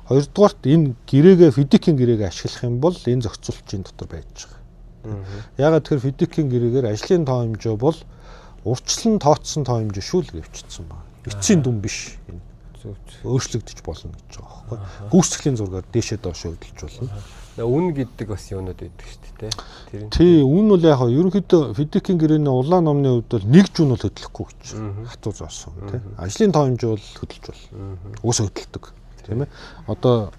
S2: Хоёрдугаарт энэ гэрээгээ физикийн гэрээгээ ашиглах юм бол энэ зохицуулчийн дотор байж байгаа. Ягаад тэгэхээр физикийн гэрээгээр ажлын тоо хэмжээ бол урьдчилан тооцсон тоо хэмжээ шүү л гэвчсэн байна. Эцсийн дүн биш. Өөрчлөгдөж болно гэж байгаа байхгүй. Гүйцэтгэлийн зургаар дээшээ доошоо хөдөлж болно.
S1: Үн гэдэг бас юунод байдаг шүү дээ.
S2: Тий, үн бол яг ерөнхийдөө физикийн гэрээний улаан номны хувьд бол нэг жун бол хөдлөхгүй гэж хатуу зоосон тий. Ажлын тоо хэмжээ бол хөдөлж болно. Уус хөдөлдөг тийм ээ. Одоо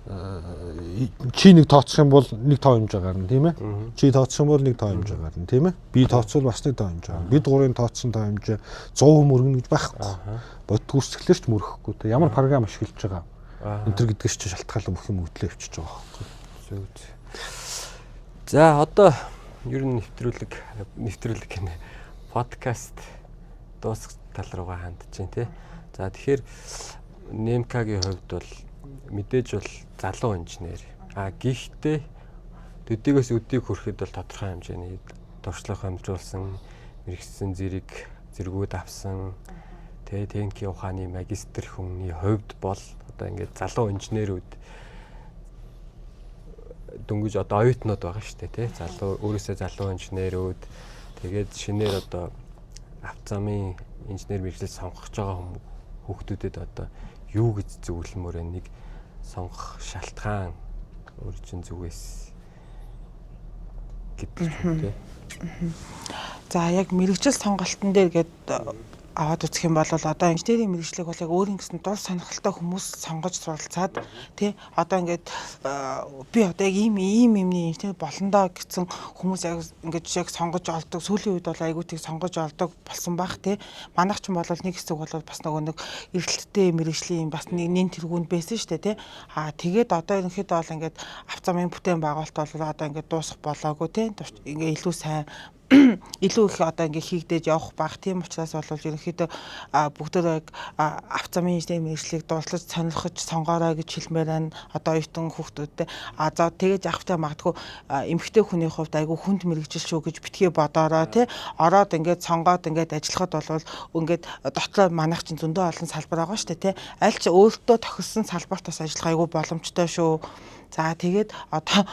S2: чи нэг тооцох юм бол нэг тоо хэмжээ гарна тийм ээ. Чи тооцох юм бол нэг тоо хэмжээ гарна тийм ээ. Би тооцвол бас нэг тоо хэмжээ гарна. Бид гурийн тооцсон тоо хэмжээ 100% мөргөнө гэж байхгүй. Бод гүйцэтгэлээр ч мөрөхгүй те. Ямар програм ашиглаж байгаа. Энэ төр гэдгээс чи шалтгаалan бүх юм хөдлөө явчихж байгаа байхгүй.
S1: За одоо ер нь нэвтрүүлэг гэнэ подкаст дуусах тал руугаа хандж байна тий. За тэгэхээр Немкагийн хувьд бол мэдээж бол залуу инженер. Гэхдээ төдийгөөс өдийг хүрэхэд бол тодорхой хэмжээний туршлага хэмжүүлсэн, мэрэгсэн зэргүүд авсан, техникийн ухааны магистр хүний хувьд бол одоо ингээд залуу инженерүүд дөнгөж одоо оюутнууд байгаа шүү дээ, тий. Залуу өөрөөсөө залуу инженерүүд тэгээд шинээр одоо автозамын инженер мэргэжил сонгож байгаа хүүхдүүдэд одоо юу гэж зөвлөмөр нэг сонгох шалтгаан өөр чин зүгээс гэдэг юм тий.
S3: За яг мэрэгжил сонголтын дээр аваад үзэх юм бол одоо инженерийн мэргэжлийг бол яг өөрийн гэсэн дул сонирхолтой хүмүүс сонгож суралцаад тий одоо ингээд би одоо яг ийм юмний инженер болондоо гэсэн хүмүүс яг сонгож олдог сүүлийн үед бол айгуутыг сонгож олдог болсон бах тий манайх ч юм бол нэг хэсэг бол бас нэг эргэлттэй мэргэжлийн бас нэг тэргүүнд байсан шүү дээ тий тэгээд одоо ерөнхийдөө бол ингээд автозамын бүтээн байгуулалт бол одоо ингээд дуусах болоогүй тий ингээд илүү сайн илүү их одоо ингээ хийгдэж явах баг. Тийм учраас бол ерөнхийдөө бүгдөө яг автозамын инженерийн мэргэжлийг дуудлаж сонирхож сонгоорой гэж хэлмээр байна. Одоо оюутан хүүхдүүдтэй. За тэгэж явахтай магадгүй эмэгтэй хүний хувьд айгүй хүнд мэргэжил шүү гэж битгий бодоорой тий. Ороод ингээд сонгоод ингээд ажиллахад бол ингээд дотлоо манайх чинь зөндөө олон салбар байгаа шүү дээ тий. Аль ч өөртөө тохирсон салбарт бас ажиллах айгүй боломжтой шүү. За тэгээд одоо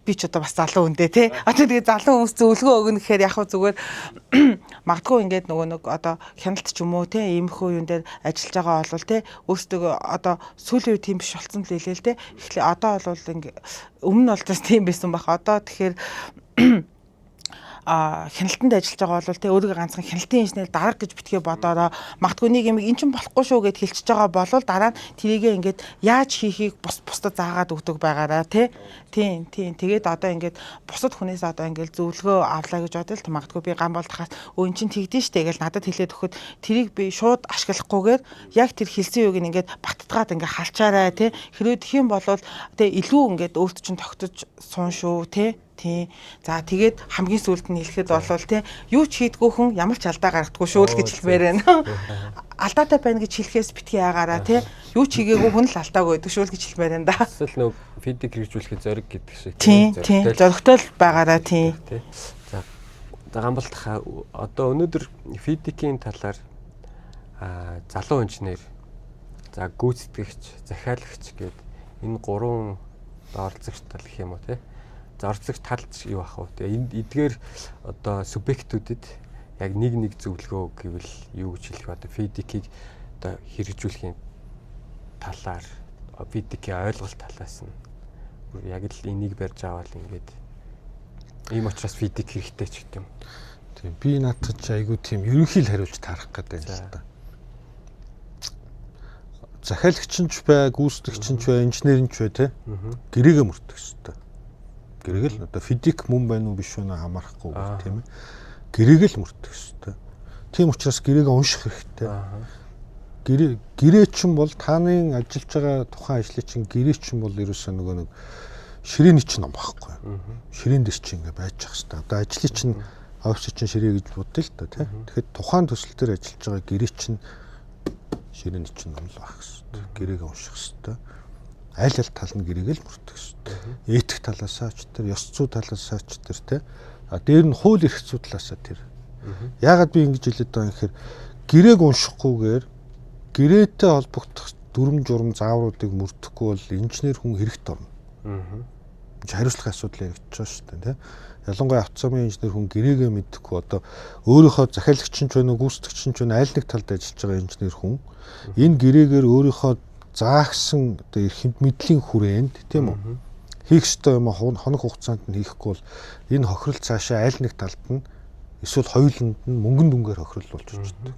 S3: би ч одоо бас залуу үндэ тий. Одоо тэгээ залуу хүмүүс зөвлөгөө өгнө гэхээр яг зүгээр магадгүй ингээд нэг одоо хяналт ч юм уу тий иймэрхүү юм дээр ажиллаж байгаа бол тий өөрсдөө одоо сүүлийн үе тийм биш болсон л хэлээ л тий. Эхлээ одоо бол ингээд өмнө нь бол бас тийм байсан байх. Одоо тэгэхээр хяналтанд ажиллаж байгаа бол тэ өөрийгөө ганцхан хяналтын инженер дарга гэж битгий бодороо магадгүй нэг юм эн чинь болохгүй шүү гэд хэлчихэж байгаа бол дараа нь тэрийгээ ингээд яаж хийхийг бусдад заагаад өгдөг байгаараа тийм тэгээд одоо ингээд бусад хүнээс одоо ингээд зөвлөгөө авлаа гэж бодвол магадгүй би гам болтохаас эн чинь тэгдэж штэ гэж надад хэлээд өгөхөд тэрийг би шууд ашиглахгүйгээр яг тэр хэлсэн юуг ингээд баттгаад ингээд халчаарай тий хэрвээ тэх юм бол тэ илүү ингээд өөрт чинь тогтож суун шүү тий. За тэгээд хамгийн сүүлд нь хэлэхэд бол тий юу ч хийдгүү хүн ямар ч алдаа гаргадаггүй шүү л гэж хэлмээр байна. Алдаатай байна гэж хэлэхээс битгий яагаараа тий юу ч хийгээгүй хүн л алдаагүй гэдэг шүү л гэж хэлмээр байна да.
S1: Эсвэл фидик хэрэгжүүлэхэд зориг гэдэг шиг
S3: тий зоригтой л байгаараа тий.
S1: За гамбалтах одоо өнөөдөр фидикийн талаар залуу инженер за гүйцэтгэгч захиалагч гэдэг энэ гурван оролцогч тал гэх юм уу тий зорцогч талч юу ах вэ? Тэгээ эдгээр одоо субъектүүдэд яг нэг зөвлөгөө гэвэл юу гэж хэлэх вэ? Одоо фидикийг одоо хэрэгжүүлэхийн талаар фидикийн ойлголт талаас нь яг л энийг барьж аваад ингээд ийм учраас фидик хэрэгтэй ч гэдэг юм.
S2: Тийм би надад ч айгүй тийм ерөнхий л хариулж таарах гэдэг юм л да. Захиалагч нь ч бай, гүйцэтгэгч нь ч бай, инженер нь ч бай те. Гэрээгээ мөрдөх ёстой. Гэрээг л одоо физик мөн байна уу биш үү хамаарахгүй тийм ээ. Гэрээг л мөрдөх ёстой. Тийм учраас гэрээгээ унших хэрэгтэй. Гэрээ чинь бол тааны ажиллаж байгаа тухайн ажлын чинь гэрээ чинь бол ерөөсөө нэг ширээний чинь ном байхгүй. Ширээн дэс чинь ингээ байж ах хэрэгтэй. Одоо ажлын чинь офис чинь ширээ гэж бодъё л да тийм. Тэгэхэд тухайн төсөл дээр ажиллаж байгаа гэрээ чинь ширээний чинь ном л байх хэрэгтэй. Гэрээгээ унших хэрэгтэй. Аль тал нь гэрээгээл мөрдөх ёстой. Этик талаасаа ч тэр, ёс зүй талаасаа ч тэр те. Дээр нь хууль эрх зүй талаасаа тэр. Яагаад би ингэж хэлээд байгаа юм гэхээр гэрээг уншихгүйгээр гэрээтэй холбогдох дүрм журм заавруудыг мөрдөхгүй бол инженер хүн хэрэгт орно. Хариуцлагын асуудал яригдчихж байгаа шүү дээ те. Ялангуяа автозамын инженер хүн гэрээгээ мэдхгүй одоо өөрийнхөө захиалагч нь ч байна уу, гүйцэтгэгч нь ч байна аль нэг талд ажиллаж байгаа инженер хүн энэ гэрээгээр өөрийнхөө заагсан одоо эрх мэдлийн хүрээнд тийм үү хийх ёстой юм хоног хугацаанд нь хийхгүй бол энэ хохирол цаашаа аль нэг талд нь эсвэл хоёуланд нь мөнгөн дүнгээр хохирол болж очдог.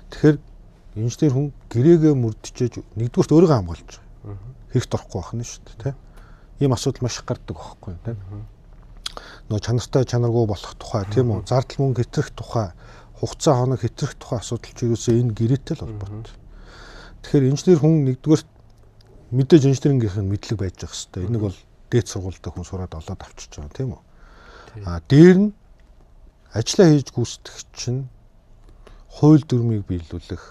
S2: Тэгэхээр инженер хүн гэрээгээ мөрдөж нэгдүгürt өөрийгөө хамгаалж байгаа. Хэрэгт орохгүй байх нь шүү дээ, тийм. Ийм асуудал маш их гардаг байхгүй тийм. Нөгөө чанартай чанаргүй болох тухай тийм үү? Зардал мөнгө хэтрэх тухай, хугацаа хоног хэтрэх тухай асуудал ч ерөөсөө энэ гэрээтэй л холбоотой. Тэгэхээр инженер хүн нэгдүгээр мэдээж инженерийнхын мэдлэг байж байгаа хэвээр. Энийг бол дээд сургуультай хүн сураад олоод авчиж байгаа тийм үү? Дээр нь ажиллаа хийж гүйцэтгэх чинь хууль дүрмийг биелүүлэх,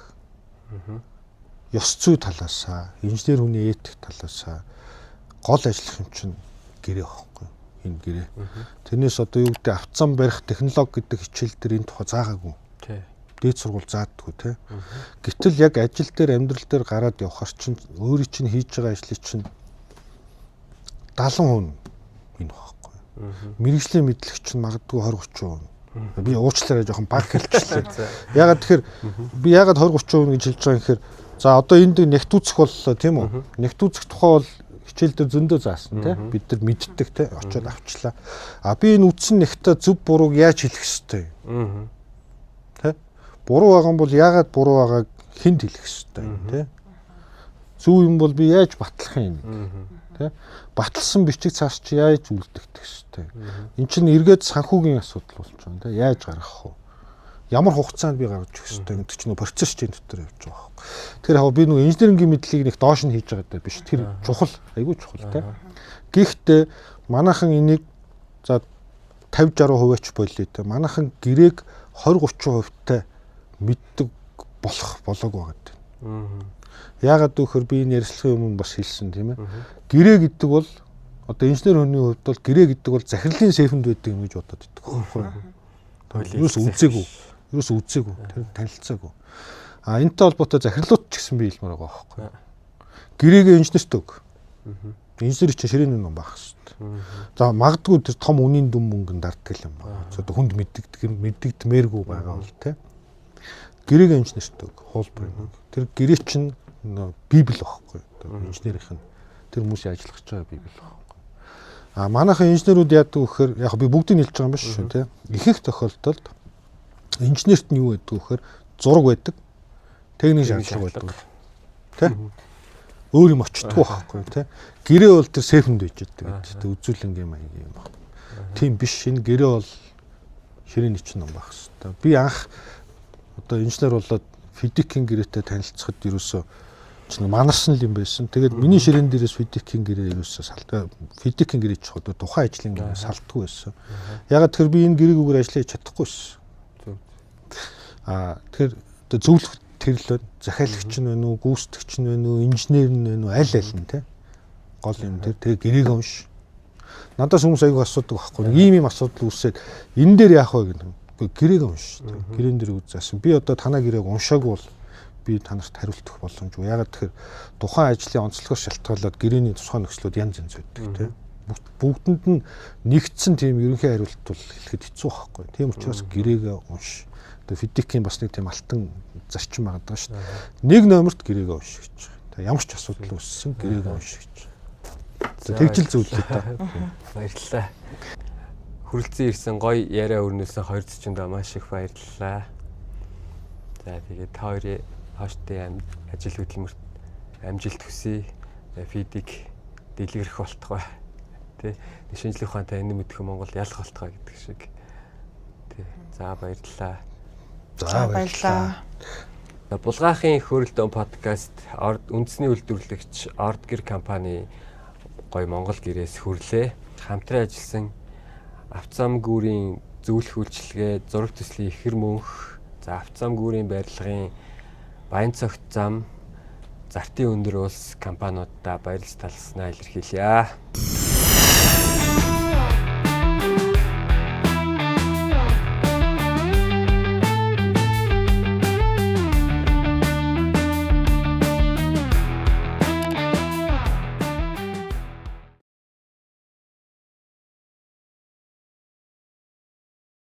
S2: ёс зүй талаасаа, инженер хүний этик талаасаа гол ажиллах юм чинь гэрээ байхгүй. Энэ гэрээ. Тэрнээс одоо юу гэдэг автозам барих технологи гэдэг хичээл дээр энэ тухай заагаагүй. Дээд сургууль заадаггүй тий. Гэтэл яг ажил дээр амьдрал дээр гараад явхаар чинь өөрийн чинь хийж байгаа ажлыг чинь 70% энэ байхгүй. Мэргэжлийн мэдлэг чинь магадгүй 20-30%. Би уучлаарай жоохон баг хэлчихлээ. Ягаад тэгэхээр би ягаад 20-30% гэж хэлж байгаа юм гэхээр за одоо энд нэгт үүсэх боллоо тийм үү? Нэгт үүсэх тухай бол хичээл дээр зөндөө заасан тий. Бид нар мэддэг тий. Очоод авчлаа. Би энэ үтсэн нэгтээ зөв бурууг яаж хэлэх ёстой юм? Тий? Буруу байгаа юм бол яагаад буруу байгааг хэнд хэлэх ёстой юм тий? Зөв юм бол би яаж батлах юм? Тий? Баталсан бичиг цаас чи яаж үлдэгдэх ёстой? Эн чинь эргээд санхүүгийн асуудал болж байгаа тий. Яаж гаргах вэ? Ямар хугацаанд би гаргаж өгөх ёстой гэдэг чинь процесс чинь дотор явж байгаа байхгүй. Тэгэхээр яг би нөгөө инженерингийн мэдлэгийг нэг доош нь хийж байгаа даа биш. Тэр чухал, айгүй чухал тий. Гэхдээ манайхан энийг за 50-60% ч болъё тий. Манайхан гэрээг 20-30% та мэддэг болоог байгаа. Яагаад гэвэл би энэ ярилцлагын өмнө бас хэлсэн тийм ээ. Гэрээ гэдэг бол одоо инженер хүний хувьд бол гэрээ гэдэг бол захирлын сейфэнд байдаг юм гэж бодоод байдаг байхгүй. Юус үзээгүй. Тэр танилцаагүй. Энэтэй холбоотой захирлууд ч гэсэн би хэлмээр байгаа байхгүй. Гэрээгээ инженерт өг. Инженер чинь ширээний ном байх шүү дээ. За магадгүй тэр том үнийн дүн мөнгөнд дарддаг юм байна. Одоо хүнд мэддэгдмээргүй байгаа бол тийм. Гэрээгээ инженерт өг. Хуулбар. Тэр гэрээ чинь библ байхгүй. Инженерийнх нь тэр хүмүүсийн ажиллаж байгаа библ байхгүй. Манайхан инженерүүд яадаг вэхээр яг би бүгдийг хэлж байгаа юм биш шүү тийм. Ихэнх тохиолдолд инженерт нь юу байдаг вэхээр зураг байдаг. Техник шаардлага байдаг. Тэ? Өөр юм очтгүй байхгүй тий. Гэрээ бол тэр сейфэнд байж байдаг гэдэг. Үзүүлэнгийн маяг юм байна. Тийм биш. Энэ гэрээ бол ширээний чинь ном байх хэвээр. Би анх одоо инженер болоод физикийн гэрээтэй танилцахад ерөөсөө чинь манарсан л юм байсан. Тэгээд миний ширээн дээрээс физикийн гэрээ ерөөсөө салтаа физикийн гэрээ чих одоо тухайн ажлын гэрээ салтгүй байсан. Ягаад тэр би энэ гэрээгээр ажиллаж чадахгүйсэн. Тэгэхээр одоо зөвлөх тэрлээ захиалагч нь байна уу, гүйцэтгэгч нь байна уу, инженер нь байна уу, аль нь те гол юм тэр гэрээг унш. Надаас хүмүүс аягүй асуудаг байхгүй. Ийм асуудал үүсээд энэ дээр яах вэ гэдэг. Гэрээг унш. Гэрээн дээр үзсэн. Би одоо танаа гэрээг уншаагүй бол би танарт хариулт өгөх боломжгүй. Ягаад тэгэхээр тухайн ажлын онцлогоос шалтгаалаад гэрээний тусгай нөхцлүүд янз янз байдаг те. Бүгдэнд нь нэгдсэн тийм ерөнхий хариулт бол хэлэхэд хэцүү байхгүй. Тийм учраас гэрээгээ унш. Физикийн бас нэг тийм алтан зарчим байгаа шүү дээ. Нэг номерт гэрээгээ унш гэж. Ямар ч асуудал үүссэн гэрээгээ унш гэж. Тэгжил зөвлөлөө та.
S1: Баярлалаа. Хүрэлцэн ирсэн гоё яриа өрнөсөн хоёр зочинд маш их баярлалаа. За тэгээд та хоёрын хооштой ажил хөдөлмөрт амжилт хүсье. Физик дэлгэрэх болтугай. Тэ шинжлэх ухаантай энэ мэдэх Монгол ялах болтугай гэдэг шиг. Тэ за баярлалаа.
S3: За баярлалаа.
S1: Булгаахын хөрөлтөн подкаст үндэсний үйлдвэрлэгч Ордгэр компани гоё Монгол гэрээс хүрлээ. Хамтран ажилласан автозам гүүрийн зөвлөх үйлчилгээ, зураг төслийн ихэр мөнх, за автозам гүүрийн барилгын Баян цогт зам, Зартын өндөр улс компаниудаа баярлалаа талснаа илэрхийлье.